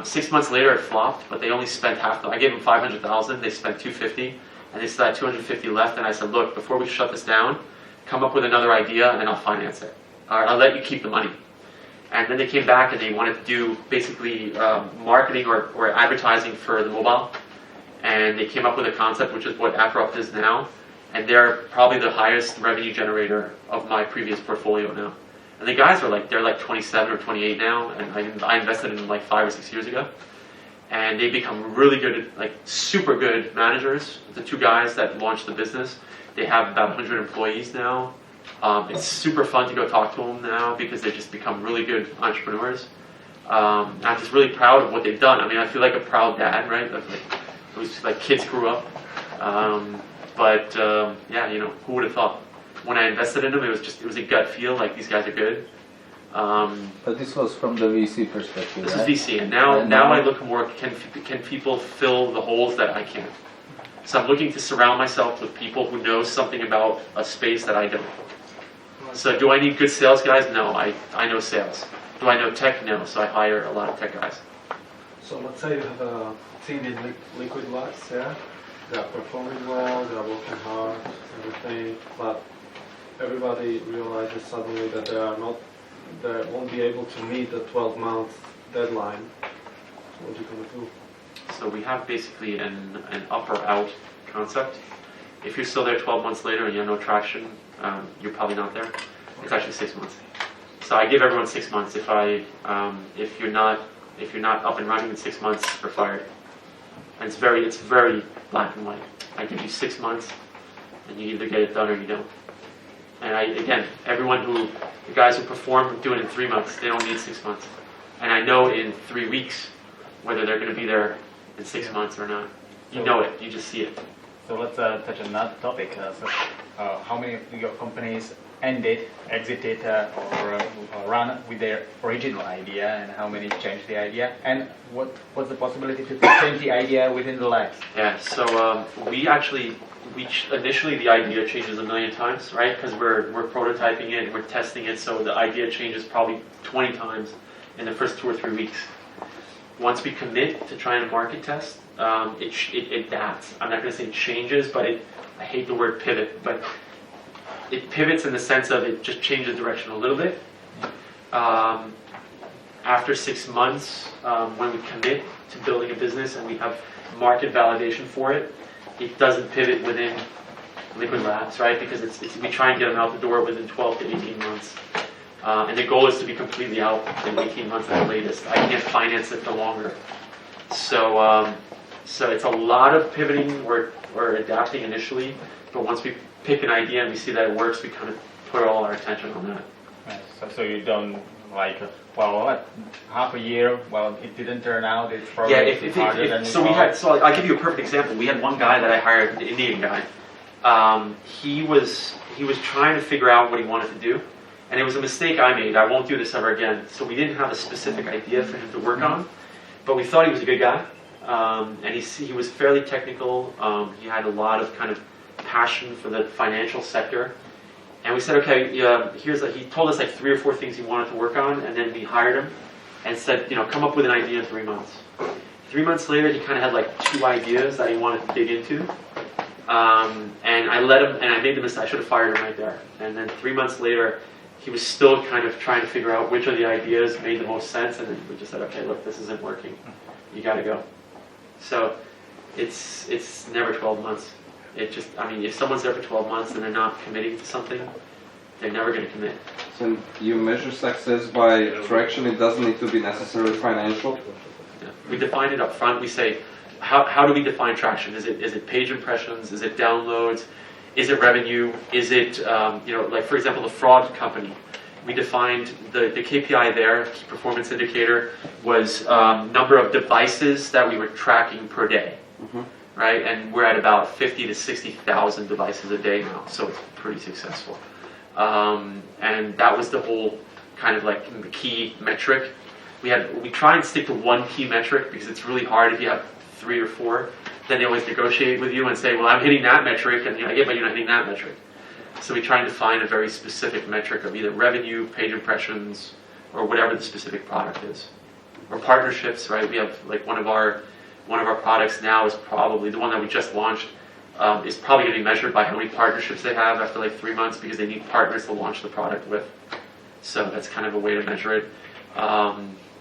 6 months later, it flopped, but they only spent half. I gave them $500,000. They spent $250,000, and they still had $250,000 left. And I said, look, before we shut this down, come up with another idea, and I'll finance it. I'll let you keep the money. And then they came back, and they wanted to do basically marketing or advertising for the mobile. And they came up with a concept, which is what Abrupt is now. and they're probably the highest revenue generator of my previous portfolio now. And the guys are they're like 27 or 28 now, and I invested in them like 5 or 6 years ago. And they become really good, like super good managers. The 2 guys that launched the business, they have about 100 employees now. It's super fun to go talk to them now because they've just become really good entrepreneurs. I'm just really proud of what they've done. I mean, I feel like a proud dad, right? Like kids grew up. Yeah, you know, who would have thought? When I invested in them, it was a gut feel, like these guys are good. But this was from the VC perspective, This right? is VC, and now I look more, can people fill the holes that I can't? So I'm looking to surround myself with people who know something about a space that I don't. So do I need good sales guys? No, I know sales. Do I know tech? No, so I hire a lot of tech guys. So let's say you have a team in Liquid Labs, yeah? They are performing well, they are working hard, everything, but everybody realizes suddenly that they won't be able to meet the 12-month deadline. So what are you going to do? So we have basically an up or out concept. If you're still there 12 months later and you have no traction, you're probably not there. It's actually 6 months. So I give everyone 6 months. If you're not up and running in 6 months, you're fired. And it's very black and white. I give you 6 months, and you either get it done or you don't. And the guys who perform do it in 3 months. They don't need 6 months. And I know in 3 weeks whether they're going to be there in 6 months or not. You know it. You just see it. So let's touch on another topic. How many of your companies exited, or run with their original idea, and how many changed the idea? And what's the possibility to change the idea within the labs? Yeah. So initially the idea changes a million times, right? Because we're prototyping it, we're testing it, so the idea changes probably 20 times in the first 2 or 3 weeks. Once we commit to trying to market test, it adapts. I'm not going to say it changes, but I hate the word pivot, but it pivots in the sense of it just changes direction a little bit. After 6 months, when we commit to building a business and we have market validation for it, it doesn't pivot within Liquid Labs, right? Because we try and get them out the door within 12 to 18 months. And the goal is to be completely out in 18 months at the latest. I can't finance it for longer. So it's a lot of pivoting or adapting initially, but once we pick an idea and we see that it works, we kind of put all our attention on that. Right. So you don't half a year, it didn't turn out, it's probably harder than I'll give you a perfect example. We had one guy that I hired, the Indian guy. He was trying to figure out what he wanted to do, and it was a mistake I made. I won't do this ever again. So we didn't have a specific idea for him to work on, but we thought he was a good guy, and he was fairly technical. He had a lot of kind of passion for the financial sector. And we said, okay, he told us like 3 or 4 things he wanted to work on, and then we hired him and said, come up with an idea in 3 months. 3 months later, he kind of had like 2 ideas that he wanted to dig into. And I let him, and I made the mistake, I should have fired him right there. And then 3 months later, he was still kind of trying to figure out which of the ideas made the most sense, and then we just said, okay, look, this isn't working. You got to go. So it's never 12 months. If someone's there for 12 months and they're not committing to something, they're never going to commit. So you measure success by traction. It doesn't need to be necessarily financial. Yeah. We define it up front. We say, how do we define traction? Is it page impressions? Is it downloads? Is it revenue? Is it, like for example, the fraud company? We defined the KPI there, key performance indicator, was number of devices that we were tracking per day. Mm-hmm. Right, and we're at about 50 to 60,000 devices a day now, so it's pretty successful. And that was the whole kind of like the key metric. We try and stick to one key metric because it's really hard if you have 3 or 4. Then they always negotiate with you and say, well, I'm hitting that metric, and I get, but you're not hitting that metric. So we try and define a very specific metric of either revenue, page impressions, or whatever the specific product is, or partnerships. Right, we have like one of our products now is probably the one that we just launched, is probably going to be measured by how many partnerships they have after like 3 months, because they need partners to launch the product with. So that's kind of a way to measure it.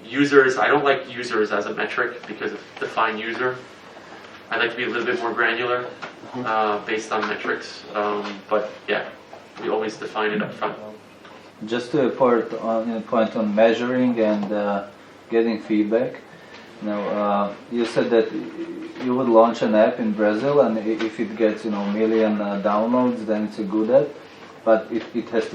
Users, I don't like users as a metric because of define user. I'd like to be a little bit more granular based on metrics, but yeah, we always define it up front. Just to point on measuring and getting feedback. You said that you would launch an app in Brazil, and if it gets million downloads, then it's a good app. But it has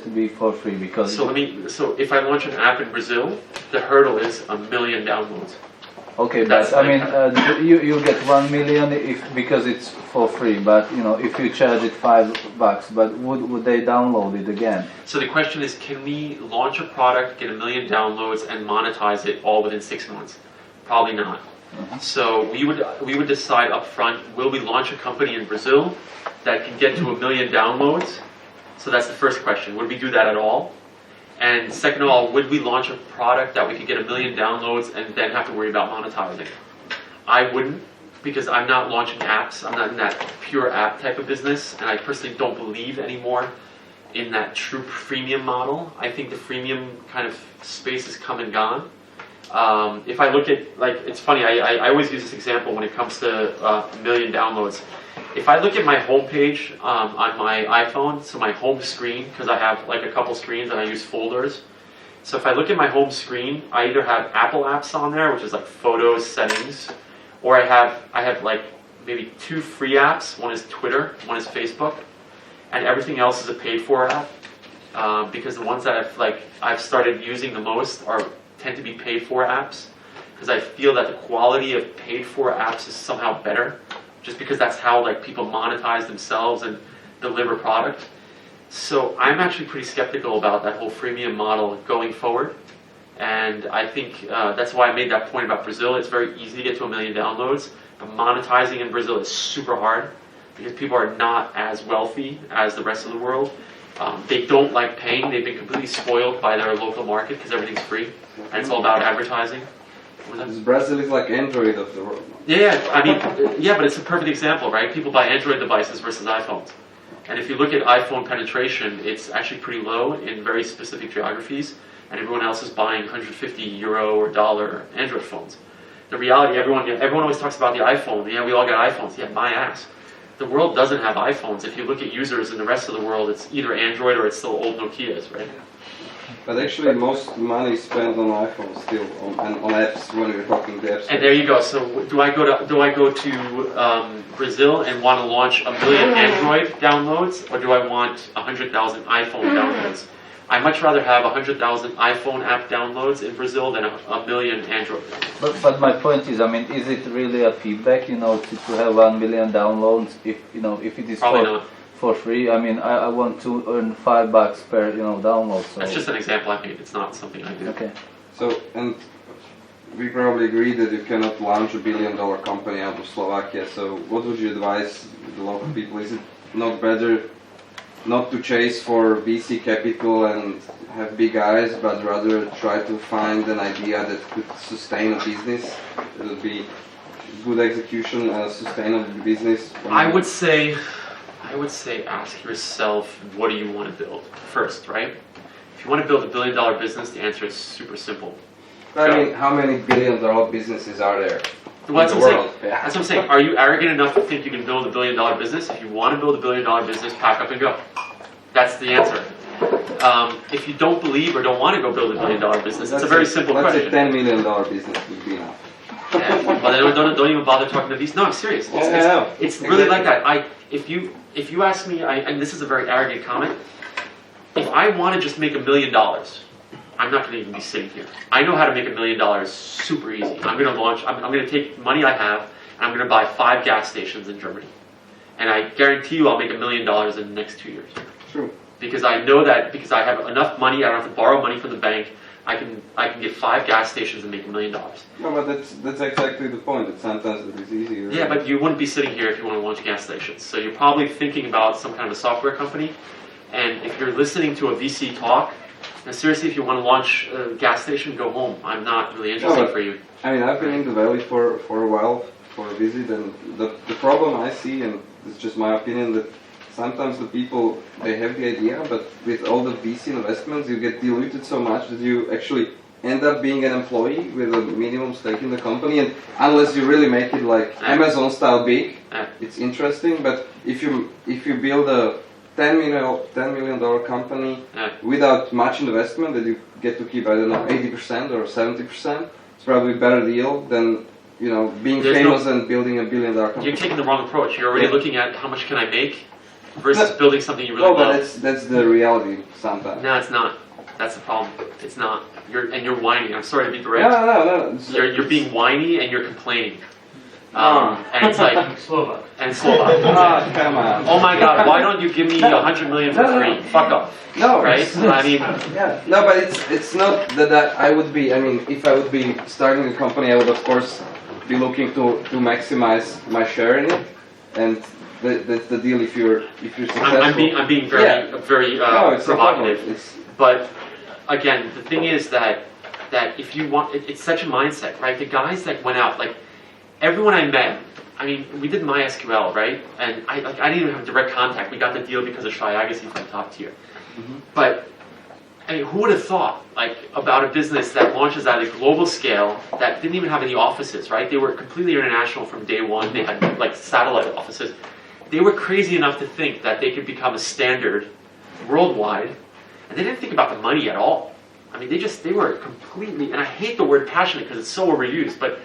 to be for free because. So if I launch an app in Brazil, the hurdle is 1 million downloads. Okay, but I mean, you get 1 million because it's for free. But if you charge it $5, but would they download it again? So the question is, can we launch a product, get 1 million downloads, and monetize it all within 6 months? Probably not. So we would decide up front: will we launch a company in Brazil that can get to 1 million downloads? So that's the first question. Would we do that at all? And second of all, would we launch a product that we could get 1 million downloads and then have to worry about monetizing? I wouldn't, because I'm not launching apps. I'm not in that pure app type of business, and I personally don't believe anymore in that true freemium model. I think the freemium kind of space is come and gone. If I look at, it's funny, I always use this example when it comes to 1 million downloads. If I look at my home page on my iPhone, so my home screen, because I have a couple screens and I use folders. So if I look at my home screen, I either have Apple apps on there, which is like photos, settings, or I have maybe 2 free apps. One is Twitter, one is Facebook, and everything else is a paid-for app. Because the ones that I've started using the most tend to be paid-for apps, because I feel that the quality of paid-for apps is somehow better, just because that's how people monetize themselves and deliver product. So I'm actually pretty skeptical about that whole freemium model going forward, and I think that's why I made that point about Brazil. It's very easy to get to 1 million downloads, but monetizing in Brazil is super hard because people are not as wealthy as the rest of the world. They don't like paying. They've been completely spoiled by their local market because everything's free, and it's all about advertising. Brazil is like Android of the world. Yeah, but it's a perfect example, right? People buy Android devices versus iPhones. And if you look at iPhone penetration, it's actually pretty low in very specific geographies, and everyone else is buying €150 or dollar Android phones. The reality, everyone always talks about the iPhone. Yeah, we all got iPhones. Yeah, my ass. The world doesn't have iPhones. If you look at users in the rest of the world, it's either Android or it's still old Nokias, right? But actually, most money is spent on iPhones still, on apps when we're talking the apps. And there you go. So do I go to Brazil and want to launch 1 million Android downloads, or do I want 100,000 iPhone downloads? I much rather have 100,000 iPhone app downloads in Brazil than 1 million Android downloads. But my point is, is it really a feedback, to have 1 million downloads if it is for free? I want to earn $5 per download. So. That's just an example I made. It's not something I do. Okay. So, and we probably agree that you cannot launch a $1 billion company out of Slovakia. So, what would you advise the local people? Is it not better not to chase for VC capital and have big eyes, but rather try to find an idea that could sustain a business? It would be good execution, sustainable business. I would say ask yourself, what do you want to build first, right? If you want to build a $1 billion business, the answer is super simple. How many $1 billion businesses are there? Well, that's what I'm saying. Are you arrogant enough to think you can build a $1 billion business? If you want to build a $1 billion business, pack up and go. That's the answer. If you don't believe or don't want to go build a $1 billion business, it's a very simple question. Let's say $10 million business would be enough. Yeah, but don't even bother talking to these. No, I'm serious. It's really like that. If you ask me, and this is a very arrogant comment, if I want to just make $1 million, I'm not going to even be sitting here. I know how to make $1 million super easy. I'm going to launch. I'm going to take money I have, and I'm going to buy 5 gas stations in Germany, and I guarantee you I'll make $1 million in the next 2 years. True. Because I know that because I have enough money, I don't have to borrow money from the bank. I can get 5 gas stations and make $1 million. No, but that's exactly the point. That sometimes it is easier. Yeah, but you wouldn't be sitting here if you want to launch gas stations. So you're probably thinking about some kind of a software company. And if you're listening to a VC talk, now seriously, if you want to launch a gas station, go home. I'm not really interested for you. I've been in the Valley for a while for a visit, and the problem I see, and it's just my opinion, that sometimes the people, they have the idea, but with all the VC investments, you get diluted so much that you actually end up being an employee with a minimum stake in the company, and unless you really make it like Amazon style big, it's interesting. But if you build a $10 million company without much investment that you get to keep, I don't know, 80% or 70%, it's probably a better deal than being famous and building a $1 billion company. You're taking the wrong approach. You're already looking at how much can I make versus building something you really love. But that's the reality sometimes. No, it's not. That's the problem. It's not. You're whiny. I'm sorry to be direct. No. You're being whiny and you're complaining. And it's like Slovak. And Slovak. Come on. Oh my God! Why don't you give me $100 million for free? Fuck off. No, right? I mean, no, but it's not that I would be. I mean, if I would be starting a company, I would of course be looking to maximize my share in it, and that's the deal. If you're successful. I'm being very provocative. But again, the thing is that if you want, it's such a mindset, right? The guys that went out, like everyone I met, I mean, we did MySQL, right? And I didn't even have direct contact. We got the deal because of Shai Agassi from Top Tier. Mm-hmm. But I mean, who would have thought, like, about a business that launches at a global scale that didn't even have any offices, right? They were completely international from day one. They had like satellite offices. They were crazy enough to think that they could become a standard worldwide. And they didn't think about the money at all. I mean, they were completely, and I hate the word passionate because it's so overused, but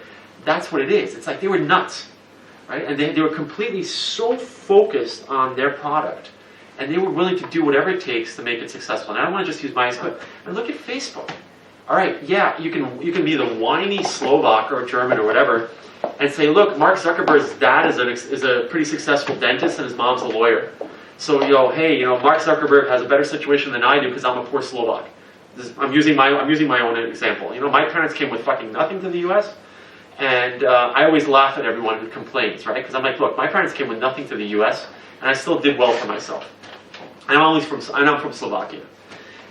that's what it is. It's like they were nuts, right? And they were completely so focused on their product, and they were willing to do whatever it takes to make it successful. And I don't want to just use MySQL. And look at Facebook. All right, yeah, you can be the whiny Slovak or German or whatever, and say, look, Mark Zuckerberg's dad is a pretty successful dentist, and his mom's a lawyer. So, hey, Mark Zuckerberg has a better situation than I do because I'm a poor Slovak. I'm using my own example. My parents came with fucking nothing to the U.S., and I always laugh at everyone who complains, right? Because I'm like, look, my parents came with nothing to the U.S., and I still did well for myself. And I'm from Slovakia.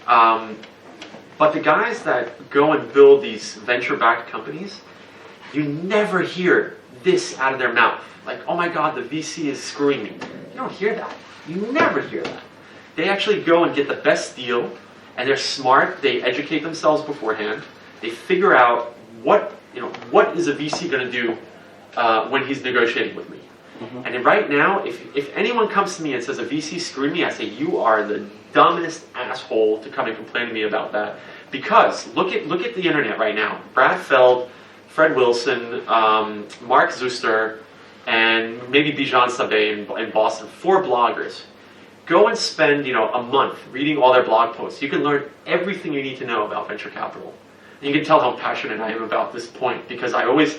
But the guys that go and build these venture-backed companies, you never hear this out of their mouth. Like, oh my God, the VC is screwing me. You don't hear that. You never hear that. They actually go and get the best deal, and they're smart. They educate themselves beforehand. They figure out what is a VC going to do when he's negotiating with me. Mm-hmm. And right now, if anyone comes to me and says a VC screwed me, I say you are the dumbest asshole to come and complain to me about that. Because look at the internet right now. Brad Feld, Fred Wilson, Mark Zuster, and maybe Bijan Sabeh in Boston, 4 bloggers. Go and spend a month reading all their blog posts. You can learn everything you need to know about venture capital. And you can tell how passionate I am about this point because I always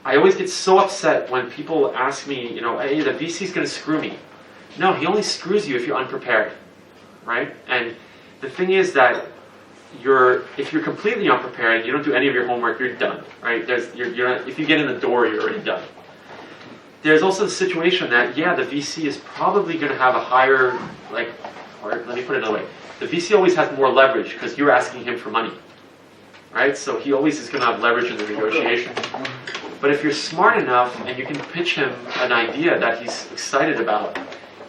get so upset when people ask me, hey, the VC's going to screw me. No, he only screws you if you're unprepared, right? And the thing is that if you're completely unprepared, you don't do any of your homework, you're done, right? If you get in the door, you're already done. There's also the situation that, the VC is probably going to have a higher, or let me put it another way. The VC always has more leverage because you're asking him for money, right? So he always is going to have leverage in the negotiation. But if you're smart enough and you can pitch him an idea that he's excited about,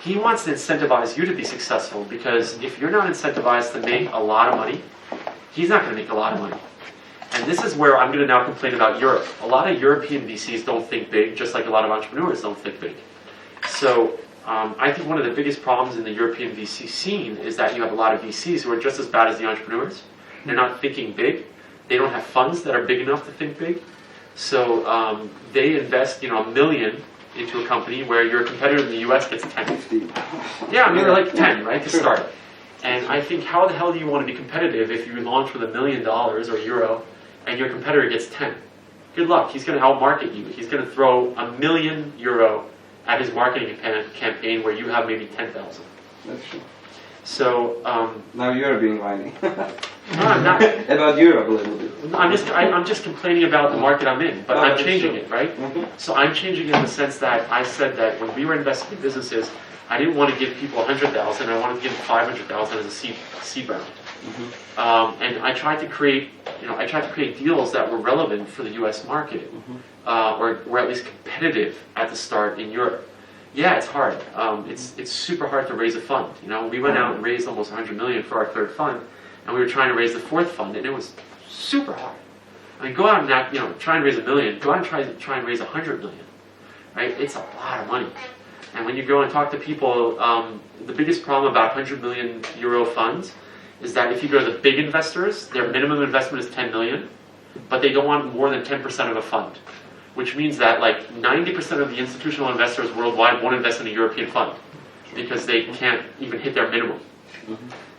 he wants to incentivize you to be successful because if you're not incentivized to make a lot of money, he's not going to make a lot of money. And this is where I'm going to now complain about Europe. A lot of European VCs don't think big, just like a lot of entrepreneurs don't think big. So I think one of the biggest problems in the European VC scene is that you have a lot of VCs who are just as bad as the entrepreneurs. They're not thinking big. They don't have funds that are big enough to think big. So they invest, $1 million into a company where your competitor in the US gets 10. 50. Yeah, I mean, they're like 10, right, to start. And I think, how the hell do you want to be competitive if you launch with $1 million or euro and your competitor gets 10? Good luck. He's going to outmarket you. He's going to throw €1 million at his marketing campaign where you have maybe 10,000. That's true. So now you're being whiny. No, I'm not. About Europe a little bit. I'm just complaining about the market I'm in, but I'm changing it, right? Mm-hmm. So I'm changing it in the sense that I said that when we were investing in businesses, I didn't want to give people 100,000. I wanted to give them 500,000 as a seed round. Mm-hmm. And I tried to create, deals that were relevant for the U.S. market, or at least competitive at the start in Europe. Yeah, it's hard. It's super hard to raise a fund. We went out and raised almost 100 million for our 3rd fund, and we were trying to raise the 4th fund, and it was super hard. I mean, go out and try and raise $1 million. Go out and try and raise $100 million, right? It's a lot of money. And when you go and talk to people, the biggest problem about 100 million euro funds is that if you go to the big investors, their minimum investment is 10 million, but they don't want more than 10% of a fund, which means that like 90% of the institutional investors worldwide won't invest in a European fund because they can't even hit their minimum.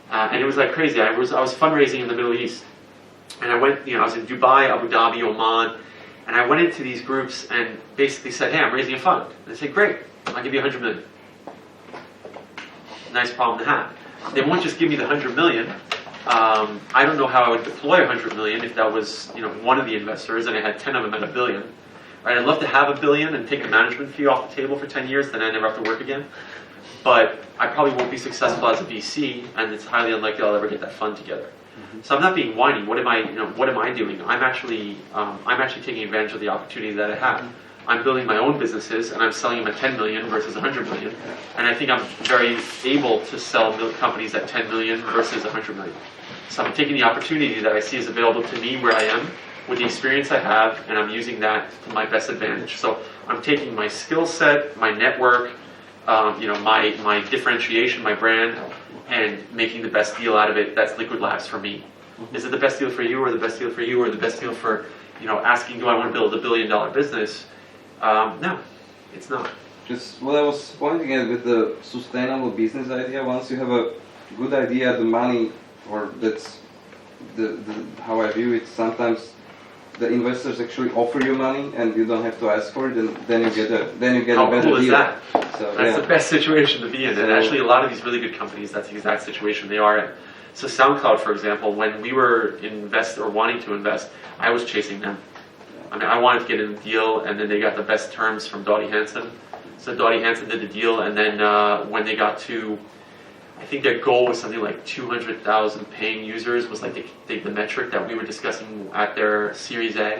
And it was like crazy. I was fundraising in the Middle East, and I went, I was in Dubai, Abu Dhabi, Oman, and I went into these groups and basically said, hey, I'm raising a fund. And they said, great, I'll give you 100 million. Nice problem to have. They won't just give me the 100 million. I don't know how I would deploy 100 million if that was, one of the investors and I had 10 of them at $1 billion. Right? I'd love to have $1 billion and take a management fee off the table for 10 years, then I never have to work again. But I probably won't be successful as a VC, and it's highly unlikely I'll ever get that fund together. So I'm not being whiny. What am I doing? I'm actually taking advantage of the opportunity that I have. I'm building my own businesses, and I'm selling them at 10 million versus 100 million. And I think I'm very able to sell companies at 10 million versus 100 million. So I'm taking the opportunity that I see is available to me where I am, with the experience I have, and I'm using that to my best advantage. So I'm taking my skill set, my network, my differentiation, my brand, and making the best deal out of it. That's Liquid Labs for me. Is it the best deal for you, or the best deal for you, or the best deal for, asking, do I want to build $1 billion business? No, it's not. Just what I was pointing at with the sustainable business idea, once you have a good idea, the money, or that's the how I view it, sometimes the investors actually offer you money and you don't have to ask for it, and then you get a How better cool is deal. that? So, That's the best situation to be in. And actually a lot of these really good companies, that's the exact situation they are in. So SoundCloud, for example, when we were wanting to invest, I was chasing them. I mean, I wanted to get in the deal, and then they got the best terms from Dottie Hansen. So Dottie Hansen did the deal, and then when they got to, I think their goal was something like 200,000 paying users was like the metric that we were discussing at their Series A.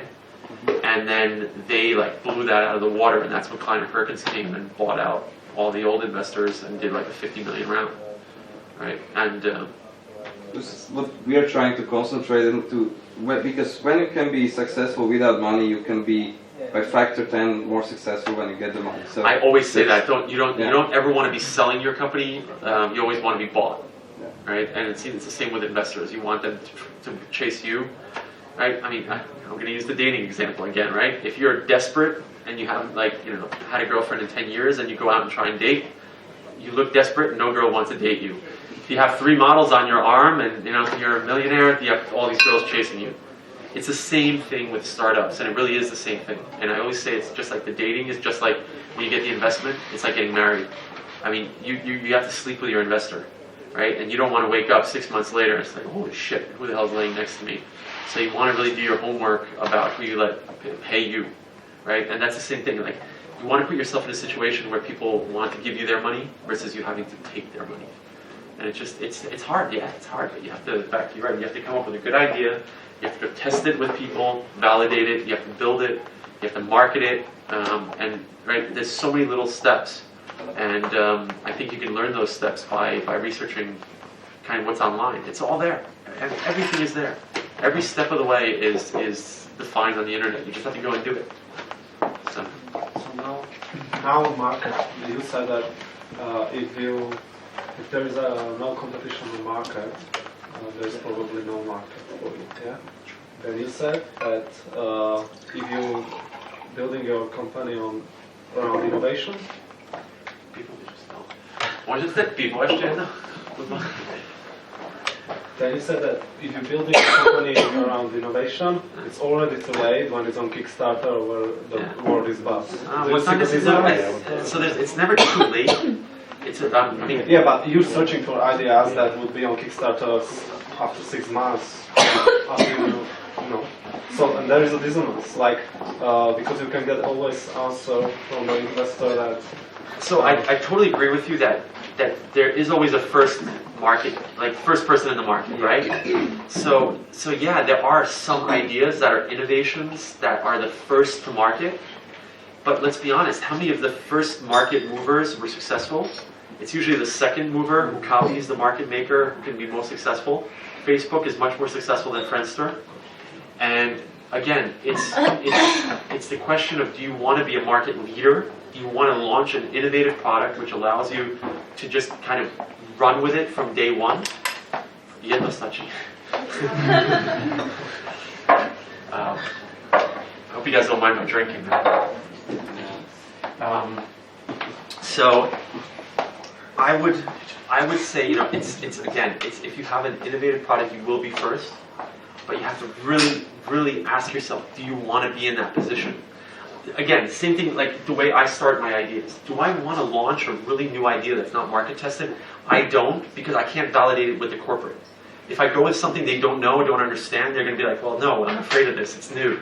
And then they like blew that out of the water, and that's when Kleiner Perkins came and bought out all the old investors and did like a 50 million round, right? And this is what we are trying to concentrate into, because when you can be successful without money, you can be by factor 10 more successful when you get the money. So I always say that you don't ever want to be selling your company. You always want to be bought, right? And it's the same with investors. You want them to chase you, right? I mean, I'm going to use the dating example again, right? If you're desperate and you haven't had a girlfriend in 10 years and you go out and try and date, you look desperate and no girl wants to date you. If you have 3 models on your arm and you're a millionaire, you have all these girls chasing you. It's the same thing with startups, and it really is the same thing. And I always say it's just like the dating is just like when you get the investment, it's like getting married. I mean, you have to sleep with your investor, right? And you don't want to wake up 6 months later and it's like, holy shit, who the hell's laying next to me? So you want to really do your homework about who you let pay you, right? And that's the same thing. Like, you want to put yourself in a situation where people want to give you their money versus you having to take their money. And it's hard, yeah, it's hard, but you have to, you're right, you have to come up with a good idea, you have to go test it with people, validate it, you have to build it, you have to market it, and right, there's so many little steps, and I think you can learn those steps by researching kind of what's online. It's all there, everything is there. Every step of the way is defined on the internet, you just have to go and do it. So now market, you said that if there is no competition in the market, there's probably no market for it, yeah? Then you said that if you're building your company around innovation, people just don't. What is that? People actually then you said that if you're building a company around innovation, it's already too late when it's on Kickstarter or where the world is bust. Well, it's not necessarily. So it's never too late. Yeah, but you're searching for ideas that would be on Kickstarter after 6 months. So, and there is a dissonance, because you can get always answer from the investor that. So I totally agree with you that there is always a first market, like first person in the market, right? So yeah, there are some ideas that are innovations that are the first to market. But let's be honest, how many of the first market movers were successful? It's usually the second mover who copies the market maker who can be most successful. Facebook is much more successful than Friendster. And again, it's the question of, do you want to be a market leader? Do you want to launch an innovative product which allows you to just kind of run with it from day one? I hope you guys don't mind my drinking. So I would say, you know, it's if you have an innovative product, you will be first, but you have to really ask yourself, do you want to be in that position? Again, same thing like the way I start my ideas. Do I want to launch a really new idea that's not market tested? I don't, because I can't validate it with the corporate. If I go with something they don't know, don't understand, they're going to be like, well, no, I'm afraid of this, it's new.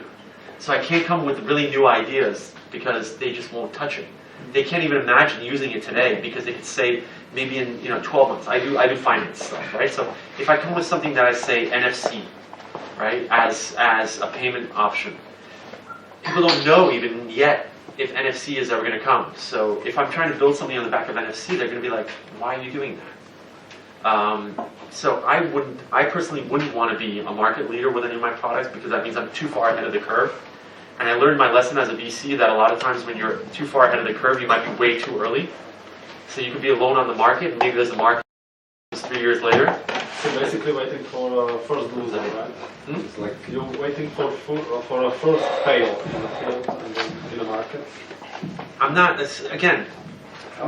So I can't come with really new ideas because they just won't touch it. They can't even imagine using it today because they could say maybe in 12 months. I do finance stuff, right? So if I come with something that I say NFC, right, as a payment option, people don't know even yet if NFC is ever going to come. So if I'm trying to build something on the back of NFC, they're going to be like, why are you doing that? So I personally wouldn't want to be a market leader with any of my products because that means I'm too far ahead of the curve. And I learned my lesson as a VC that a lot of times when you're too far ahead of the curve, you might be way too early. So you could be alone on the market, and maybe there's a market 3 years later. So basically waiting for a first loser, right? It's like you're waiting for a first fail in the field and then in the market. I'm not, again,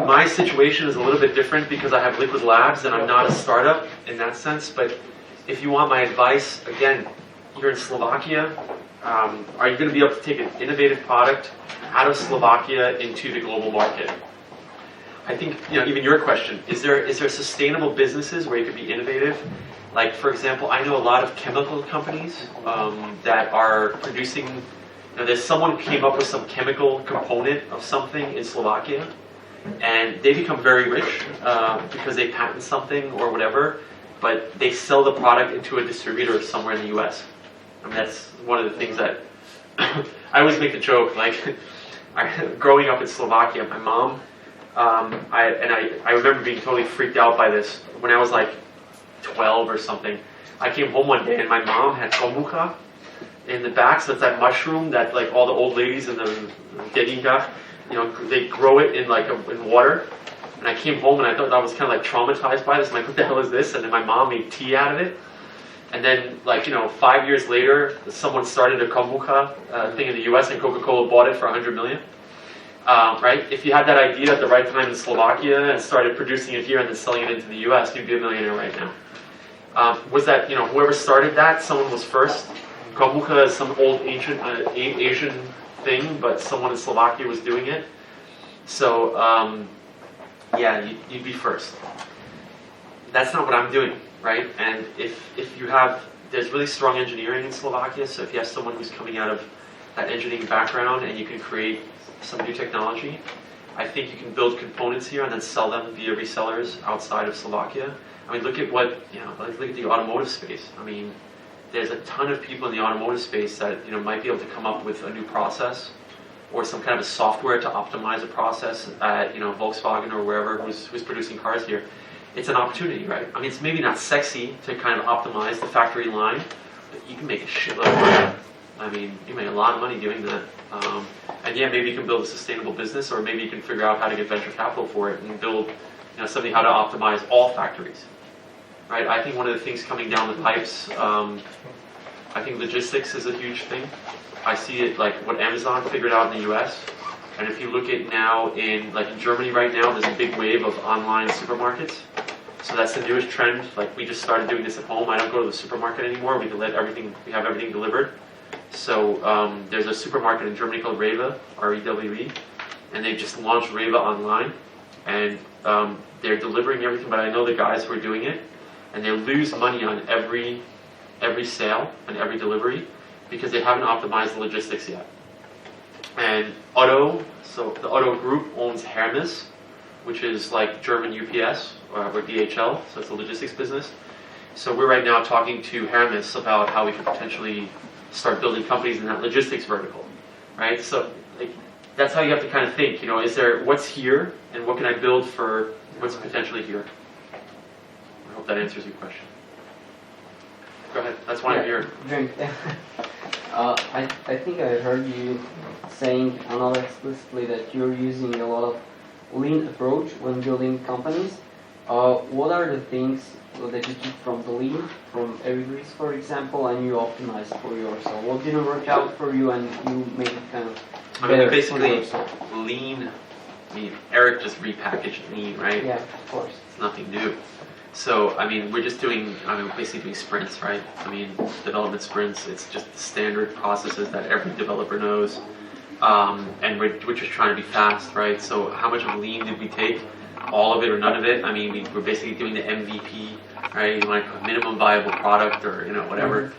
my situation is a little bit different because I have Liquid Labs and I'm not a startup in that sense, but if you want my advice, again, you're in Slovakia, are you going to be able to take an innovative product out of Slovakia into the global market? I think, even your question, is there sustainable businesses where you could be innovative? Like, for example, I know a lot of chemical companies that are producing, there's someone who came up with some chemical component of something in Slovakia, and they become very rich because they patent something or whatever, but they sell the product into a distributor somewhere in the US. I mean, that's one of the things that I always make the joke, like, growing up in Slovakia, my mom, I remember being totally freaked out by this. When I was like 12 or something, I came home one day and my mom had kombucha in the back, so it's that mushroom that like all the old ladies in the Gedinga, they grow it in in water. And I came home and I thought I was kind of like traumatized by this. I'm like, what the hell is this? And then my mom made tea out of it. And then, 5 years later, someone started a kombucha thing in the U.S. and Coca-Cola bought it for $100 million. Right? If you had that idea at the right time in Slovakia and started producing it here and then selling it into the U.S., you'd be a millionaire right now. Was that, whoever started that, someone was first? Kombucha is some old ancient Asian thing, but someone in Slovakia was doing it. So, you'd be first. That's not what I'm doing. Right, and if you have, there's really strong engineering in Slovakia, so if you have someone who's coming out of that engineering background and you can create some new technology, I think you can build components here and then sell them via resellers outside of Slovakia. I mean, look at look at the automotive space. I mean, there's a ton of people in the automotive space that might be able to come up with a new process or some kind of a software to optimize a process at Volkswagen or wherever who's producing cars here. It's an opportunity, right? I mean, it's maybe not sexy to kind of optimize the factory line, but you can make a shitload of money. I mean, you make a lot of money doing that. And maybe you can build a sustainable business, or maybe you can figure out how to get venture capital for it and build, something how to optimize all factories, right? I think one of the things coming down the pipes, I think logistics is a huge thing. I see it like what Amazon figured out in the U.S. And if you look at now in Germany right now, there's a big wave of online supermarkets. So that's the newest trend. Like, we just started doing this at home. I don't go to the supermarket anymore. We have everything delivered. So there's a supermarket in Germany called Rewe, R-E-W-E, and they just launched Rewe online, and they're delivering everything. But I know the guys who are doing it, and they lose money on every sale and every delivery because they haven't optimized the logistics yet. And so the Otto Group owns Hermes, which is like German UPS or DHL, so it's a logistics business. So we're right now talking to Hermes about how we could potentially start building companies in that logistics vertical, right? So that's how you have to kind of think, is there what's here and what can I build for what's potentially here? I hope that answers your question. Go ahead. That's one of your. I think I heard you saying, not explicitly, that you're using a lot of lean approach when building companies. What are the things that you took from the lean, from Evergrease, for example, and you optimized for yourself? What didn't work out for you and you made it kind of better basically, for yourself? lean, Eric just repackaged lean, right? Yeah, of course. It's nothing new. So, we're just doing, basically doing sprints, right? Development sprints, it's just the standard processes that every developer knows. And we're just trying to be fast, right? So how much of lean did we take? All of it or none of it? We're basically doing the MVP, right? You want a minimum viable product or, whatever.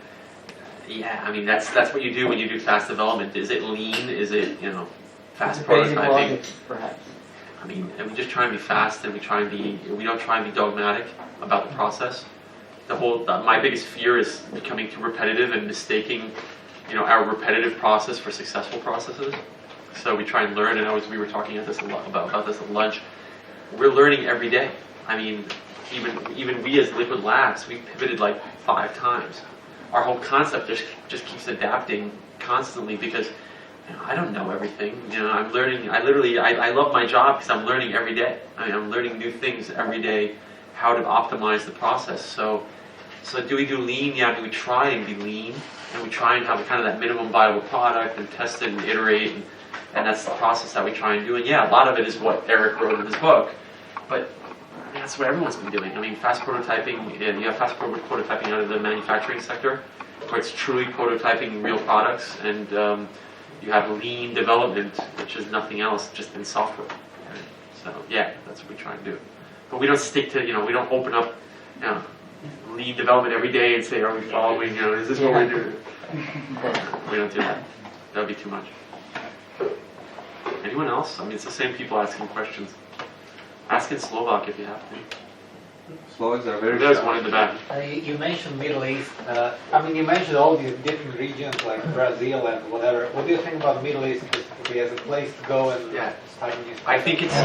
Yeah, that's what you do when you do fast development. Is it lean? Is it, fast prototyping? Perhaps. And we just try and be fast, and we don't try and be dogmatic about the process. My biggest fear is becoming too repetitive and mistaking, our repetitive process for successful processes. So we try and learn, and we were talking about this at lunch. We're learning every day. Even we as Liquid Labs, we pivoted like 5 times. Our whole concept just keeps adapting constantly because I don't know everything. I'm learning. I love my job because I'm learning every day. I'm learning new things every day, how to optimize the process. So do we do lean? Yeah, we try and be lean, and we try and have kind of that minimum viable product and test it and iterate, and that's the process that we try and do. And yeah, a lot of it is what Eric wrote in his book, but that's what everyone's been doing. Fast prototyping. You have fast prototyping out of the manufacturing sector, where it's truly prototyping real products, and you have lean development, which is nothing else, just in software. Right? So yeah, that's what we try and do. But we don't stick to, we don't open up, lean development every day and say, are we following, is this what we're doing? We don't do that. That would be too much. Anyone else? It's the same people asking questions. Ask in Slovak if you have to. Slovaks are very There's shy. one in the back. You mentioned Middle East. You mentioned all these different regions like Brazil and whatever. What do you think about Middle East specifically as a place to go and start a new stuff? I think it's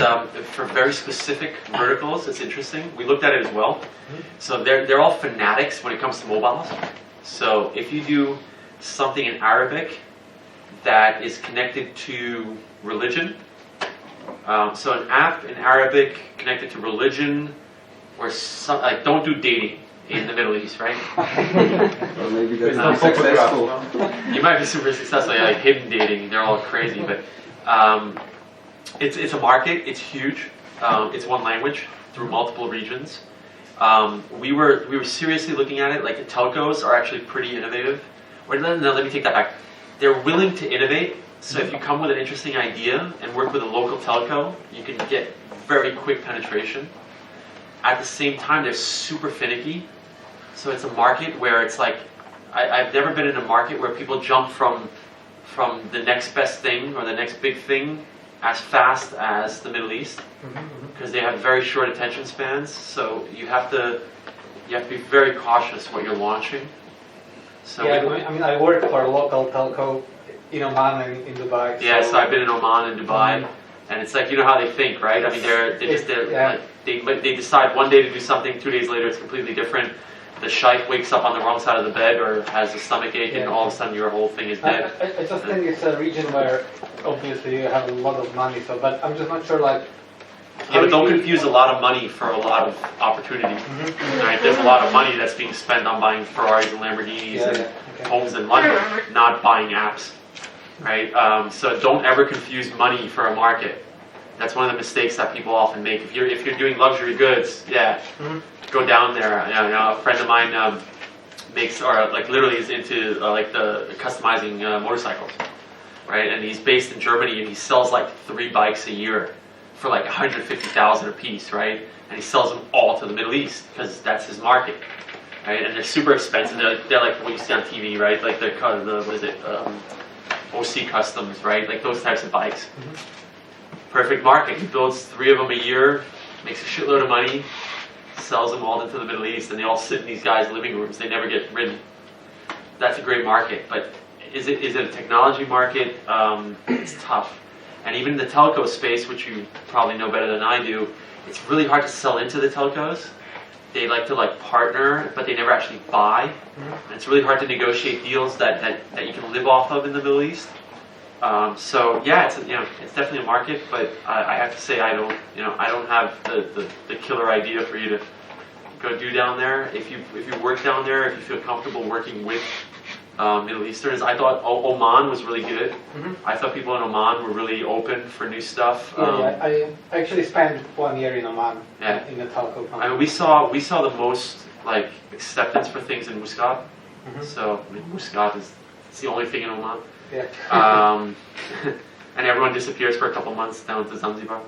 for very specific verticals. It's interesting. We looked at it as well. So they're all fanatics when it comes to mobiles. So if you do something in Arabic that is connected to religion, so an app in Arabic connected to religion, or don't do dating in the Middle East, right? Or maybe that's not successful. You might be super successful, like hidden dating. They're all crazy, but it's a market. It's huge. It's one language through multiple regions. We were seriously looking at it. Like the telcos are actually pretty innovative. Or no, let me take that back. They're willing to innovate. So if you come with an interesting idea and work with a local telco, you can get very quick penetration. At the same time, they're super finicky. So it's a market where it's like, I've never been in a market where people jump from the next best thing or the next big thing as fast as the Middle East, because they have very short attention spans. So you have to be very cautious what you're launching. So I work for a local telco in Oman and in Dubai. So I've been in Oman and Dubai. And it's like, how they think, right? They decide one day to do something, 2 days later it's completely different. The sheikh wakes up on the wrong side of the bed or has a stomach ache, and all of a sudden your whole thing is dead. I just think it's a region where obviously you have a lot of money, but I'm just not sure Yeah, but don't confuse a lot of money for a lot of opportunity. Right? There's a lot of money that's being spent on buying Ferraris and Lamborghinis and homes in London, not buying apps. Right? So don't ever confuse money for a market. That's one of the mistakes that people often make. If you're doing luxury goods, go down there. A friend of mine literally is into the customizing motorcycles, right? And he's based in Germany, and he sells like 3 bikes a year for like 150,000 a piece, right? And he sells them all to the Middle East because that's his market, right? And they're super expensive. They're like what you see on TV, right? Like the OC Customs, right? Like those types of bikes. Perfect market. He builds 3 of them a year, makes a shitload of money, sells them all into the Middle East, and they all sit in these guys' living rooms. They never get ridden. That's a great market, but is it a technology market? It's tough. And even in the telco space, which you probably know better than I do, it's really hard to sell into the telcos they like to like partner, but they never actually buy. And it's really hard to negotiate deals that you can live off of in the Middle East. So yeah, it's definitely a market, but I have to say I don't have the killer idea for you to go do down there. If you work down there, if you feel comfortable working with Middle Easterners, I thought Oman was really good. I thought people in Oman were really open for new stuff. I actually spent 1 year in Oman in a telco company. I mean, we saw the most like acceptance for things in Muscat. So I mean, Muscat is the only thing in Oman. Yeah. And everyone disappears for a couple months down to Zanzibar.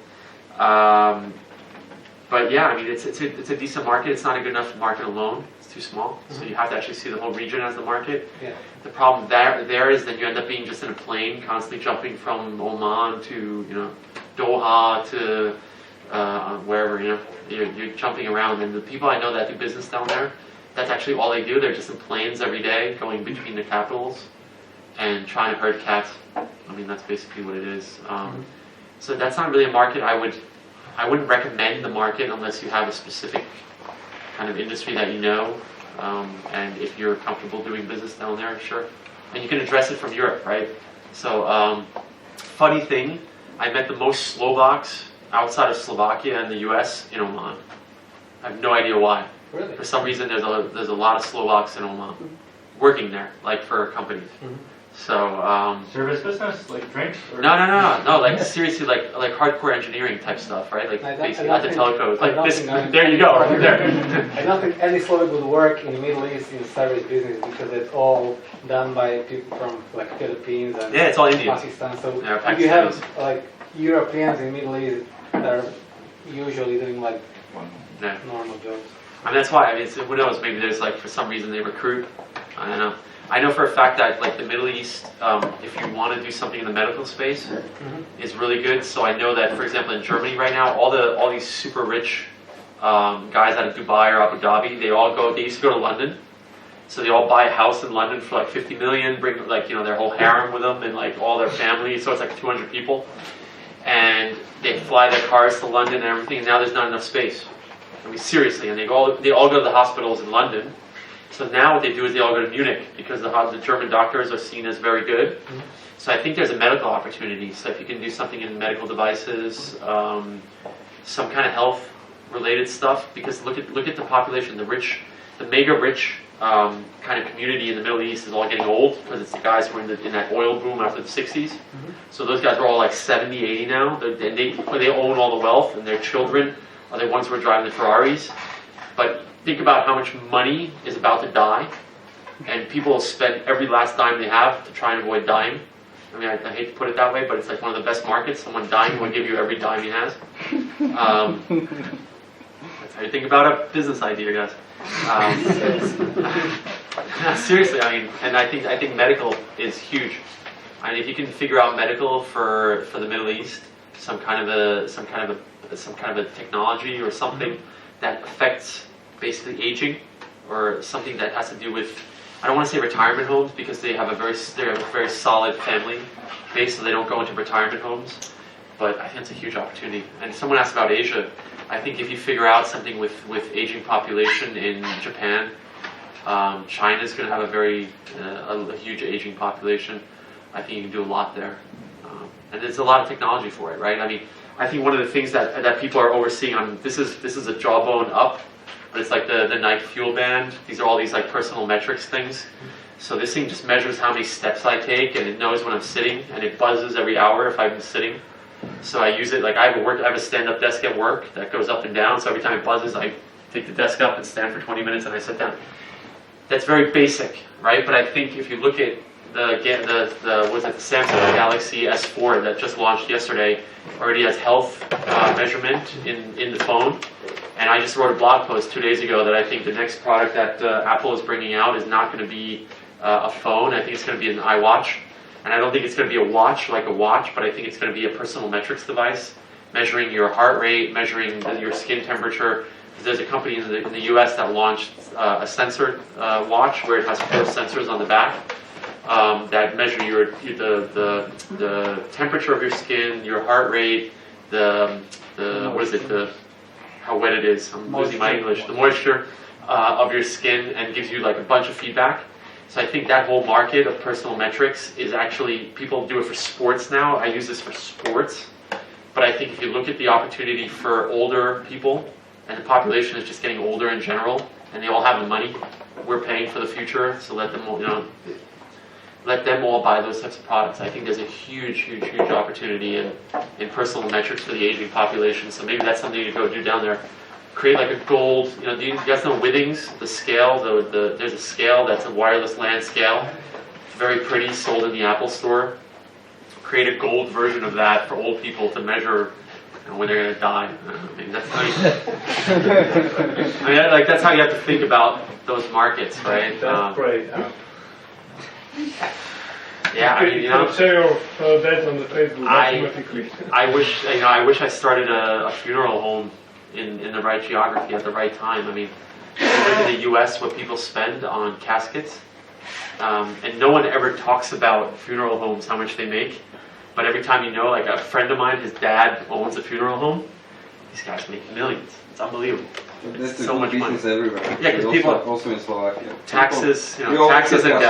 But yeah, I mean, it's a decent market. It's not a good enough market alone. It's too small. So you have to actually see the whole region as the market. Yeah. The problem there is that you end up being just in a plane, constantly jumping from Oman to Doha to wherever. You're jumping around, and the people I know that do business down there, that's actually all they do. They're just in planes every day, going between the capitals and trying to herd cats. I mean, that's basically what it is. So that's not really a market I wouldn't recommend the market unless you have a specific kind of industry that you know, and if you're comfortable doing business down there, sure. And you can address it from Europe, right? So, funny thing, I met the most Slovaks outside of Slovakia and the US in Oman. I have no idea why. Really? For some reason, there's a lot of Slovaks in Oman working there, like for companies. So service business, like drinks? Or no, like seriously, like hardcore engineering type stuff, right? Like basically at the telcos, like this. There you go, right there. I don't think any Slovak would work in the Middle East in the service business because it's all done by people from like Philippines and it's all Indian. Pakistan. So Yeah, if you have like Europeans in the Middle East, they're usually doing like normal jobs. And that's why, I mean, who knows, maybe there's like, for some reason they recruit, I don't know. I know for a fact that like the Middle East, if you want to do something in the medical space, is really good. So I know that, for example, in Germany right now, all these super rich guys out of Dubai or Abu Dhabi, they used to go to London. So they all buy a house in London for like 50 million, bring like, their whole harem with them and like all their family. So it's like 200 people. And they fly their cars to London and everything, and now there's not enough space. I mean, seriously, and they all go to the hospitals in London. So now what they do is they all go to Munich because the German doctors are seen as very good. So I think there's a medical opportunity. So if you can do something in medical devices, some kind of health-related stuff, because look at the population, the mega rich kind of community in the Middle East is all getting old because it's the guys who were in that oil boom after the 60s. So those guys are all like 70, 80 now. They own all the wealth, and their children are the ones who are driving the Ferraris. But think about how much money is about to die, and people will spend every last dime they have to try and avoid dying. I mean, I hate to put it that way, but it's like one of the best markets. Someone dying will give you every dime he has. That's how you think about a business idea, guys. Seriously, I mean, and I think medical is huge. I mean, if you can figure out medical for the Middle East, some kind of a technology or something that affects basically aging, or something that has to do with, I don't want to say retirement homes because they have a very solid family base, so they don't go into retirement homes. But I think it's a huge opportunity. And someone asked about Asia. I think if you figure out something with aging population in Japan, China's going to have a huge aging population. I think you can do a lot there. And there's a lot of technology for it, right? I mean, I think one of the things that people are overseeing, this is a jawbone up, but it's like the Nike Fuel Band. These are all these like personal metrics things. So this thing just measures how many steps I take, and it knows when I'm sitting, and it buzzes every hour if I'm sitting. So I use it, like I have a stand-up desk at work that goes up and down, so every time it buzzes, I take the desk up and stand for 20 minutes and I sit down. That's very basic, right? But I think if you look at the Samsung Galaxy S4 that just launched yesterday, already has health measurement in the phone. And I just wrote a blog post 2 days ago that I think the next product that Apple is bringing out is not going to be a phone. I think it's going to be an iWatch. And I don't think it's going to be a watch like a watch, but I think it's going to be a personal metrics device, measuring your heart rate, measuring your skin temperature. There's a company in the US that launched a sensor watch where it has 4 sensors on the back that measure the temperature of your skin, your heart rate, the how wet it is. I'm losing my English. The moisture of your skin, and gives you like a bunch of feedback. So I think that whole market of personal metrics is actually, people do it for sports now. I use this for sports. But I think if you look at the opportunity for older people, and the population is just getting older in general, and they all have the money, we're paying for the future, so let them all, let them all buy those types of products. I think there's a huge, huge, huge opportunity in personal metrics for the aging population. So maybe that's something you go do down there. Create like a gold, do you guys know Withings, the scale? There's a scale that's a wireless LAN scale. Very pretty, sold in the Apple store. Create a gold version of that for old people to measure when they're going to die. I mean, that's like that's how you have to think about those markets, right? That's great. Yeah, I mean, share your data on the Facebook automatically. I wish I started a funeral home in the right geography at the right time. I mean, if you look in the U.S. what people spend on caskets, and no one ever talks about funeral homes, how much they make. But every time like a friend of mine, his dad owns a funeral home. These guys make millions. It's unbelievable. There's So much money. business everywhere. Yeah, because people also in Slovakia. Taxes, We taxes and always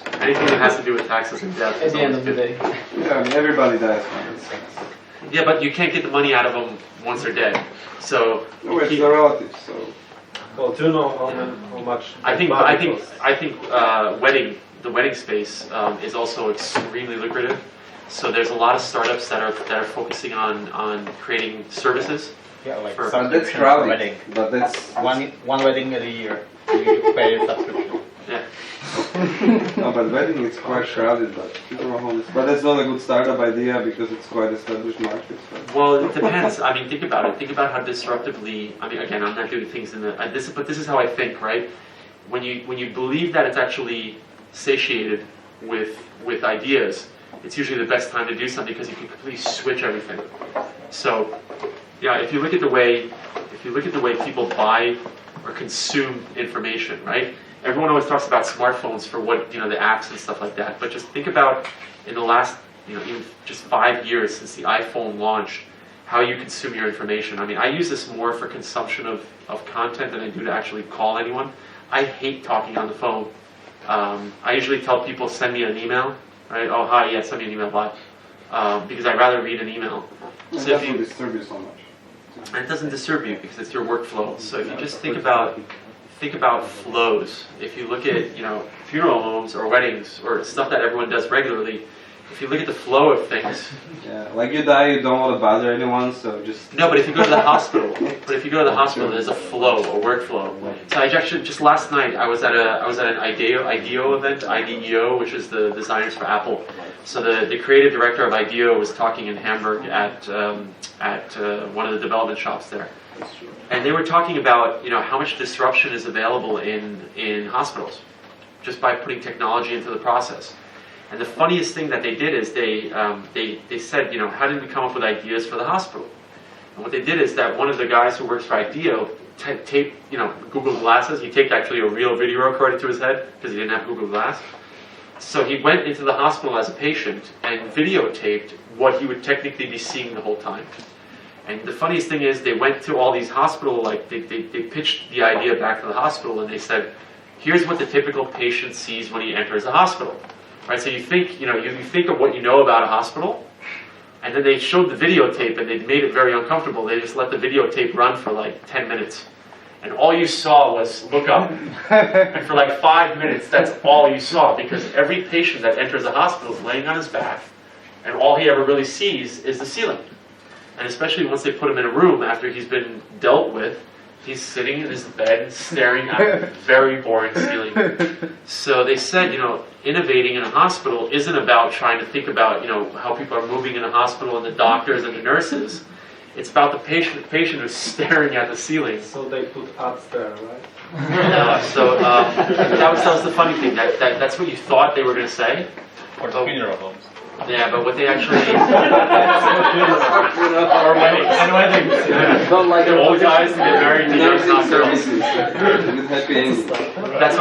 get debt. Anything that has to do with taxes and debt. At the end of the day. Yeah, I mean, everybody dies once. Yeah, but you can't get the money out of them once they're dead. So No, it's the relatives. So Well, do you know how much? I think costs? the wedding space is also extremely lucrative. So there's a lot of startups that are focusing on creating services. Yeah, like For- but that's subscription for crowded. wedding. But that's One wedding a year. You pay a subscription. Yeah. no, but wedding is quite crowded. But funeral homes. But that's not a good startup idea because it's quite established market. But Well, it depends. I mean, think about it. Think about how disruptively. I mean, again, I'm not doing things in but this is how I think, right? When you believe that it's actually satiated with ideas, it's usually the best time to do something because you can completely switch everything. So, yeah, if you look at the way people buy or consume information, right? Everyone always talks about smartphones for what the apps and stuff like that. But just think about in the last even just 5 years since the iPhone launched, how you consume your information. I mean, I use this more for consumption of content than I do to actually call anyone. I hate talking on the phone. I usually tell people send me an email. Right? Oh, hi, yeah, send me an email, bye. Because I'd rather read an email. and So if that you, will disturb you so much. and it doesn't disturb you because it's your workflow. So if you just think about flows. If you look at funeral homes or weddings or stuff that everyone does regularly, if you look at the flow of things. Yeah, like you die, you don't want to bother anyone, so just. No, but if you go to the hospital, there's a flow, a workflow. So I actually just last night I was at an IDEO event, IDEO, which is the designers for Apple. So the creative director of IDEO was talking in Hamburg at one of the development shops there, and they were talking about how much disruption is available in hospitals, just by putting technology into the process. And the funniest thing that they did is they said, how did we come up with ideas for the hospital? And what they did is that one of the guys who works for IDEO taped, Google Glasses. He taped actually a real video recorder to his head because he didn't have Google Glass. So he went into the hospital as a patient and videotaped what he would technically be seeing the whole time. And the funniest thing is they went to all these hospital, they pitched the idea back to the hospital and they said, here's what the typical patient sees when he enters a hospital. Right, so you think of what you know about a hospital, and then they showed the videotape and they made it very uncomfortable. They just let the videotape run for like 10 minutes. And all you saw was look up. And for like 5 minutes, that's all you saw, because every patient that enters a hospital is laying on his back, and all he ever really sees is the ceiling. And especially once they put him in a room after he's been dealt with, he's sitting in his bed staring at a very boring ceiling. So they said, innovating in a hospital isn't about trying to think about, how people are moving in a hospital and the doctors and the nurses. It's about the patient who's staring at the ceiling. So they put ads there, right? That was the funny thing. That's what you thought they were going to say. Or funeral homes. Yeah, but what they actually... Or weddings. And weddings. Yeah. Don't like the old guys to get married to young hospitals. With happy ending. That's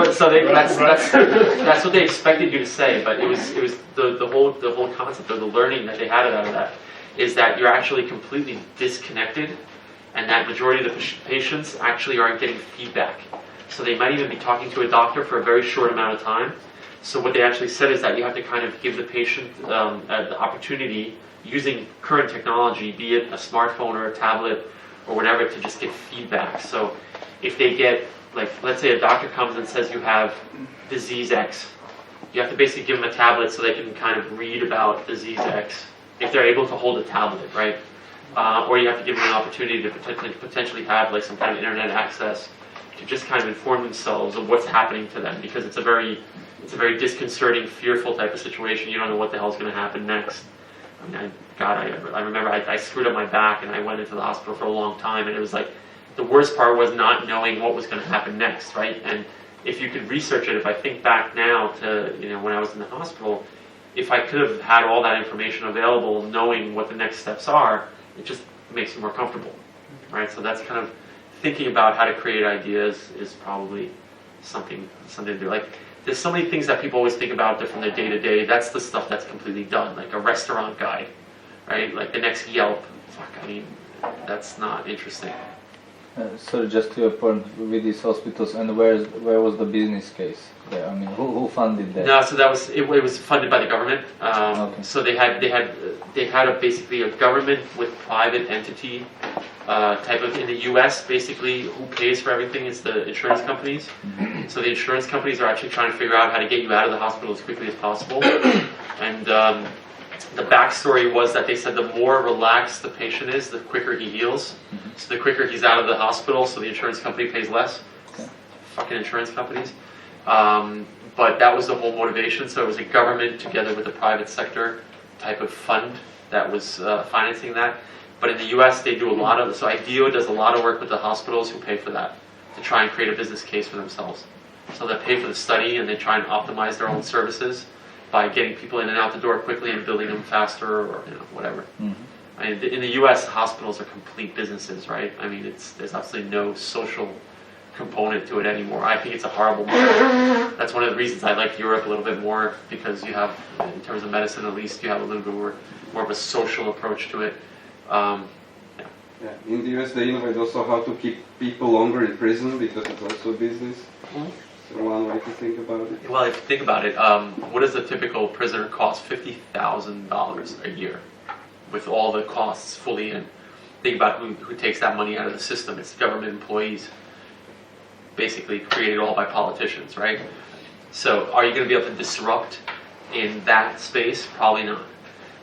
what they expected you to say, but it was the whole concept of the learning that they had out of that is that you're actually completely disconnected, and that majority of the patients actually aren't getting feedback. So they might even be talking to a doctor for a very short amount of time. So what they actually said is that you have to kind of give the patient the opportunity, using current technology, be it a smartphone or a tablet or whatever, to just get feedback. So if they get, like, let's say a doctor comes and says you have disease X, you have to basically give them a tablet so they can kind of read about disease X, if they're able to hold a tablet, right? Or you have to give them an opportunity to potentially have like some kind of internet access to just kind of inform themselves of what's happening to them, because it's a very disconcerting, fearful type of situation. You don't know what the hell's going to happen next. I mean, I remember I screwed up my back and I went into the hospital for a long time, and it was like, the worst part was not knowing what was going to happen next, right? And if you could research it, if I think back now to, you know, when I was in the hospital, if I could have had all that information available, knowing what the next steps are, it just makes you more comfortable, right? So that's kind of thinking about how to create ideas is probably something to do. Like, there's so many things that people always think about from their day-to-day. That's the stuff that's completely done, like a restaurant guide, right? Like the next Yelp. Fuck, I mean, that's not interesting. So just to your point with these hospitals, and where was the business case there? I mean, who funded that? No, so that was it was funded by the government. Okay. So they had basically a government with private entity type of, in the U.S. basically who pays for everything is the insurance companies. Mm-hmm. So the insurance companies are actually trying to figure out how to get you out of the hospital as quickly as possible. And the backstory was that they said the more relaxed the patient is, the quicker he heals. Mm-hmm. So the quicker he's out of the hospital, so the insurance company pays less. Okay. Fucking insurance companies. But that was the whole motivation. So it was a government together with the private sector type of fund that was financing that. But in the U.S., they do a lot of, so IDEO does a lot of work with the hospitals who pay for that to try and create a business case for themselves. So they pay for the study and they try and optimize their own services by getting people in and out the door quickly and building them faster, or whatever. Mm-hmm. I mean, in the U.S., hospitals are complete businesses, right? I mean, there's absolutely no social component to it anymore. I think it's a horrible model. That's one of the reasons I like Europe a little bit more, because you have, in terms of medicine at least, you have a little bit more of a social approach to it. Yeah. In the US, they innovate also how to keep people longer in prison, because it's also a business. So one way to think about it. Well, if you think about it, what does a typical prisoner cost? $50,000 a year, with all the costs fully in. Think about who takes that money out of the system. It's government employees, basically created all by politicians, right? So are you going to be able to disrupt in that space? Probably not.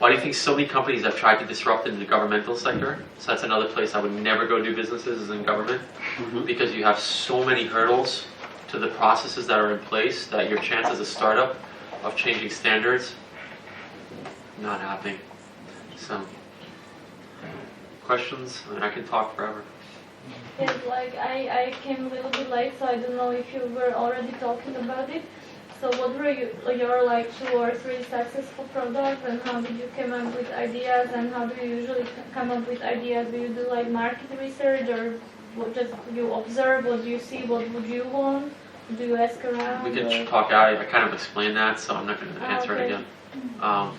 Why do you think so many companies have tried to disrupt in the governmental sector? So that's another place I would never go do businesses, is in government. Mm-hmm. Because you have so many hurdles to the processes that are in place that your chance as a startup of changing standards, not happening. So, questions? I mean, I can talk forever. Yes, like I came a little bit late, so I don't know if you were already talking about it. So what were your like 2 or 3 successful products, and how did you come up with ideas, and how do you usually come up with ideas? Do you do like market research, or just you observe what you see, what would you want? Do you ask around? We can talk out. I kind of explained that, so I'm not going to answer it okay. again.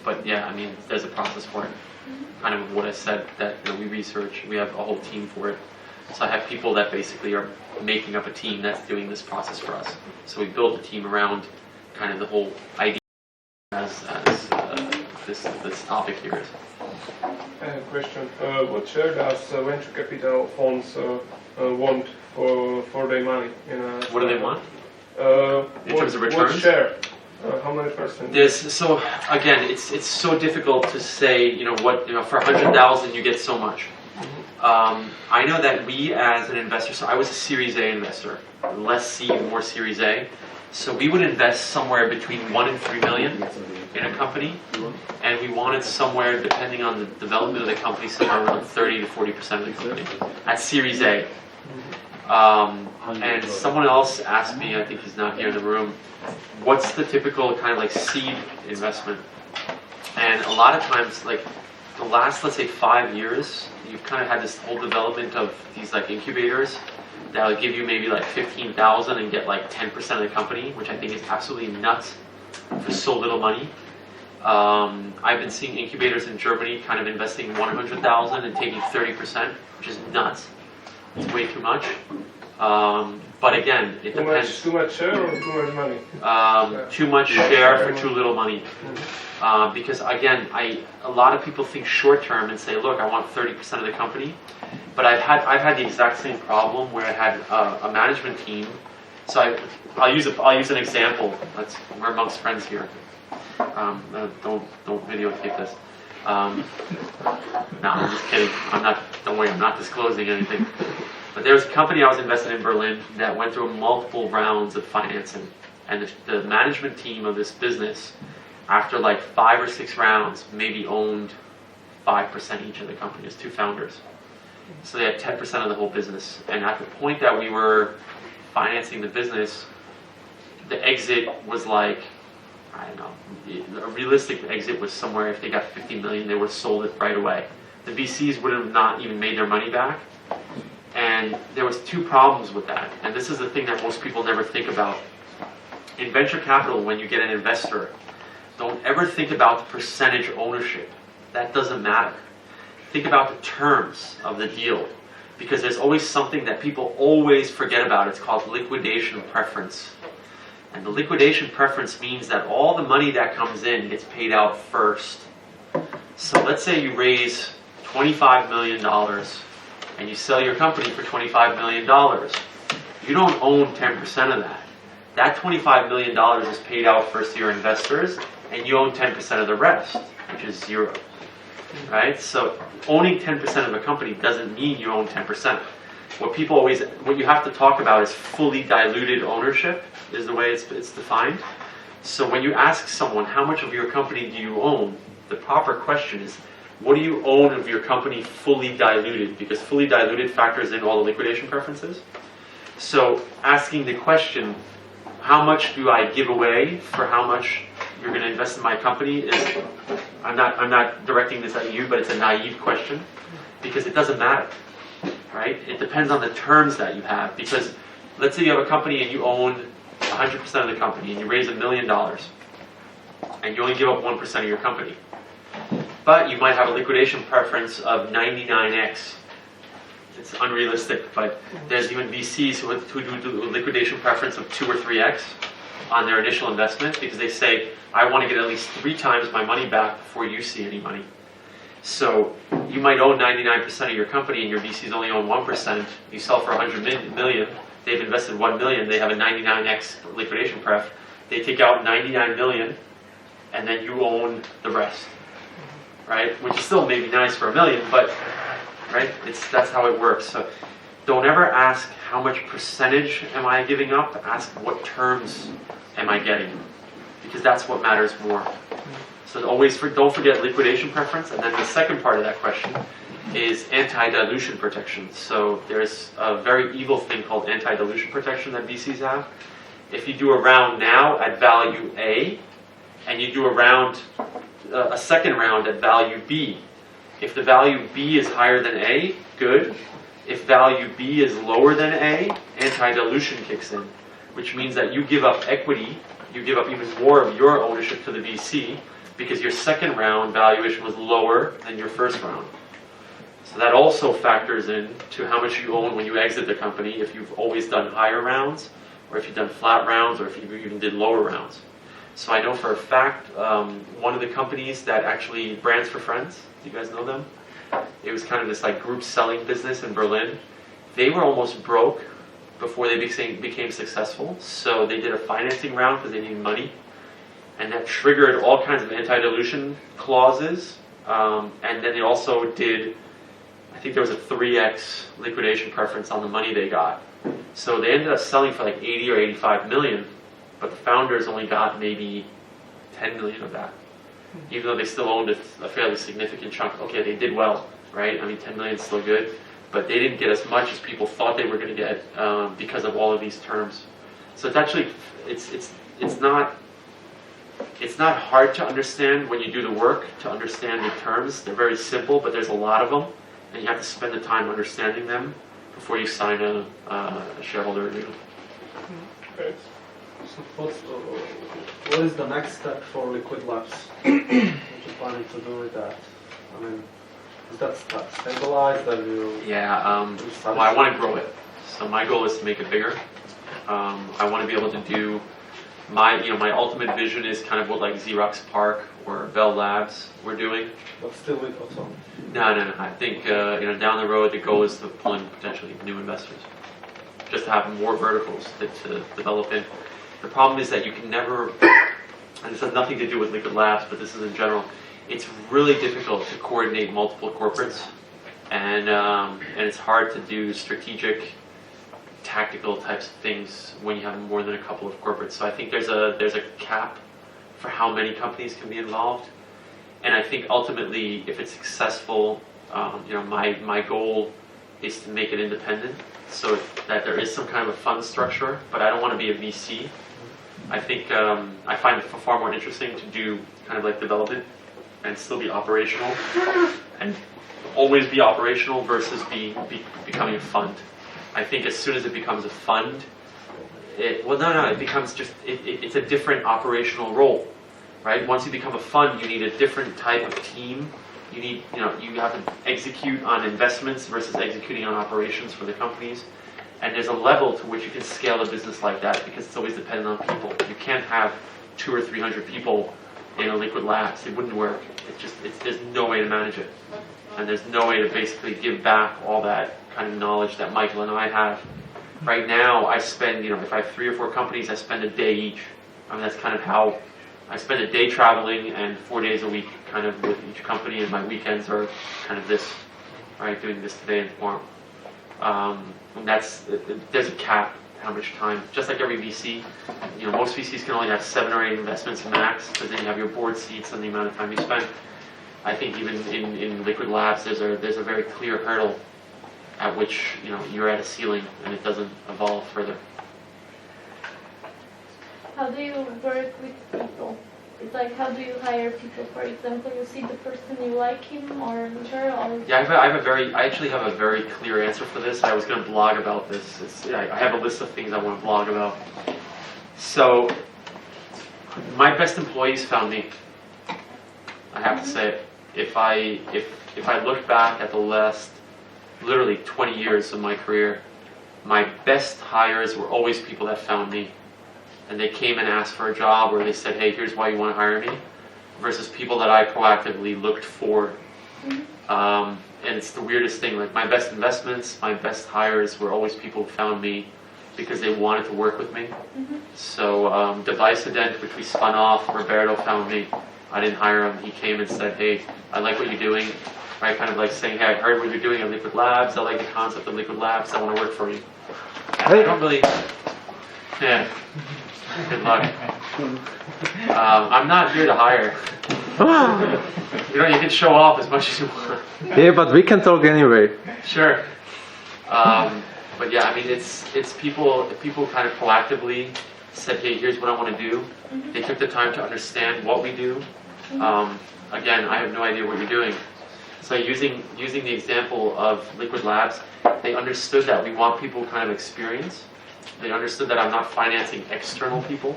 But yeah, I mean, there's a process for it. Kind of what I said, that we research. We have a whole team for it. So I have people that basically are making up a team that's doing this process for us. So we build a team around kind of the whole idea as this topic here is. I have a question. What share does venture capital funds want for their money? What do they want? In terms of returns? What share? How many percent? So again, it's so difficult to say. For 100,000 you get so much. I know that we as an investor. So I was a Series A investor, less seed, more Series A. So we would invest somewhere between 1 and 3 million in a company, and we wanted somewhere, depending on the development of the company, somewhere around 30 to 40% of the company at Series A. And someone else asked me, I think he's not here in the room, what's the typical kind of like seed investment? And a lot of times, like the last, let's say 5 years, you've kind of had this whole development of these like incubators that'll give you maybe like 15,000 and get like 10% of the company, which I think is absolutely nuts for so little money. I've been seeing incubators in Germany kind of investing 100,000 and taking 30%, which is nuts. It's way too much. But again, it depends. Too much share or too much money? Too much share for too little money. Because again, a lot of people think short term and say, look, I want 30% of the company. But I've had the exact same problem where I had a management team. So I'll use an example. We're amongst friends here. Don't videotape this. No, I'm just kidding. Don't worry, I'm not disclosing anything. But there was a company I was invested in Berlin that went through multiple rounds of financing. And the management team of this business, after like 5 or 6 rounds, maybe owned 5% each of the company as 2 founders. So they had 10% of the whole business. And at the point that we were financing the business, the exit was like, I don't know, a realistic exit was somewhere, if they got 50 million, they would have sold it right away. The VCs would have not even made their money back. And there was 2 problems with that. And this is the thing that most people never think about. In venture capital, when you get an investor, don't ever think about the percentage ownership. That doesn't matter. Think about the terms of the deal. Because there's always something that people always forget about. It's called liquidation preference. And the liquidation preference means that all the money that comes in gets paid out first. So let's say you raise $25 million and you sell your company for $25 million. You don't own 10% of that. That $25 million is paid out first to your investors, and you own 10% of the rest, which is 0. Right? So owning 10% of a company doesn't mean you own 10%. What you have to talk about is fully diluted ownership, is the way it's defined. So when you ask someone, how much of your company do you own? The proper question is, what do you own of your company fully diluted? Because fully diluted factors in all the liquidation preferences. So asking the question, how much do I give away for how much you're going to invest in my company is, I'm not directing this at you, but it's a naive question, because it doesn't matter, right? It depends on the terms that you have. Because let's say you have a company and you own 100% of the company and you raise $1 million and you only give up 1% of your company. But you might have a liquidation preference of 99x. It's unrealistic, but there's even VCs who do a liquidation preference of 2 or 3x on their initial investment, because they say, I want to get at least 3 times my money back before you see any money. So you might own 99% of your company and your VCs only own 1%. You sell for $100 million. They've invested $1 million. They have a 99x liquidation pref. They take out $99 million, and then you own the rest, right? Which is still maybe nice for $1 million, but right? That's how it works. So don't ever ask how much percentage am I giving up. Ask what terms am I getting, because that's what matters more. So don't forget liquidation preference. And then the second part of that question is anti-dilution protection. So there's a very evil thing called anti-dilution protection that VCs have. If you do a round now at value A, and you do a second round at value B, if the value B is higher than A, good. If value B is lower than A, anti-dilution kicks in, which means that you give up equity, you give up even more of your ownership to the VC, because your second round valuation was lower than your first round. So that also factors in to how much you own when you exit the company, if you've always done higher rounds, or if you've done flat rounds, or if you even did lower rounds. So I know for a fact, one of the companies that actually, Brands for Friends, do you guys know them? It was kind of this like group selling business in Berlin. They were almost broke before they became successful. So they did a financing round because they needed money. And that triggered all kinds of anti-dilution clauses. And then they also did, I think there was a 3x liquidation preference on the money they got. So they ended up selling for like 80 or 85 million, but the founders only got maybe 10 million of that, even though they still owned a fairly significant chunk. Okay, they did well, right? I mean, 10 million is still good, but they didn't get as much as people thought they were going to get because of all of these terms. So it's actually, it's not hard to understand when you do the work to understand the terms. They're very simple, but there's a lot of them, and you have to spend the time understanding them before you sign a shareholder agreement. Okay. So what is the next step for Liquid Labs? What are you planning to do with that? I mean, Is that stabilized? That you? Yeah. Well, I want to grow it. So my goal is to make it bigger. I want to be able to do my ultimate vision is kind of what like Xerox PARC or Bell Labs we're doing. But still with autonomy? No. I think down the road the goal is to pull in potentially new investors, just to have more verticals to develop in. The problem is that you can never, and this has nothing to do with Liquid Labs, but this is in general. It's really difficult to coordinate multiple corporates, and it's hard to do strategic, tactical types of things when you have more than a couple of corporates. So I think there's a cap for how many companies can be involved, and I think ultimately, if it's successful, my goal is to make it independent, so that there is some kind of a fund structure. But I don't want to be a VC. I think I find it far more interesting to do kind of like development and still be operational, and always be operational versus becoming a fund. I think as soon as it becomes a fund, it becomes just, it's a different operational role, right? Once you become a fund, you need a different type of team. You have to execute on investments versus executing on operations for the companies. And there's a level to which you can scale a business like that because it's always dependent on people. You can't have 200 or 300 people in a Liquid Labs. It wouldn't work. There's no way to manage it. And there's no way to basically give back all that kind of knowledge that Michael and I have. Right now, I spend, if I have 3 or 4 companies, I spend a day each. I mean, that's kind of how I spend a day traveling and 4 days a week kind of with each company, and my weekends are kind of this, right, doing this today and tomorrow. And there's a cap how much time, just like every VC. Most VCs can only have 7 or 8 investments max, because then you have your board seats and the amount of time you spend. I think even in Liquid Labs, there's a very clear hurdle at which you're at a ceiling and it doesn't evolve further. How do you work with people? It's like, how do you hire people? For example, you see the person, you like him or her, or... Yeah, I actually have a very clear answer for this. I was going to blog about this. I have a list of things I want to blog about. So, my best employees found me. I have to say it. If I look back at the last, literally 20 years of my career, my best hires were always people that found me. And they came and asked for a job, or they said, hey, here's why you want to hire me, versus people that I proactively looked for. And it's the weirdest thing, like my best investments, my best hires were always people who found me because they wanted to work with me. So Devicident, which we spun off, Roberto found me. I didn't hire him. He came and said, hey, I like what you're doing. Right, kind of like saying, hey, I heard what you're doing at Liquid Labs. I like the concept of Liquid Labs. I want to work for you. I don't really... Yeah. Good luck. I'm not here to hire. You can show off as much as you want. Yeah, but we can talk anyway. Sure. But yeah, I mean, it's people kind of proactively said, hey, here's what I want to do. They took the time to understand what we do. Again, I have no idea what you're doing. So using the example of Liquid Labs, they understood that we want people kind of experience. They understood that I'm not financing external people.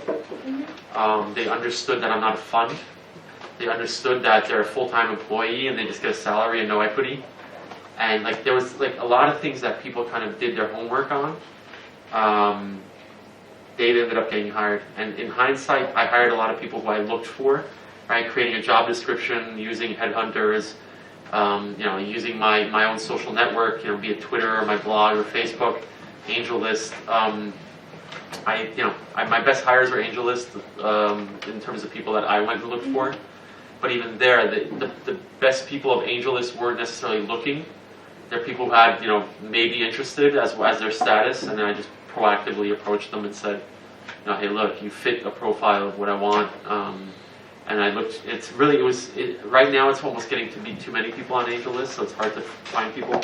They understood that I'm not a fund. They understood that they're a full-time employee and they just get a salary and no equity. And like there was like a lot of things that people kind of did their homework on. They ended up getting hired. And in hindsight, I hired a lot of people who I looked for, right? Creating a job description, using headhunters, using my own social network, be it Twitter or my blog or Facebook. AngelList. My best hires were AngelList in terms of people that I went to look for. But even there, the best people of AngelList weren't necessarily looking. They're people who had, maybe interested as their status, and then I just proactively approached them and said, hey, look, you fit a profile of what I want. And I looked. Right now it's almost getting to be too many people on AngelList, so it's hard to find people.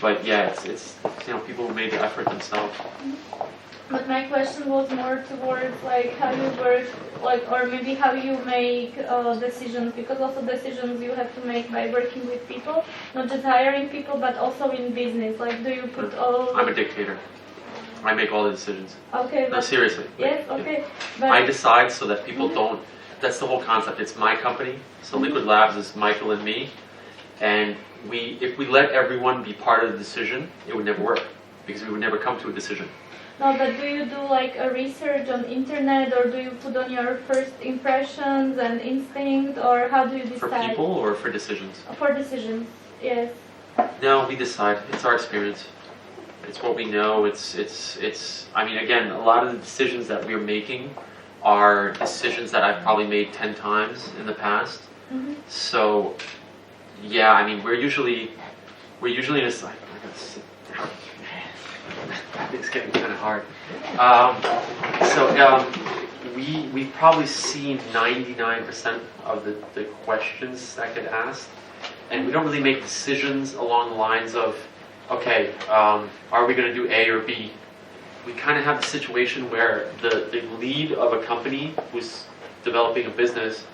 But yeah, it's people who made the effort themselves. But my question was more towards like how you work, like, or maybe how you make decisions, because also decisions you have to make by working with people, not just hiring people, but also in business. Like, do you put all? I'm a dictator. I make all the decisions. Okay. No, seriously. Yes. Okay. But I decide so that people don't. That's the whole concept. It's my company. So Liquid Labs is Michael and me. And if we let everyone be part of the decision, it would never work because we would never come to a decision. No, but do you do like a research on internet, or do you put on your first impressions and instinct, or how do you decide? For people or for decisions? For decisions, yes. No, we decide. It's our experience. It's what we know. I mean, again, a lot of the decisions that we're making are decisions that I've probably made 10 times in the past. Mm-hmm. So, yeah, I mean, we're usually in a cycle. I gotta sit down. It's getting kind of hard. We've probably seen 99% of the questions that get asked, and we don't really make decisions along the lines of, okay, are we going to do A or B? We kind of have a situation where the lead of a company who's developing a business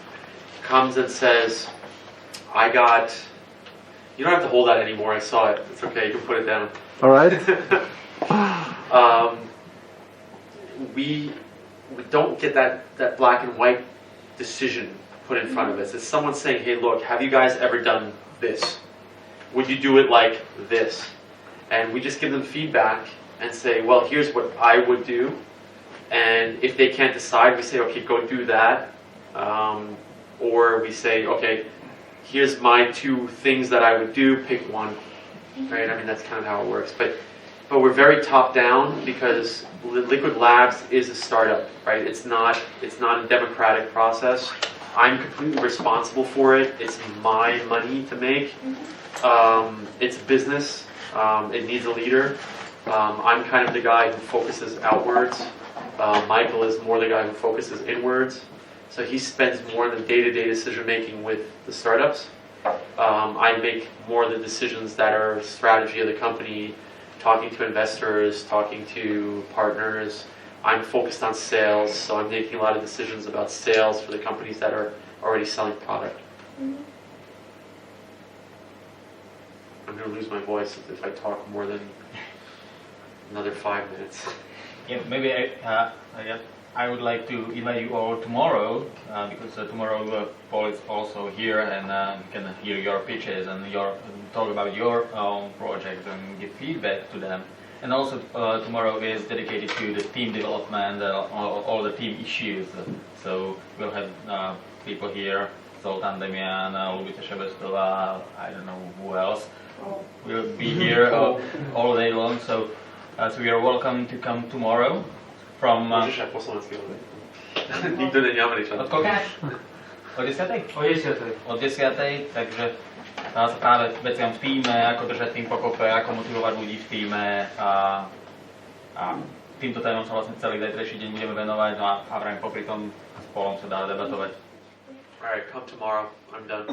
comes and says, you don't have to hold that anymore, I saw it, it's okay, you can put it down. All right. We don't get that black and white decision put in front of us. It's someone saying, hey, look, have you guys ever done this? Would you do it like this? And we just give them feedback and say, well, here's what I would do. And if they can't decide, we say, okay, go do that. Or we say, okay, here's my 2 things that I would do, pick one. Right? I mean, that's kind of how it works. But we're very top down because Liquid Labs is a startup, right? It's not a democratic process. I'm completely responsible for it. It's my money to make. It's business. It needs a leader. I'm kind of the guy who focuses outwards. Michael is more the guy who focuses inwards. So he spends more of the day-to-day decision making with the startups. I make more of the decisions that are strategy of the company, talking to investors, talking to partners. I'm focused on sales, so I'm making a lot of decisions about sales for the companies that are already selling product. Mm-hmm. I'm going to lose my voice if I talk more than another 5 minutes. Yeah, maybe I would like to invite you all tomorrow, because tomorrow Paul is also here, and you can hear your pitches and talk about your own project and give feedback to them. And also tomorrow is dedicated to the team development, all the team issues. So we'll have people here, Zoltán Demian, Lubita Sebestova, I don't know who else. We'll be here all day long. So you are welcome to come tomorrow. From Nikto není Američan. Od koľka? O 10:00? O 10:00, takže sa práve veciam v tíme, ako držať tým pokope, ako motivovať ľudí v tíme a týmto témom sa vlastne celý zajtrajší deň budeme venovať, no a vrajím popri tom s Paulom sa dá debatovať. Alright, come tomorrow. I'm done.